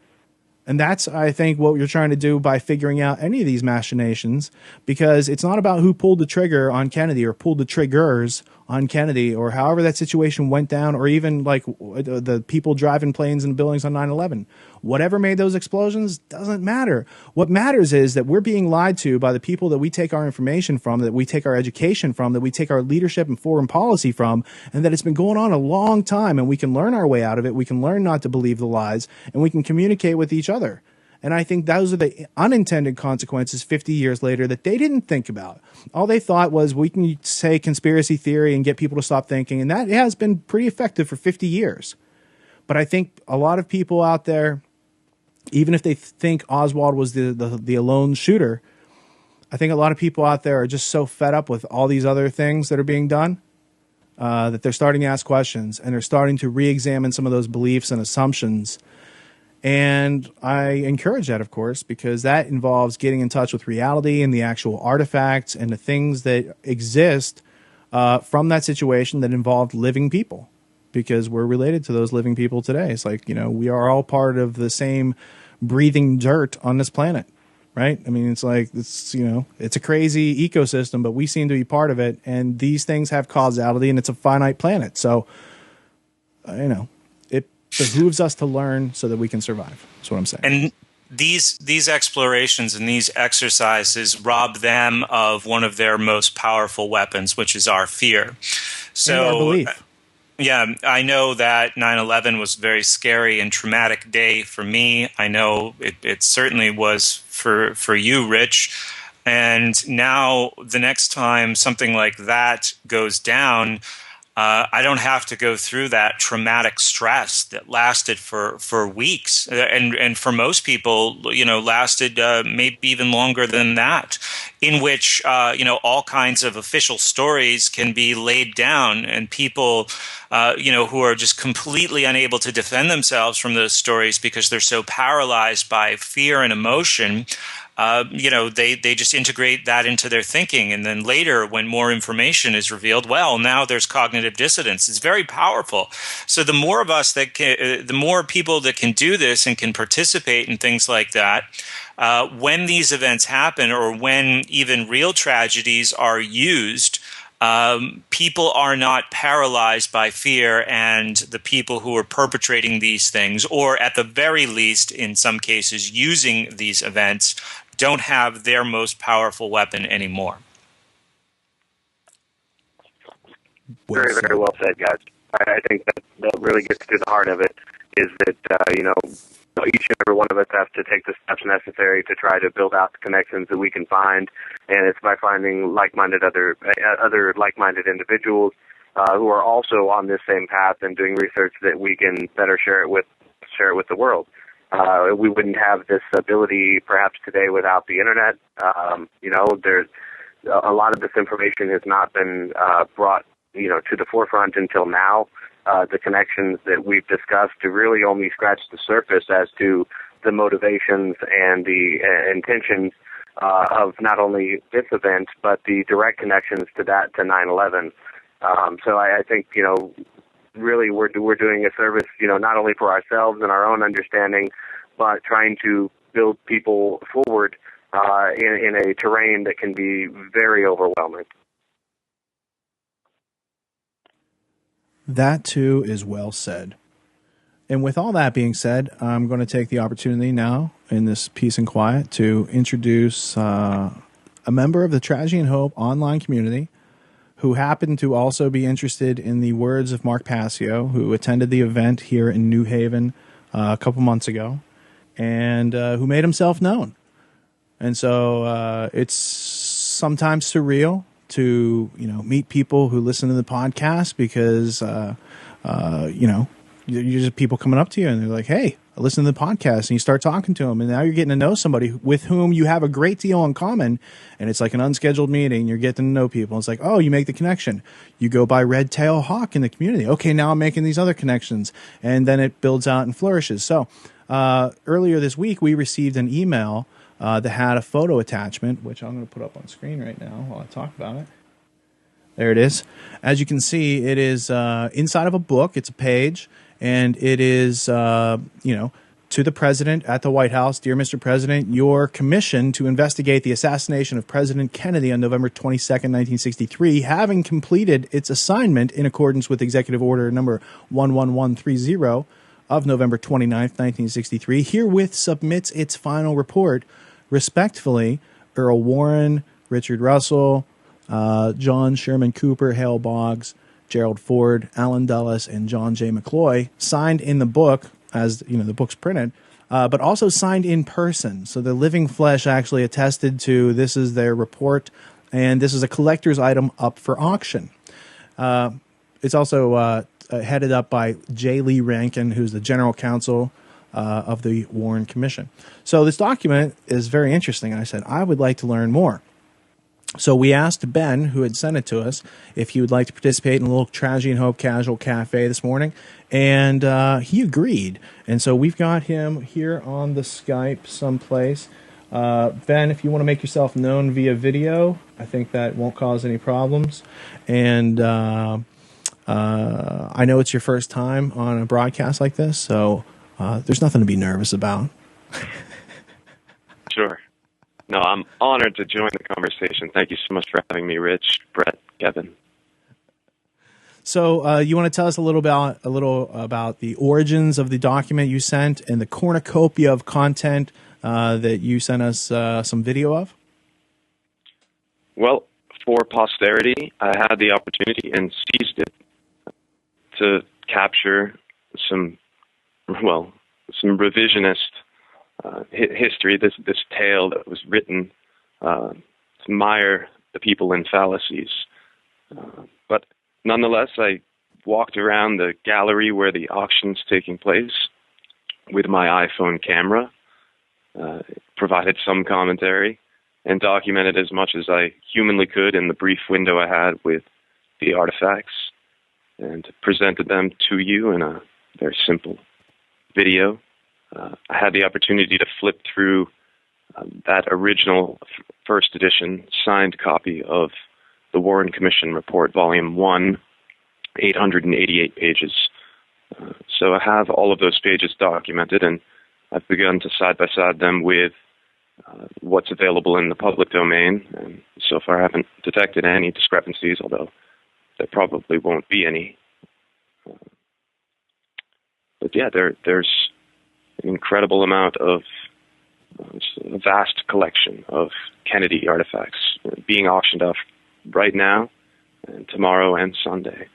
And that's, I think, what you're trying to do by figuring out any of these machinations, because it's not about who pulled the trigger on Kennedy or pulled the triggers on Kennedy, or however that situation went down, or even like the people driving planes and buildings on 9/11. Whatever made those explosions doesn't matter. What matters is that we're being lied to by the people that we take our information from, that we take our education from, that we take our leadership and foreign policy from, and that it's been going on a long time, and we can learn our way out of it. We can learn not to believe the lies, and we can communicate with each other. And I think those are the unintended consequences 50 years later that they didn't think about. All they thought was we can say conspiracy theory and get people to stop thinking, and that has been pretty effective for 50 years. But I think a lot of people out there, even if they think Oswald was the alone shooter, I think a lot of people out there are just so fed up with all these other things that are being done that they're starting to ask questions, and they're starting to re-examine some of those beliefs and assumptions. And I encourage that, of course, because that involves getting in touch with reality and the actual artifacts and the things that exist from that situation that involved living people, because we're related to those living people today. It's like, we are all part of the same breathing dirt on this planet, right? I mean, it's like, it's a crazy ecosystem, but we seem to be part of it. And these things have causality, and it's a finite planet. So, behooves us to learn so that we can survive. That's what I'm saying. And these explorations and these exercises rob them of one of their most powerful weapons, which is our fear. So, and our belief. Yeah, I know that 9/11 was a very scary and traumatic day for me. I know it certainly was for you, Rich. And now the next time something like that goes down, I don't have to go through that traumatic stress that lasted for weeks, and for most people, lasted maybe even longer than that. In which all kinds of official stories can be laid down, and people, who are just completely unable to defend themselves from those stories because they're so paralyzed by fear and emotion. They just integrate that into their thinking. And then later, when more information is revealed, well, now there's cognitive dissonance. It's very powerful. So the more of us the more people that can do this and can participate in things like that, when these events happen, or when even real tragedies are used, people are not paralyzed by fear, and the people who are perpetrating these things, or at the very least, in some cases, using these events, don't have their most powerful weapon anymore. Very, very well said, guys. I think that really gets to the heart of it, is that, each and every one of us has to take the steps necessary to try to build out the connections that we can find, and it's by finding other like-minded individuals who are also on this same path and doing research that we can better share it with the world. We wouldn't have this ability perhaps today without the internet. There's a lot of this information has not been brought to the forefront until now. The connections that we've discussed to really only scratch the surface as to the motivations and the intentions of not only this event, but the direct connections to 9/11. So I think, really we're doing a service, not only for ourselves and our own understanding, but trying to build people forward in a terrain that can be very overwhelming. That too is well said. And with all that being said, I'm going to take the opportunity now in this Peace and Quiet to introduce a member of the Tragedy and Hope online community who happened to also be interested in the words of Mark Passio, who attended the event here in New Haven a couple months ago, and who made himself known. And so it's sometimes surreal to meet people who listen to the podcast, because you're just people coming up to you and they're like, hey, I listen to the podcast, and you start talking to them, and now you're getting to know somebody with whom you have a great deal in common, and it's like an unscheduled meeting. You're getting to know people. It's like, oh, you make the connection. You go by Red Tail Hawk in the community. Okay, now I'm making these other connections, and then it builds out and flourishes. So earlier this week, we received an email that had a photo attachment, which I'm going to put up on screen right now while I talk about it. There it is. As you can see, it is inside of a book. It's a page, and it is, to the president at the White House. Dear Mr. President, your commission to investigate the assassination of President Kennedy on November 22nd, 1963, having completed its assignment in accordance with Executive Order number 11130 of November 29th, 1963, herewith submits its final report. Respectfully, Earl Warren, Richard Russell, John Sherman Cooper, Hale Boggs, Gerald Ford, Alan Dulles, and John J. McCloy, signed in the book, as you know, the book's printed, but also signed in person. So the living flesh actually attested to this is their report, and this is a collector's item up for auction. It's also headed up by J. Lee Rankin, who's the general counsel of the Warren Commission. So this document is very interesting, and I said, I would like to learn more. So we asked Ben, who had sent it to us, if he would like to participate in a little Tragedy and Hope Casual Cafe this morning, and he agreed. And so we've got him here on the Skype someplace. Ben, if you want to make yourself known via video, I think that won't cause any problems. And I know it's your first time on a broadcast like this, so there's nothing to be nervous about. Sure. No, I'm honored to join the conversation. Thank you so much for having me, Rich, Brett, Kevin. So you want to tell us a little about the origins of the document you sent and the cornucopia of content that you sent us some video of? Well, for posterity, I had the opportunity and seized it to capture some revisionist history, this tale that was written to mire the people in fallacies. But nonetheless, I walked around the gallery where the auction's taking place with my iPhone camera, provided some commentary, and documented as much as I humanly could in the brief window I had with the artifacts, and presented them to you in a very simple video. I had the opportunity to flip through that original first edition signed copy of the Warren Commission Report, Volume 1, 888 pages. So I have all of those pages documented, and I've begun to side-by-side them with what's available in the public domain. And so far I haven't detected any discrepancies, although there probably won't be any. But yeah, there's an incredible amount of a vast collection of Kennedy artifacts being auctioned off right now, and tomorrow and Sunday.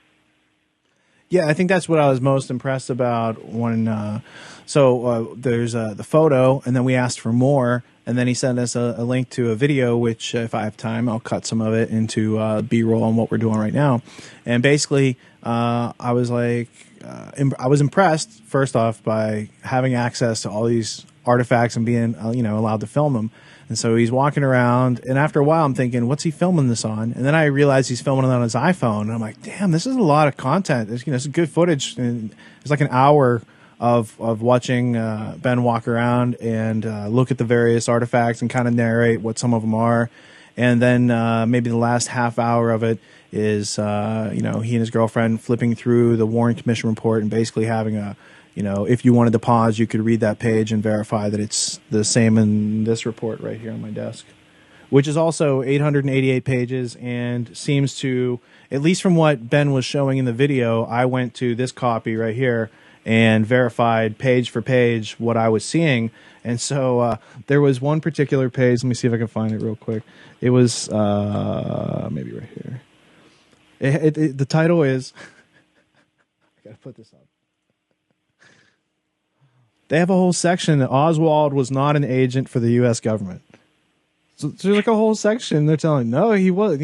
Yeah, I think that's what I was most impressed about when. There's the photo, and then we asked for more, and then he sent us a link to a video, which if I have time, I'll cut some of it into B-roll on what we're doing right now. And basically, I was like, I was impressed first off by having access to all these artifacts and being allowed to film them. And so he's walking around, and after a while I'm thinking, what's he filming this on? And then I realized he's filming it on his iPhone, and I'm like, damn, this is a lot of content. It's good footage. And it's like an hour of watching Ben walk around and look at the various artifacts and kind of narrate what some of them are. And then maybe the last half hour of it is he and his girlfriend flipping through the Warren Commission report and basically having a if you wanted to pause, you could read that page and verify that it's the same in this report right here on my desk, which is also 888 pages and seems to, at least from what Ben was showing in the video, I went to this copy right here and verified page for page what I was seeing. And so there was one particular page. Let me see if I can find it real quick. It was maybe right here. The title is, I got to put this up. They have a whole section that Oswald was not an agent for the U.S. government. So there's like a whole section they're telling, no, he was,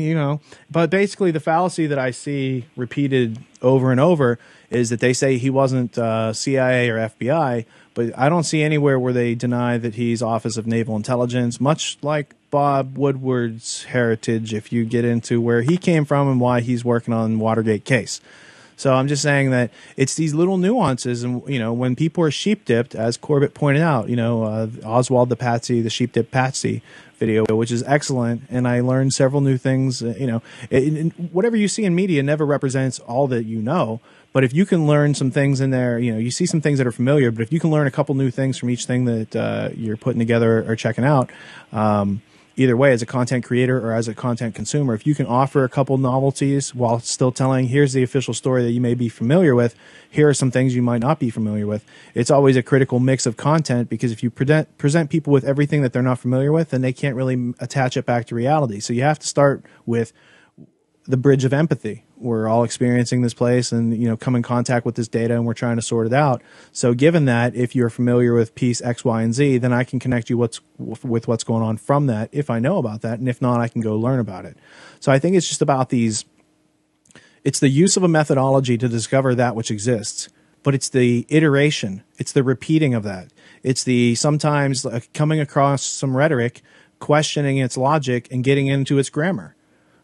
But basically the fallacy that I see repeated over and over is that they say he wasn't CIA or FBI, but I don't see anywhere where they deny that he's Office of Naval Intelligence, much like Bob Woodward's heritage, if you get into where he came from and why he's working on Watergate case. So I'm just saying that it's these little nuances, and when people are sheep dipped, as Corbett pointed out, Oswald the Patsy, the sheep dip Patsy video, which is excellent, and I learned several new things. Whatever you see in media never represents all that you know, But if you can learn some things in there, you see some things that are familiar, but if you can learn a couple new things from each thing that you're putting together or checking out, either way, as a content creator or as a content consumer, if you can offer a couple novelties while still telling, here's the official story that you may be familiar with, here are some things you might not be familiar with. It's always a critical mix of content, because if you present people with everything that they're not familiar with, then they can't really attach it back to reality. So you have to start with the bridge of empathy. We're all experiencing this place and, come in contact with this data, and we're trying to sort it out. So given that, if you're familiar with piece X, Y, and Z, then I can connect you with what's going on from that, if I know about that. And if not, I can go learn about it. So I think it's just about it's the use of a methodology to discover that which exists, but it's the iteration. It's the repeating of that. It's the sometimes coming across some rhetoric, questioning its logic, and getting into its grammar.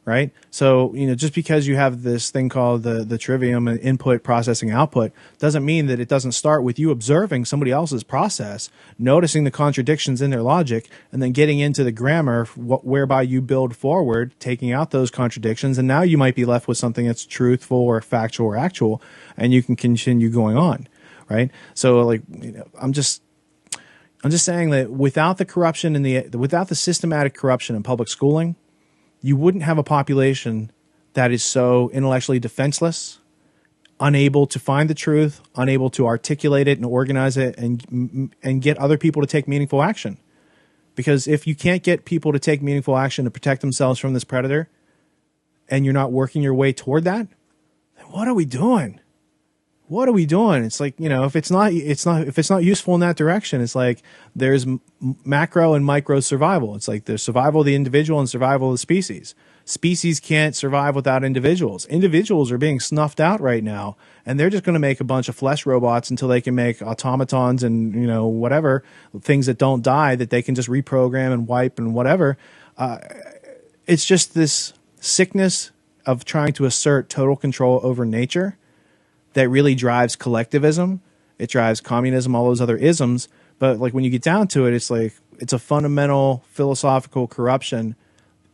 Right? So, just because you have this thing called the trivium, input, processing, output, doesn't mean that it doesn't start with you observing somebody else's process, noticing the contradictions in their logic, and then getting into the grammar whereby you build forward, taking out those contradictions, and now you might be left with something that's truthful or factual or actual, and you can continue going on, right? So, I'm just saying that without the corruption without the systematic corruption in public schooling, you wouldn't have a population that is so intellectually defenseless, unable to find the truth, unable to articulate it and organize it and get other people to take meaningful action. Because if you can't get people to take meaningful action to protect themselves from this predator, and you're not working your way toward that, then what are we doing? What are we doing? It's like, if it's not useful in that direction, it's like there's macro and micro survival. It's like there's survival of the individual and survival of the species. Species can't survive without individuals. Individuals are being snuffed out right now, and they're just going to make a bunch of flesh robots until they can make automatons and, whatever, things that don't die that they can just reprogram and wipe and whatever. It's just this sickness of trying to assert total control over nature that really drives collectivism. It drives communism, all those other isms. But when you get down to it, it's like it's a fundamental philosophical corruption.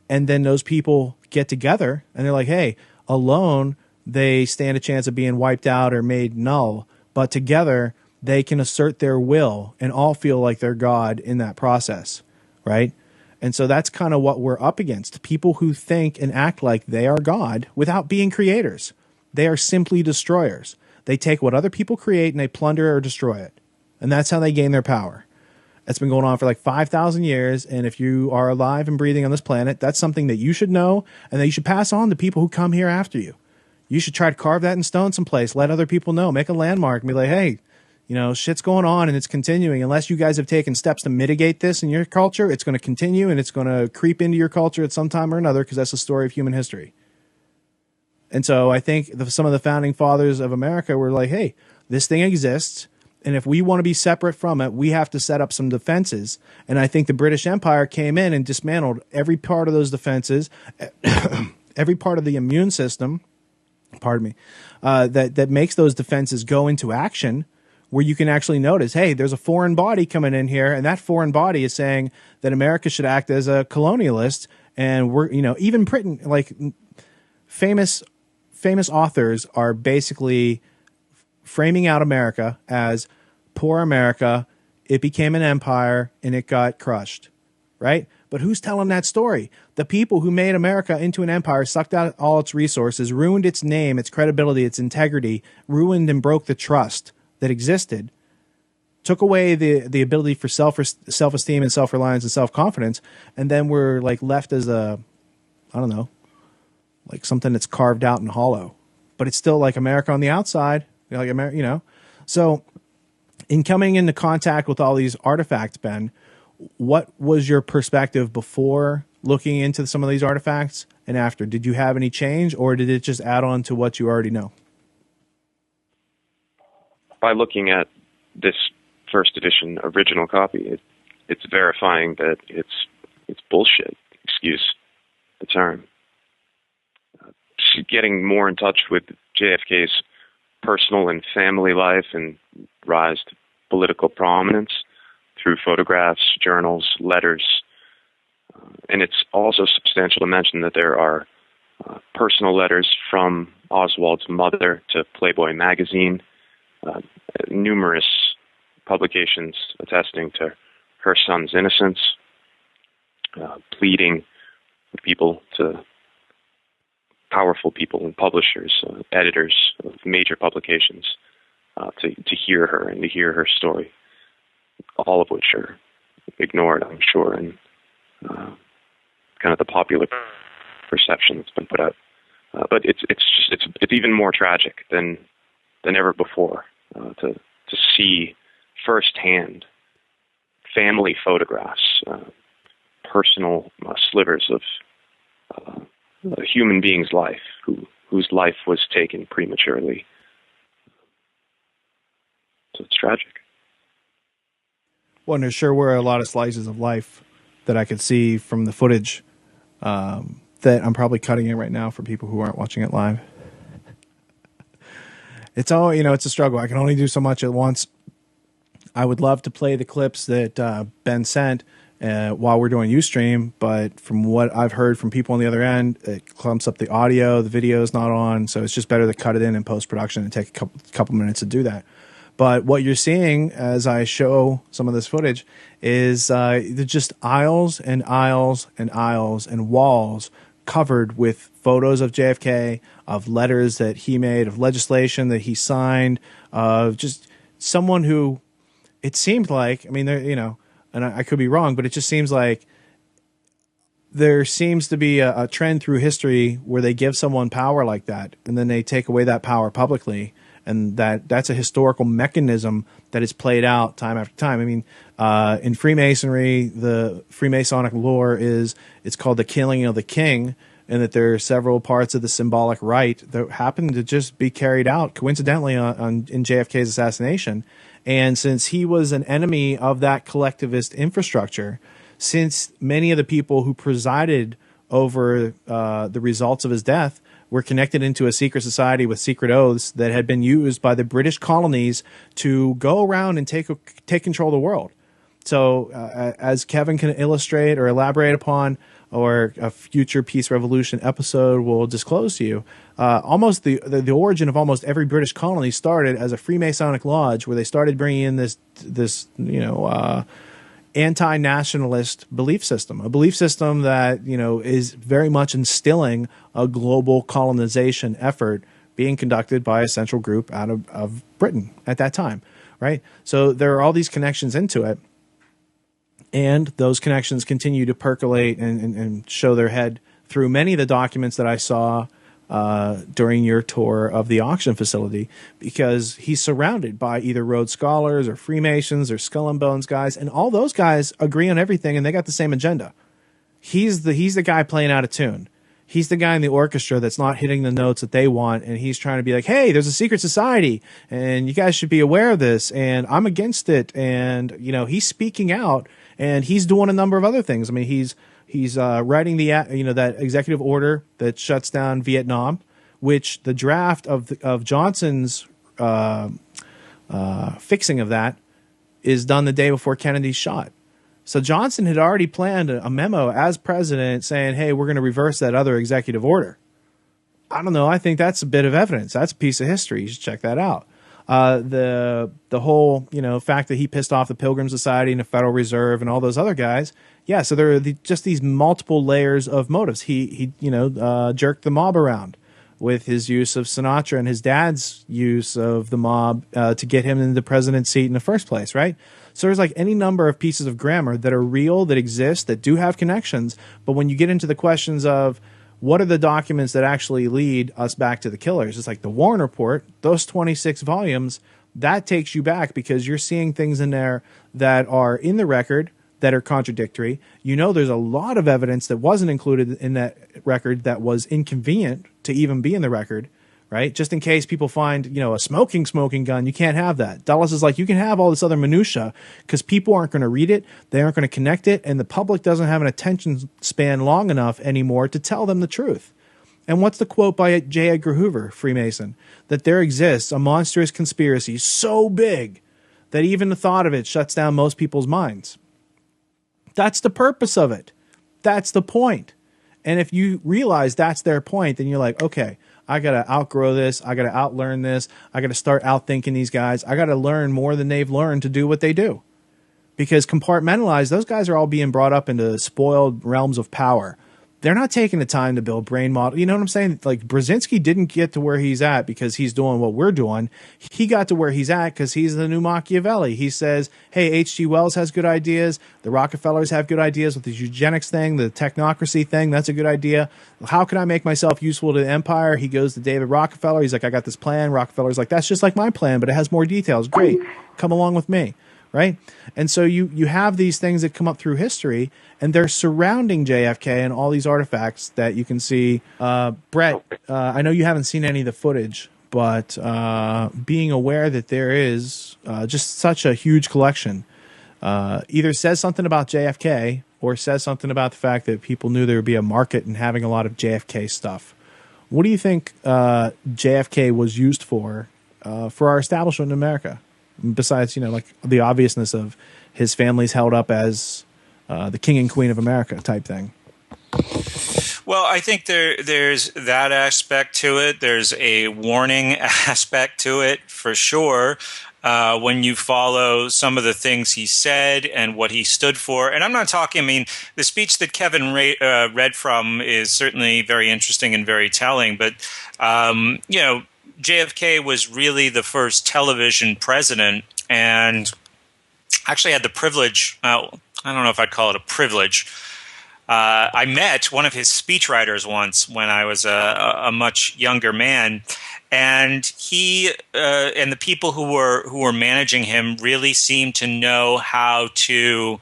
And then those people get together and they're like, hey, alone they stand a chance of being wiped out or made null. But together they can assert their will and all feel like they're God in that process, right? And so that's kind of what we're up against. People who think and act like they are God without being creators. They are simply destroyers. They take what other people create and they plunder or destroy it. And that's how they gain their power. It's been going on for 5,000 years. And if you are alive and breathing on this planet, that's something that you should know and that you should pass on to people who come here after you. You should try to carve that in stone someplace. Let other people know. Make a landmark and be like, hey, shit's going on and it's continuing. Unless you guys have taken steps to mitigate this in your culture, it's going to continue and it's going to creep into your culture at some time or another, because that's the story of human history. And so I think some of the founding fathers of America were like, hey, this thing exists, and if we want to be separate from it, we have to set up some defenses. And I think the British Empire came in and dismantled every part of those defenses, every part of the immune system, that makes those defenses go into action, where you can actually notice, hey, there's a foreign body coming in here, and that foreign body is saying that America should act as a colonialist, and we're, even Britain, famous authors are basically framing out America as poor America. It became an empire and it got crushed, right? But who's telling that story? The people who made America into an empire sucked out all its resources, ruined its name, its credibility, its integrity, ruined and broke the trust that existed, took away the ability for self-esteem and self-reliance and self-confidence, and then we're left as something that's carved out and hollow, but it's still like America on the outside, So in coming into contact with all these artifacts, Ben, what was your perspective before looking into some of these artifacts and after? Did you have any change, or did it just add on to what you already know? By looking at this first edition original copy, it's verifying that it's bullshit. Excuse the term. Getting more in touch with JFK's personal and family life and rise to political prominence through photographs, journals, letters. And it's also substantial to mention that there are personal letters from Oswald's mother to Playboy magazine, numerous publications attesting to her son's innocence, pleading with people, to powerful people and publishers, editors of major publications, to hear her and to hear her story, all of which are ignored, I'm sure, and kind of the popular perception that's been put out. But it's even more tragic than ever before to see firsthand family photographs, personal slivers of a human being's life whose life was taken prematurely. So it's tragic. Well, there sure were a lot of slices of life that I could see from the footage that I'm probably cutting in right now for people who aren't watching it live. It's all, it's a struggle. I can only do so much at once. I would love to play the clips that Ben sent while we're doing Ustream, but from what I've heard from people on the other end, it clumps up the audio, the video is not on, so it's just better to cut it in post-production and take a couple minutes to do that. But what you're seeing as I show some of this footage is just aisles and aisles and aisles and walls covered with photos of JFK, of letters that he made, of legislation that he signed, of just someone who it seemed like, and I could be wrong, but it just seems like there seems to be a trend through history where they give someone power like that and then they take away that power publicly. And that's a historical mechanism that is played out time after time. In Freemasonry, the Freemasonic lore it's called the killing of the king, and that there are several parts of the symbolic rite that happen to just be carried out coincidentally in JFK's assassination. And since he was an enemy of that collectivist infrastructure, since many of the people who presided over the results of his death were connected into a secret society with secret oaths that had been used by the British colonies to go around and take control of the world. So as Kevin can illustrate or elaborate upon, or a future Peace Revolution episode will disclose to you, almost the origin of almost every British colony started as a Freemasonic lodge where they started bringing in this anti-nationalist belief system, a belief system that, is very much instilling a global colonization effort being conducted by a central group out of Britain at that time, right? So there are all these connections into it, and those connections continue to percolate and show their head through many of the documents that I saw during your tour of the auction facility, because he's surrounded by either Rhodes Scholars or Freemasons or Skull and Bones guys, and all those guys agree on everything and they got the same agenda. He's the guy playing out of tune. He's the guy in the orchestra that's not hitting the notes that they want, and he's trying to be like, hey, there's a secret society and you guys should be aware of this and I'm against it. And he's speaking out, and he's doing a number of other things. He's writing that executive order that shuts down Vietnam, which the draft of Johnson's fixing of that is done the day before Kennedy's shot. So Johnson had already planned a memo as president saying, hey, we're going to reverse that other executive order. I don't know. I think that's a bit of evidence. That's a piece of history. You should check that out. The whole, fact that he pissed off the Pilgrim Society and the Federal Reserve and all those other guys. Yeah, so there are just these multiple layers of motives. He jerked the mob around with his use of Sinatra and his dad's use of the mob to get him in the president's seat in the first place, right? So there's like any number of pieces of grammar that are real, that exist, that do have connections. But when you get into the questions of what are the documents that actually lead us back to the killers, it's like the Warren Report, those 26 volumes, that takes you back because you're seeing things in there that are in the record that are contradictory. There's a lot of evidence that wasn't included in that record that was inconvenient to even be in the record, right? Just in case people find, a smoking gun, you can't have that. Dulles is like, you can have all this other minutia because people aren't going to read it, they aren't going to connect it, and the public doesn't have an attention span long enough anymore to tell them the truth. And what's the quote by J. Edgar Hoover, Freemason? That there exists a monstrous conspiracy so big that even the thought of it shuts down most people's minds. That's the purpose of it. That's the point. And if you realize that's their point, then you're like, okay, I got to outgrow this. I got to outlearn this. I got to start outthinking these guys. I got to learn more than they've learned to do what they do. Because compartmentalized, those guys are all being brought up into spoiled realms of power. They're not taking the time to build brain model. You know what I'm saying? Like, Brzezinski didn't get to where he's at because he's doing what we're doing. He got to where he's at because he's the new Machiavelli. He says, hey, H.G. Wells has good ideas. The Rockefellers have good ideas with the eugenics thing, the technocracy thing. That's a good idea. How can I make myself useful to the empire? He goes to David Rockefeller. He's like, I got this plan. Rockefeller's like, that's just like my plan, but it has more details. Great. Come along with me. Right? And so you have these things that come up through history, and they're surrounding JFK and all these artifacts that you can see. Brett, I know you haven't seen any of the footage, but being aware that there is just such a huge collection either says something about JFK or says something about the fact that people knew there would be a market in having a lot of JFK stuff. What do you think JFK was used for our establishment in America? Besides, like the obviousness of his family's held up as the king and queen of America type thing. Well, I think there's that aspect to it. There's a warning aspect to it for sure. When you follow some of the things he said and what he stood for. And I'm not talking, the speech that Kevin read from is certainly very interesting and very telling. But, JFK was really the first television president, and actually had the privilege, I don't know if I'd call it a privilege. I met one of his speechwriters once when I was a much younger man, and he and the people who were managing him really seemed to know how to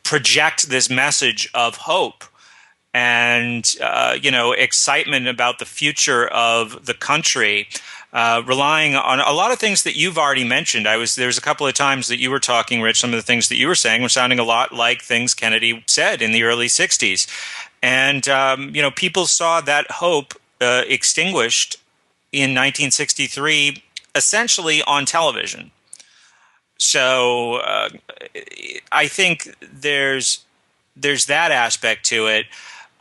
project this message of hope and excitement about the future of the country, relying on a lot of things that you've already mentioned. There's a couple of times that you were talking, Rich, some of the things that you were saying were sounding a lot like things Kennedy said in the early 60s. And, people saw that hope extinguished in 1963, essentially on television. So I think there's that aspect to it.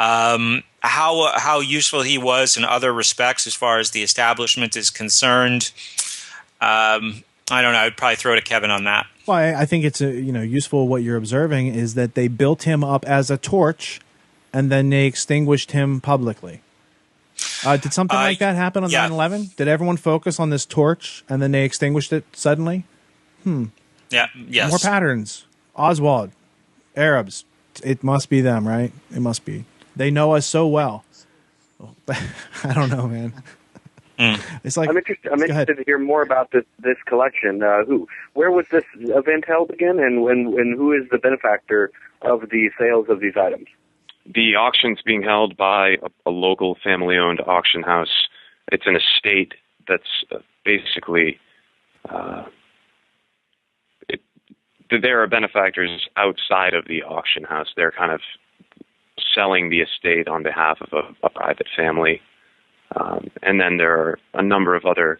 How useful he was in other respects as far as the establishment is concerned, I don't know. I'd probably throw to Kevin on that. Well, I think it's useful. What you're observing is that they built him up as a torch, and then they extinguished him publicly. Did something like that happen on 9/11? Did everyone focus on this torch, and then they extinguished it suddenly? Yeah. Yes. More patterns. Oswald, Arabs. It must be them, right? It must be. They know us so well. I don't know, man. It's like I'm interested to hear more about this collection. Where was this event held again, and who is the benefactor of the sales of these items? The auction's being held by a local family-owned auction house. It's an estate that's basically there are benefactors outside of the auction house. They're kind of selling the estate on behalf of a private family. And then there are a number of other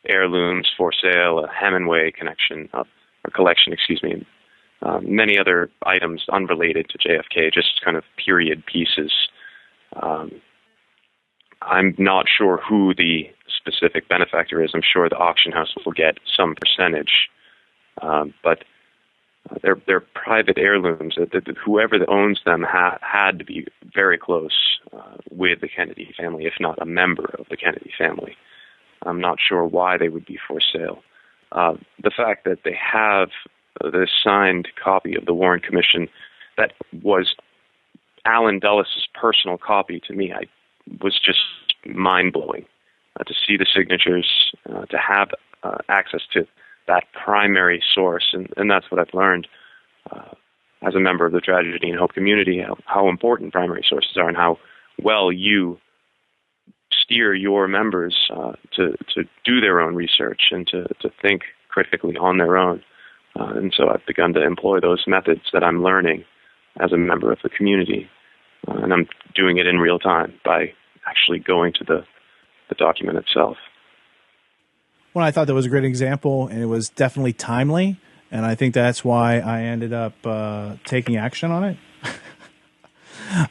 heirlooms for sale, a Hemingway collection, many other items unrelated to JFK, just kind of period pieces. I'm not sure who the specific benefactor is. I'm sure the auction house will get some percentage. But they're private heirlooms. Whoever owns them had to be very close with the Kennedy family, if not a member of the Kennedy family. I'm not sure why they would be for sale. The fact that they have this signed copy of the Warren Commission that was Alan Dulles' personal copy, to me, was just mind-blowing. To see the signatures, to have access to that primary source, and that's what I've learned as a member of the Tragedy and Hope community, how important primary sources are and how well you steer your members to do their own research and to think critically on their own. And so I've begun to employ those methods that I'm learning as a member of the community, and I'm doing it in real time by actually going to the document itself. Well, I thought that was a great example, and it was definitely timely, and I think that's why I ended up taking action on it.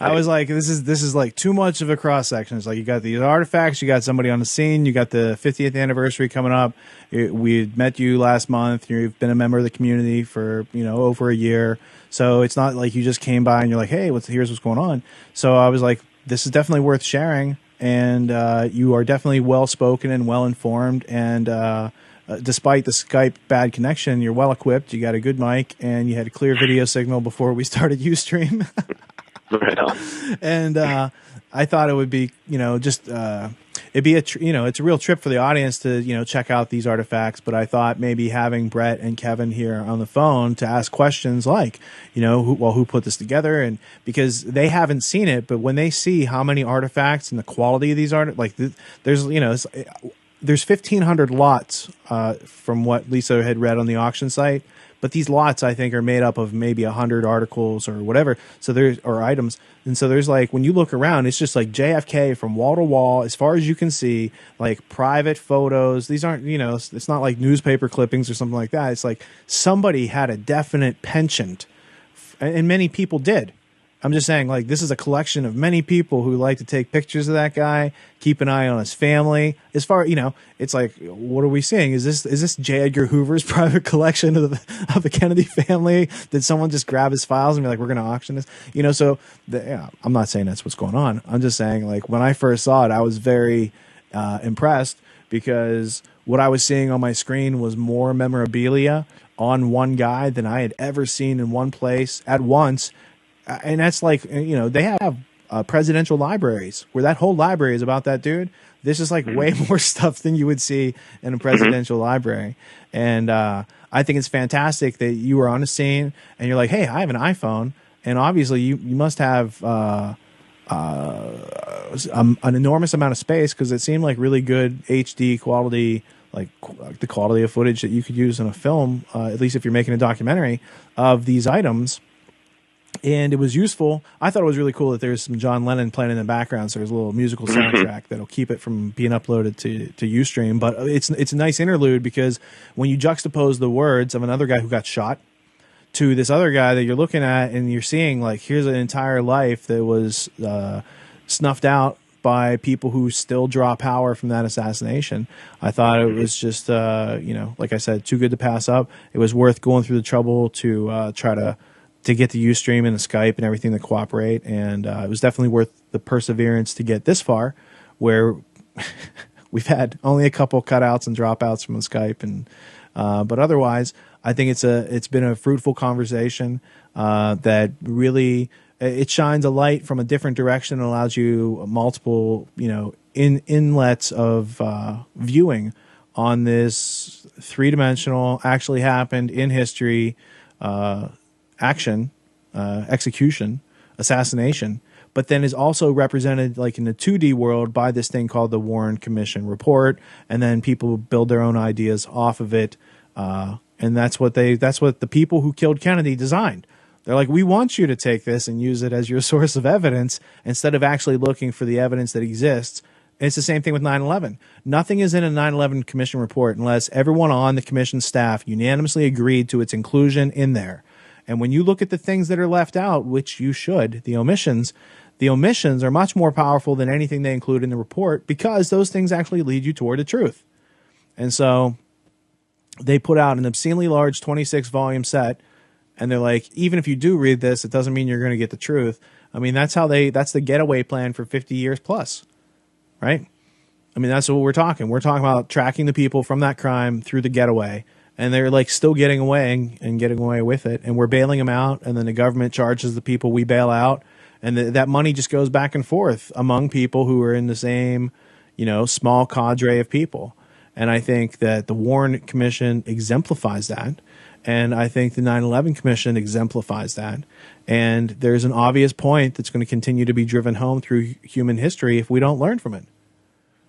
I was like, this is like too much of a cross section. It's like you got these artifacts, you got somebody on the scene, you got the 50th anniversary coming up. We met you last month. You've been a member of the community for over a year, so it's not like you just came by and you're like, hey, here's what's going on. So I was like, this is definitely worth sharing, and you are definitely well spoken and well informed, and despite the Skype bad connection, you're well equipped. You got a good mic, and you had a clear video signal before we started Ustream. Right on. And I thought it would be, it'd be it's a real trip for the audience to, check out these artifacts. But I thought maybe having Brett and Kevin here on the phone to ask questions like, who put this together? And because they haven't seen it, but when they see how many artifacts and the quality of these there's 1,500 lots from what Lisa had read on the auction site. But these lots, I think, are made up of maybe 100 articles or whatever. So or items. And so there's like, when you look around, it's just like JFK from wall to wall, as far as you can see, like private photos. These aren't, it's not like newspaper clippings or something like that. It's like somebody had a definite penchant, and many people did. I'm just saying, like, this is a collection of many people who like to take pictures of that guy, keep an eye on his family. As far, it's like, what are we seeing? Is this J. Edgar Hoover's private collection of the Kennedy family? Did someone just grab his files and be like, we're going to auction this? So I'm not saying that's what's going on. I'm just saying, like, when I first saw it, I was very impressed, because what I was seeing on my screen was more memorabilia on one guy than I had ever seen in one place at once. And that's like, they have presidential libraries where that whole library is about that dude. This is like way more stuff than you would see in a presidential library. And I think it's fantastic that you were on the scene and you're like, hey, I have an iPhone. And obviously you must have an enormous amount of space, because it seemed like really good HD quality, like the quality of footage that you could use in a film, at least if you're making a documentary of these items. And it was useful. I thought it was really cool that there's some John Lennon playing in the background, so there's a little musical soundtrack that'll keep it from being uploaded to Ustream. But it's a nice interlude, because when you juxtapose the words of another guy who got shot to this other guy that you're looking at, and you're seeing, like, here's an entire life that was snuffed out by people who still draw power from that assassination. I thought it was just, like I said, too good to pass up. It was worth going through the trouble to try to get the Ustream and the Skype and everything to cooperate. And it was definitely worth the perseverance to get this far, where we've had only a couple cutouts and dropouts from the Skype. And but otherwise, I think it's been a fruitful conversation that really, it shines a light from a different direction and allows you multiple, inlets of viewing on this three-dimensional, actually happened in history, execution, assassination, but then is also represented, like, in the 2D world by this thing called the Warren Commission report, and then people build their own ideas off of it, and that's what the people who killed Kennedy designed. They're like, we want you to take this and use it as your source of evidence instead of actually looking for the evidence that exists. And it's the same thing with 9/11. Nothing is in a 9/11 Commission report unless everyone on the Commission staff unanimously agreed to its inclusion in there. And when you look at the things that are left out, which you should, the omissions are much more powerful than anything they include in the report, because those things actually lead you toward the truth. And so they put out an obscenely large 26-volume set, and they're like, even if you do read this, it doesn't mean you're going to get the truth. I mean, that's the getaway plan for 50 years plus, right? I mean, that's what we're talking. We're talking about tracking the people from that crime through the getaway. And they're like still getting away and getting away with it. And we're bailing them out. And then the government charges the people we bail out. And that money just goes back and forth among people who are in the same, small cadre of people. And I think that the Warren Commission exemplifies that. And I think the 9/11 Commission exemplifies that. And there's an obvious point that's going to continue to be driven home through human history if we don't learn from it.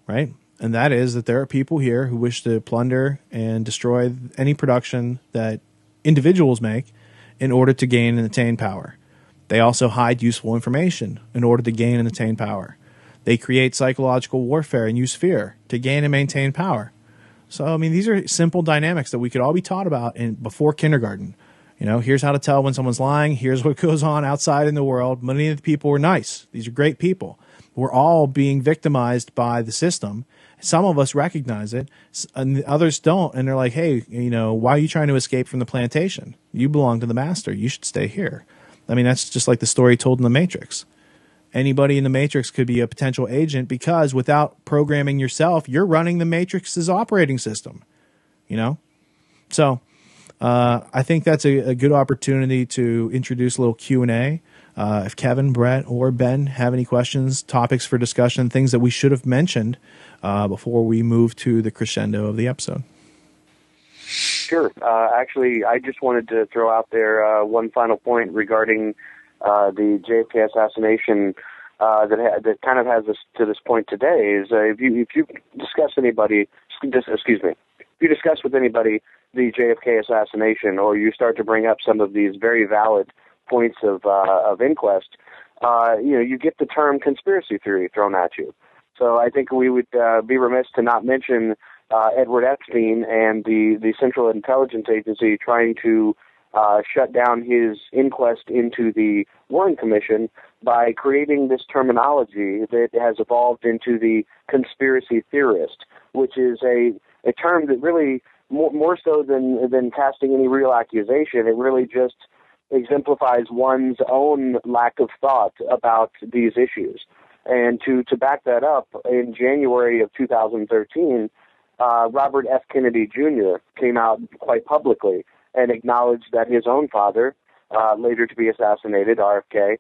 Right? And that is that there are people here who wish to plunder and destroy any production that individuals make in order to gain and attain power. They also hide useful information in order to gain and attain power. They create psychological warfare and use fear to gain and maintain power. So, I mean, these are simple dynamics that we could all be taught about before kindergarten. You know, here's how to tell when someone's lying. Here's what goes on outside in the world. Many of the people were nice. These are great people. We're all being victimized by the system. Some of us recognize it, and the others don't. And they're like, hey, you know, why are you trying to escape from the plantation? You belong to the master. You should stay here. I mean, that's just like the story told in the Matrix. Anybody in the Matrix could be a potential agent, because without programming yourself, you're running the Matrix's operating system, you know? So I think that's a good opportunity to introduce a little Q&A. If Kevin, Brett, or Ben have any questions, topics for discussion, things that we should have mentioned before we move to the crescendo of the episode. Sure. Actually, I just wanted to throw out there one final point regarding the JFK assassination that kind of has us to this point today. Is if you discuss with anybody the JFK assassination, or you start to bring up some of these very valid points of inquest, you get the term conspiracy theory thrown at you. So I think we would be remiss to not mention Edward Epstein and the Central Intelligence Agency trying to shut down his inquest into the Warren Commission by creating this terminology that has evolved into the conspiracy theorist, which is a term that really, more so than casting any real accusation, it really just exemplifies one's own lack of thought about these issues. And to back that up, in January of 2013, Robert F. Kennedy Jr. came out quite publicly and acknowledged that his own father, later to be assassinated, RFK,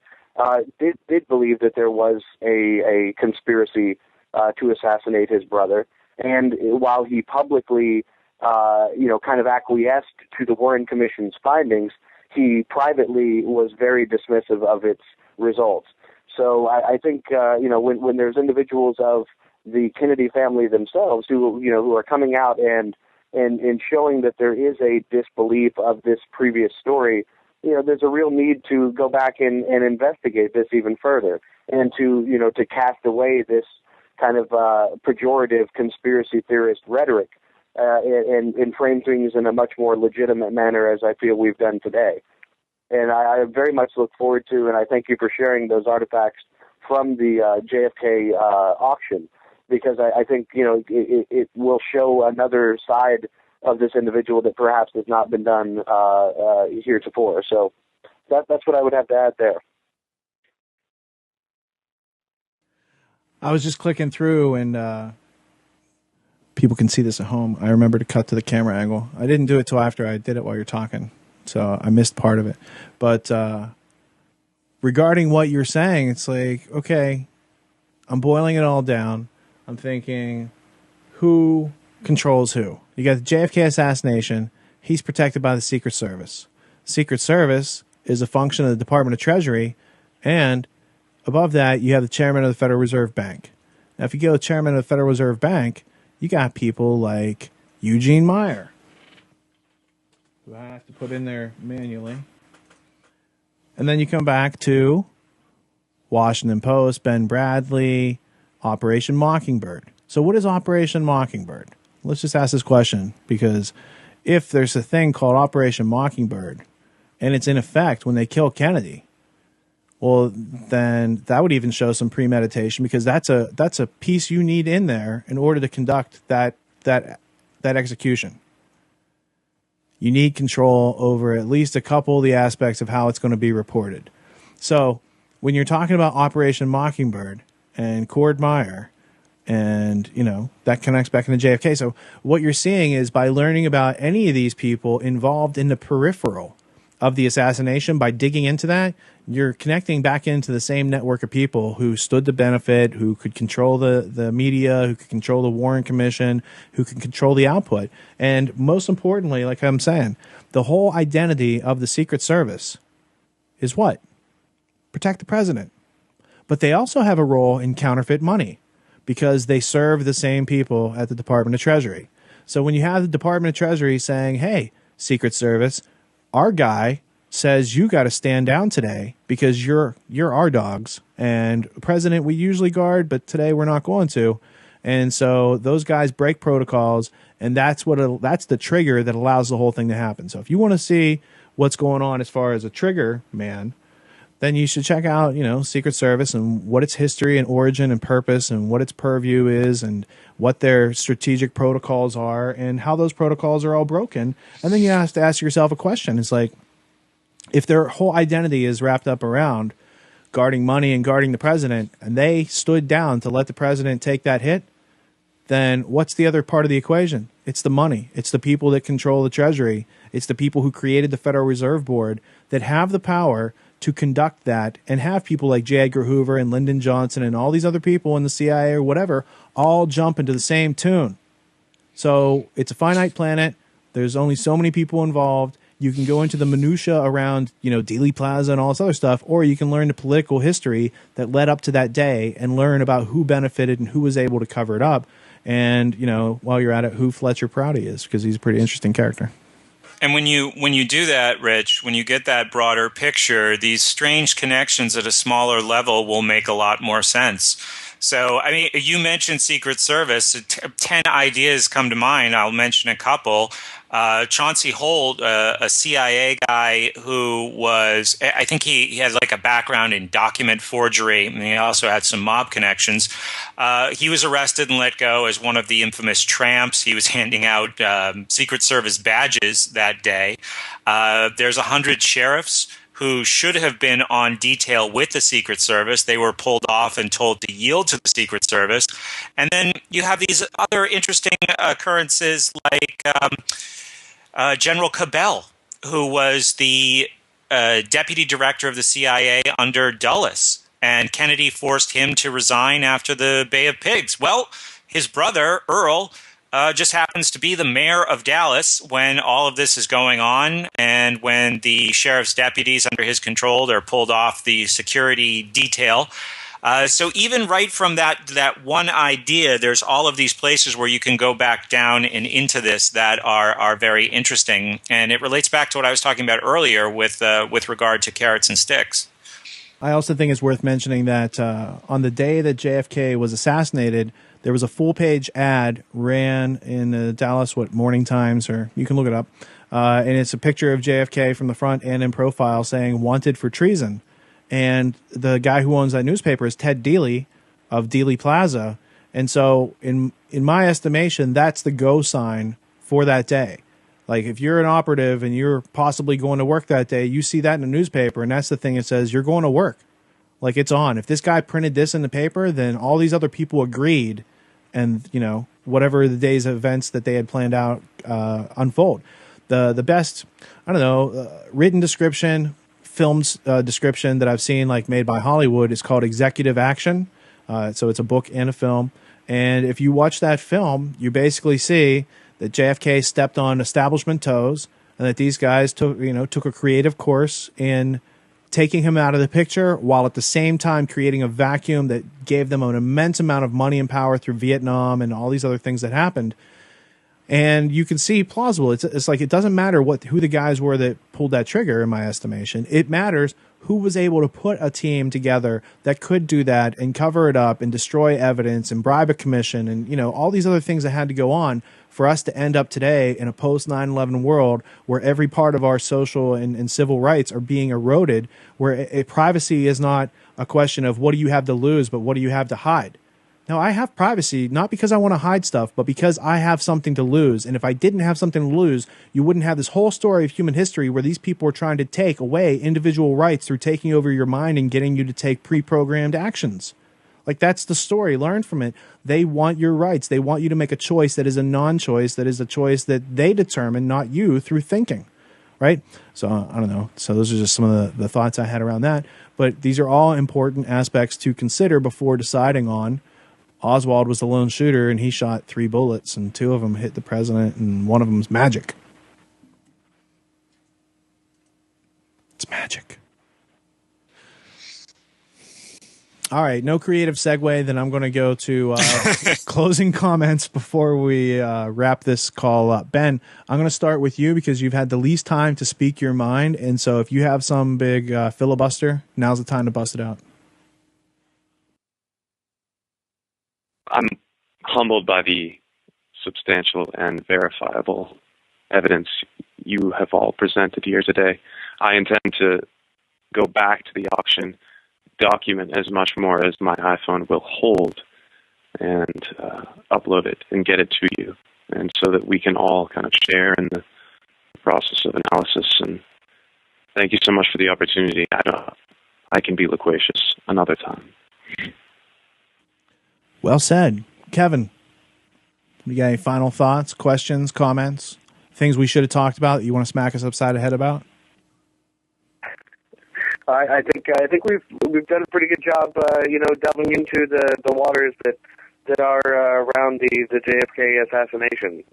did believe that there was a conspiracy to assassinate his brother. And while he publicly, kind of acquiesced to the Warren Commission's findings, he privately was very dismissive of its results. So I think, when there's individuals of the Kennedy family themselves who are coming out and showing that there is a disbelief of this previous story, there's a real need to go back and investigate this even further, and to cast away this kind of pejorative conspiracy theorist rhetoric and frame things in a much more legitimate manner, as I feel we've done today. And I very much look forward to, and I thank you for sharing those artifacts from the JFK auction, because I think it will show another side of this individual that perhaps has not been done heretofore. So that's what I would have to add there. I was just clicking through, and people can see this at home. I remember to cut to the camera angle. I didn't do it till after I did it while you're talking, so I missed part of it. But regarding what you're saying, it's like, okay, I'm boiling it all down. I'm thinking, who controls who? You got the JFK assassination. He's protected by the Secret Service. Secret Service is a function of the Department of Treasury, and above that, you have the chairman of the Federal Reserve Bank. Now, if you go to chairman of the Federal Reserve Bank, you got people like Eugene Meyer, who I have to put in there manually. And then you come back to Washington Post, Ben Bradley, Operation Mockingbird. So what is Operation Mockingbird? Let's just ask this question, because if there's a thing called Operation Mockingbird and it's in effect when they kill Kennedy, well, then that would even show some premeditation, because that's a piece you need in there in order to conduct that execution. You need control over at least a couple of the aspects of how it's going to be reported. So when you're talking about Operation Mockingbird and Cord Meyer, and that connects back into JFK. So what you're seeing is, by learning about any of these people involved in the peripheral of the assassination, by digging into that, you're connecting back into the same network of people who stood to benefit, who could control the media, who could control the Warren Commission, who could control the output. And most importantly, like I'm saying, the whole identity of the Secret Service is what? Protect the president. But they also have a role in counterfeit money, because they serve the same people at the Department of Treasury. So when you have the Department of Treasury saying, hey, Secret Service, our guy says you got to stand down today because you're our dogs, and president we usually guard, but today we're not going to. And so those guys break protocols, and that's the trigger that allows the whole thing to happen. So if you want to see what's going on as far as a trigger man, then you should check out, Secret Service and what its history and origin and purpose and what its purview is and what their strategic protocols are and how those protocols are all broken. And then you have to ask yourself a question. It's like, if their whole identity is wrapped up around guarding money and guarding the president, and they stood down to let the president take that hit, then what's the other part of the equation? It's the money. It's the people that control the Treasury. It's the people who created the Federal Reserve Board that have the power to conduct that and have people like J. Edgar Hoover and Lyndon Johnson and all these other people in the CIA or whatever all jump into the same tune. So it's a finite planet. There's only so many people involved. You can go into the minutia around, Dealey Plaza and all this other stuff, or you can learn the political history that led up to that day and learn about who benefited and who was able to cover it up. And, while you're at it, who Fletcher Prouty is, because he's a pretty interesting character. And when you do that, Rich, when you get that broader picture, these strange connections at a smaller level will make a lot more sense. So, I mean, you mentioned Secret Service. 10 ideas come to mind. I'll mention a couple. Chauncey Holt, a CIA guy who was, I think he had like a background in document forgery, and he also had some mob connections. He was arrested and let go as one of the infamous tramps. He was handing out Secret Service badges that day. There's 100 sheriffs who should have been on detail with the Secret Service. They were pulled off and told to yield to the Secret Service. And then you have these other interesting occurrences like General Cabell, who was the deputy director of the CIA under Dulles, and Kennedy forced him to resign after the Bay of Pigs. Well, his brother, Earl, just happens to be the mayor of Dallas when all of this is going on, and when the sheriff's deputies under his control are pulled off the security detail. So even right from that one idea, there's all of these places where you can go back down and into this that are very interesting, and it relates back to what I was talking about earlier with regard to carrots and sticks. I also think it's worth mentioning that on the day that JFK was assassinated, there was a full-page ad ran in the Dallas Morning Times, or you can look it up, and it's a picture of JFK from the front and in profile saying "Wanted for treason." And the guy who owns that newspaper is Ted Dealey of Dealey Plaza. And so in my estimation, that's the go sign for that day. Like if you're an operative and you're possibly going to work that day, you see that in the newspaper, and that's the thing that says you're going to work. Like it's on. If this guy printed this in the paper, then all these other people agreed, and whatever the day's events that they had planned out unfold. The best, written description, filmed description that I've seen, like made by Hollywood, is called Executive Action. So it's a book and a film. And if you watch that film, you basically see that JFK stepped on establishment toes, and that these guys took a creative course in taking him out of the picture, while at the same time creating a vacuum that gave them an immense amount of money and power through Vietnam and all these other things that happened. And you can see plausible. It's like it doesn't matter who the guys were that pulled that trigger, in my estimation. It matters who was able to put a team together that could do that and cover it up and destroy evidence and bribe a commission and all these other things that had to go on for us to end up today in a post 9/11 world where every part of our social and civil rights are being eroded, where privacy is not a question of what do you have to lose, but what do you have to hide. Now, I have privacy, not because I want to hide stuff, but because I have something to lose. And if I didn't have something to lose, you wouldn't have this whole story of human history where these people are trying to take away individual rights through taking over your mind and getting you to take pre-programmed actions. Like, that's the story. Learn from it. They want your rights. They want you to make a choice that is a non-choice, that is a choice that they determine, not you, through thinking. Right? So, I don't know. So those are just some of the thoughts I had around that. But these are all important aspects to consider before deciding on. Oswald was the lone shooter, and he shot 3 bullets, and 2 of them hit the president, and one of them's magic. It's magic. All right, no creative segue. Then I'm going to go to closing comments before we wrap this call up. Ben, I'm going to start with you because you've had the least time to speak your mind. And so if you have some big filibuster, now's the time to bust it out. I'm humbled by the substantial and verifiable evidence you have all presented here today. I intend to go back to the auction, document as much more as my iPhone will hold, and upload it and get it to you, and so that we can all kind of share in the process of analysis. And thank you so much for the opportunity. I can be loquacious another time. Well said. Kevin, you got any final thoughts, questions, comments, things we should have talked about that you want to smack us upside the head about? I think we've done a pretty good job, delving into the waters that are around the JFK assassination.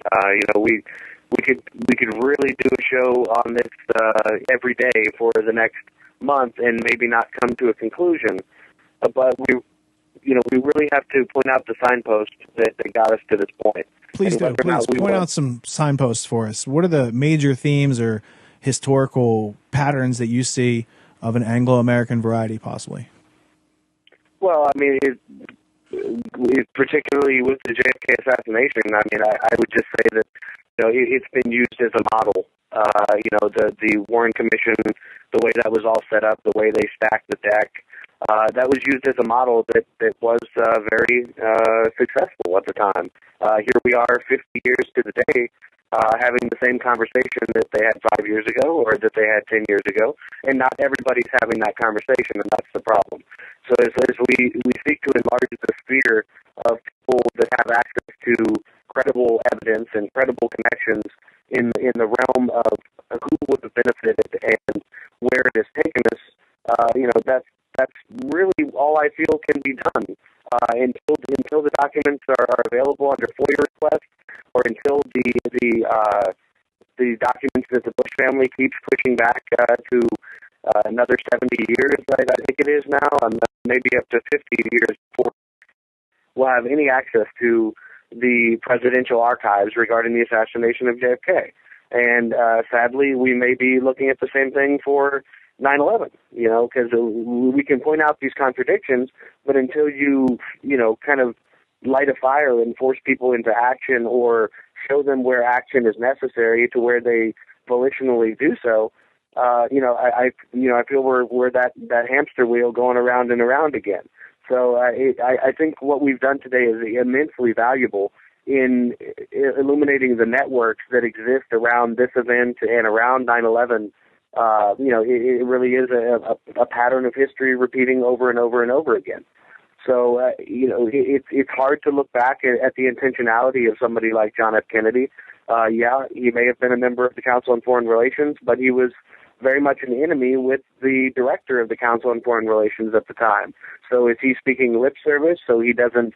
We could really do a show on this every day for the next month and maybe not come to a conclusion. But we really have to point out the signposts that got us to this point. Please do. Please point out some signposts for us. What are the major themes or historical patterns that you see of an Anglo-American variety, possibly? Well, I mean, particularly with the JFK assassination, I mean, I would just say that it's been used as a model. The Warren Commission, the way that was all set up, the way they stacked the deck, that was used as a model that was very successful at the time. Here we are 50 years to the day having the same conversation that they had 5 years ago or that they had 10 years ago, and not everybody's having that conversation, and that's the problem. So as we seek to enlarge the sphere of people that have access to credible evidence and credible connections in the realm of who would have benefited and where it has taken us, that's really all I feel can be done. Until the documents are available under FOIA request, or until the documents that the Bush family keeps pushing back to another 70 years, I think it is now, maybe up to 50 years before we'll have any access to the presidential archives regarding the assassination of JFK. And sadly, we may be looking at the same thing for 9/11, because we can point out these contradictions, but until you kind of light a fire and force people into action or show them where action is necessary to where they volitionally do so, I feel we're that hamster wheel going around and around again. So I think what we've done today is immensely valuable in illuminating the networks that exist around this event and around 9/11. It really is a pattern of history repeating over and over and over again. So, it's hard to look back at the intentionality of somebody like John F. Kennedy. He may have been a member of the Council on Foreign Relations, but he was very much an enemy with the director of the Council on Foreign Relations at the time. So is he speaking lip service so he doesn't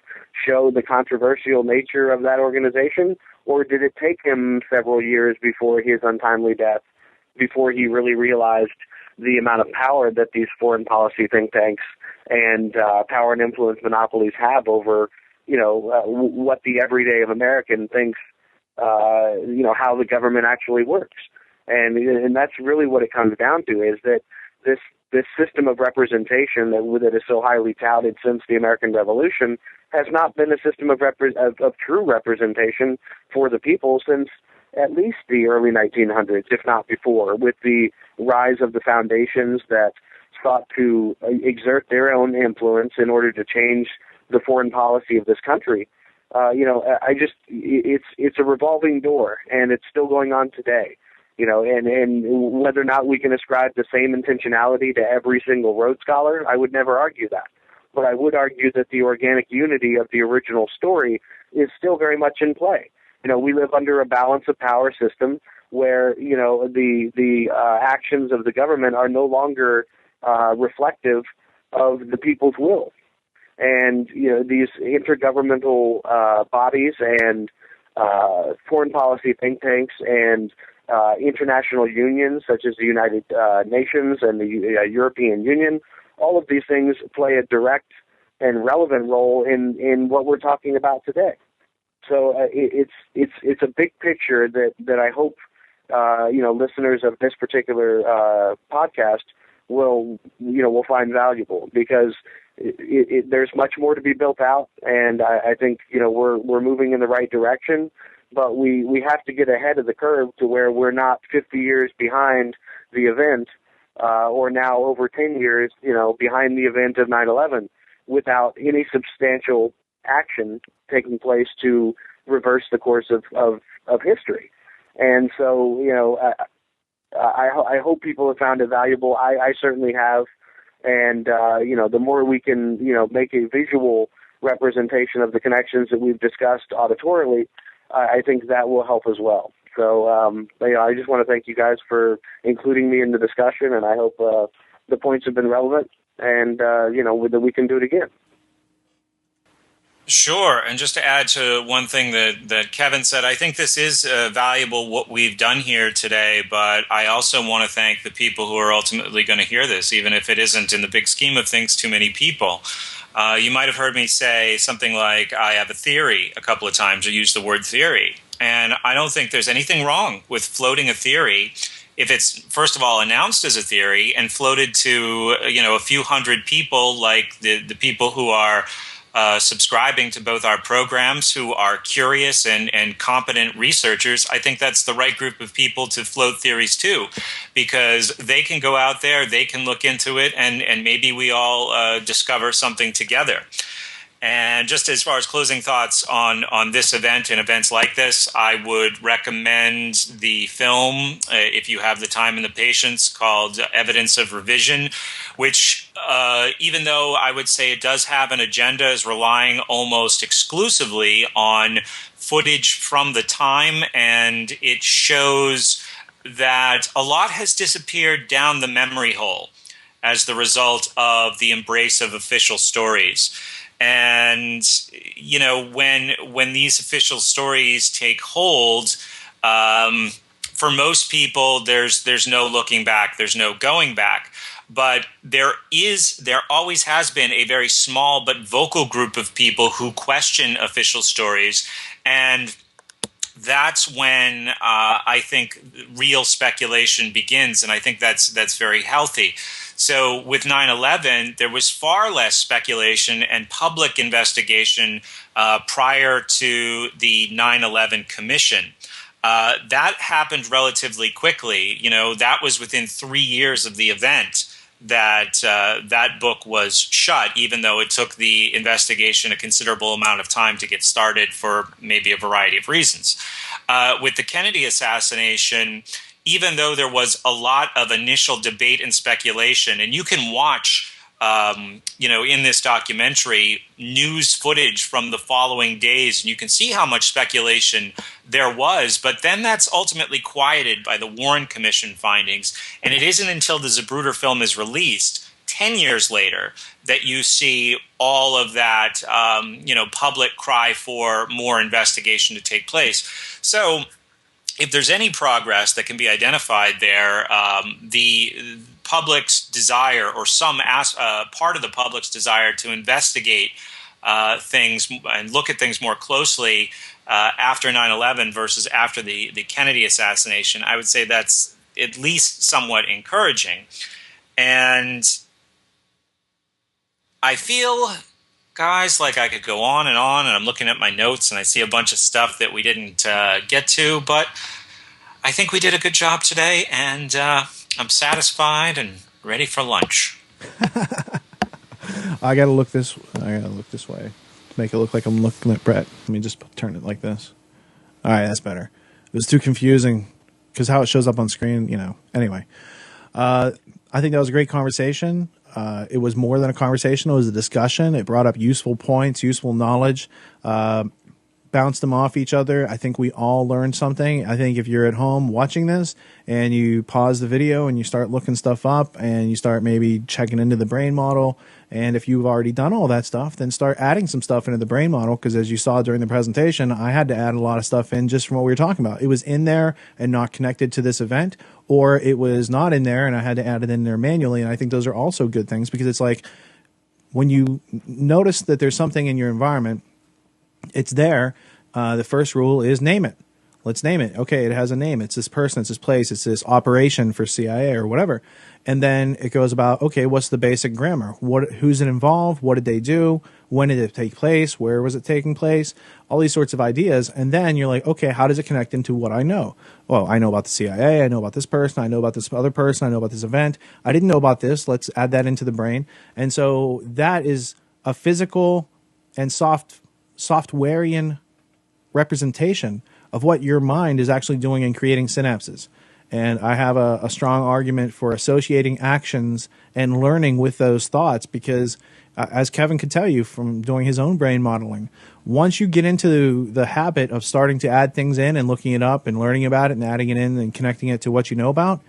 show the controversial nature of that organization? Or did it take him several years before his untimely death, before he really realized the amount of power that these foreign policy think tanks and power and influence monopolies have over, what the everyday American thinks, how the government actually works. And that's really what it comes down to, is that this system of representation that is so highly touted since the American Revolution has not been a system of true representation for the people since at least the early 1900s, if not before, with the rise of the foundations that sought to exert their own influence in order to change the foreign policy of this country. It's a revolving door, and it's still going on today. And whether or not we can ascribe the same intentionality to every single Rhodes Scholar, I would never argue that. But I would argue that the organic unity of the original story is still very much in play. We live under a balance of power system where, the actions of the government are no longer reflective of the people's will. And, these intergovernmental bodies and foreign policy think tanks and international unions such as the United Nations and the European Union, all of these things play a direct and relevant role in what we're talking about today. So it's a big picture that I hope listeners of this particular podcast will find valuable, because there's much more to be built out, and I think we're moving in the right direction. but we have to get ahead of the curve to where we're not 50 years behind the event, or now over 10 years, behind the event of 9/11, without any substantial action taking place to reverse the course of history. And so, I hope people have found it valuable. I certainly have. And, the more we can, make a visual representation of the connections that we've discussed auditorily, I think that will help as well. So, I just want to thank you guys for including me in the discussion, and I hope the points have been relevant, and, that we can do it again. Sure. And just to add to one thing that Kevin said, I think this is valuable, what we've done here today, but I also want to thank the people who are ultimately going to hear this, even if it isn't in the big scheme of things too many people. You might have heard me say something like, I have a theory a couple of times, or use the word theory. And I don't think there's anything wrong with floating a theory if it's, first of all, announced as a theory and floated to, a few hundred people, like the people who are subscribing to both our programs, who are curious and competent researchers. I think that's the right group of people to float theories to, because they can go out there, they can look into it, and maybe we all discover something together. And just as far as closing thoughts on this event and events like this, I would recommend the film, if you have the time and the patience, called Evidence of Revision, which, even though I would say it does have an agenda, is relying almost exclusively on footage from the time, and it shows that a lot has disappeared down the memory hole as the result of the embrace of official stories. And, when these official stories take hold, for most people, there's no looking back, there's no going back. But there always has been a very small but vocal group of people who question official stories. And that's when I think real speculation begins. And I think that's very healthy. So with 9/11, there was far less speculation and public investigation prior to the 9/11 Commission. That happened relatively quickly. That was within 3 years of the event that that book was shut, even though it took the investigation a considerable amount of time to get started for maybe a variety of reasons. With the Kennedy assassination, even though there was a lot of initial debate and speculation, and you can watch, in this documentary, news footage from the following days, and you can see how much speculation there was, but then that's ultimately quieted by the Warren Commission findings, and it isn't until the Zapruder film is released 10 years later that you see all of that, public cry for more investigation to take place. So if there's any progress that can be identified there, the public's desire, or some part of the public's desire to investigate things and look at things more closely after 9/11 versus after the Kennedy assassination, I would say that's at least somewhat encouraging. And I feel, guys, like I could go on, and I'm looking at my notes and I see a bunch of stuff that we didn't get to, but I think we did a good job today, and I'm satisfied and ready for lunch. I gotta look this way to make it look like I'm looking at Brett. Let me just turn it like this. All right, that's better. It was too confusing because how it shows up on screen, Anyway, I think that was a great conversation. It was more than a conversation. It was a discussion. It brought up useful points, useful knowledge, bounced them off each other. I think we all learned something. I think if you're at home watching this and you pause the video and you start looking stuff up and you start maybe checking into the brain model, and if you've already done all that stuff, then start adding some stuff into the brain model, because as you saw during the presentation, I had to add a lot of stuff in just from what we were talking about. It was in there and not connected to this event, or it was not in there and I had to add it in there manually. And I think those are also good things, because it's like when you notice that there's something in your environment, it's there. The first rule is name it. Let's name it. Okay, it has a name. It's this person, it's this place, it's this operation for CIA or whatever. And then it goes about, okay, what's the basic grammar? Who's it involved? What did they do? When did it take place? Where was it taking place? All these sorts of ideas. And then you're like, okay, how does it connect into what I know? Well, I know about the CIA. I know about this person. I know about this other person. I know about this event. I didn't know about this. Let's add that into the brain. And so that is a physical and softwarean representation of what your mind is actually doing in creating synapses. And I have a strong argument for associating actions and learning with those thoughts because, as Kevin could tell you from doing his own brain modeling, once you get into the habit of starting to add things in and looking it up and learning about it and adding it in and connecting it to what you know about,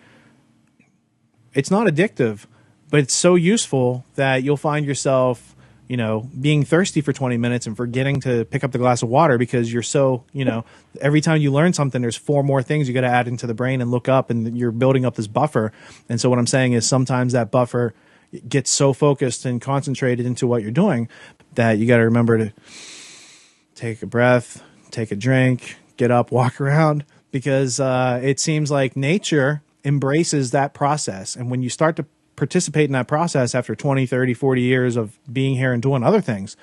it's not addictive, but it's so useful that you'll find yourself, you know, being thirsty for 20 minutes and forgetting to pick up the glass of water because you're so, you know, every time you learn something, there's 4 more things you got to add into the brain and look up, and you're building up this buffer. And so what I'm saying is sometimes that buffer gets so focused and concentrated into what you're doing that you got to remember to take a breath, take a drink, get up, walk around, because it seems like nature embraces that process. And when you start to participate in that process after 20, 30, 40 years of being here and doing other things,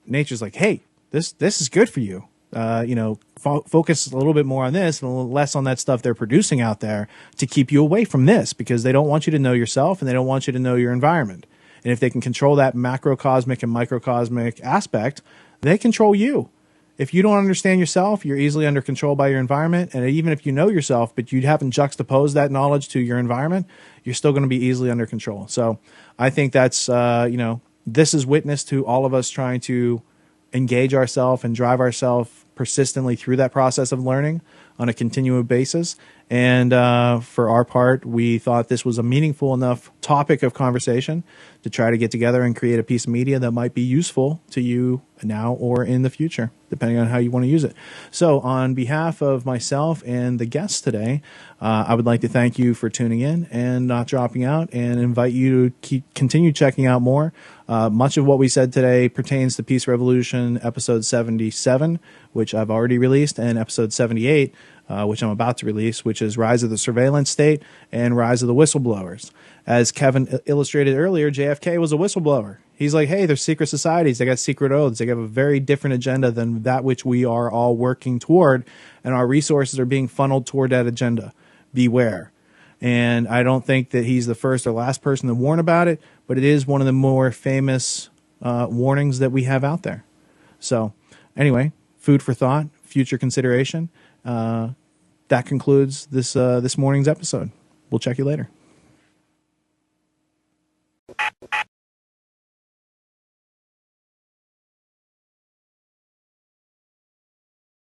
nature's like, hey, this is good for you. You know, focus a little bit more on this and a little less on that stuff they're producing out there to keep you away from this, because they don't want you to know yourself and they don't want you to know your environment. And if they can control that macrocosmic and microcosmic aspect, they control you. If you don't understand yourself, you're easily under control by your environment. And even if you know yourself, but you haven't juxtaposed that knowledge to your environment, you're still going to be easily under control. So I think that's, you know, this is witness to all of us trying to engage ourselves and drive ourselves persistently through that process of learning on a continual basis. And for our part, we thought this was a meaningful enough topic of conversation to try to get together and create a piece of media that might be useful to you now or in the future, depending on how you want to use it. So on behalf of myself and the guests today, I would like to thank you for tuning in and not dropping out, and invite you to continue checking out more. Much of what we said today pertains to Peace Revolution episode 77, which I've already released, and episode 78, which I'm about to release, which is Rise of the Surveillance State and Rise of the Whistleblowers. As Kevin illustrated earlier, JFK was a whistleblower. He's like, hey, there's secret societies. They got secret oaths. They have a very different agenda than that which we are all working toward, and our resources are being funneled toward that agenda. Beware. And I don't think that he's the first or last person to warn about it, but it is one of the more famous warnings that we have out there. So anyway, food for thought, future consideration. That concludes this morning's episode. We'll check you later.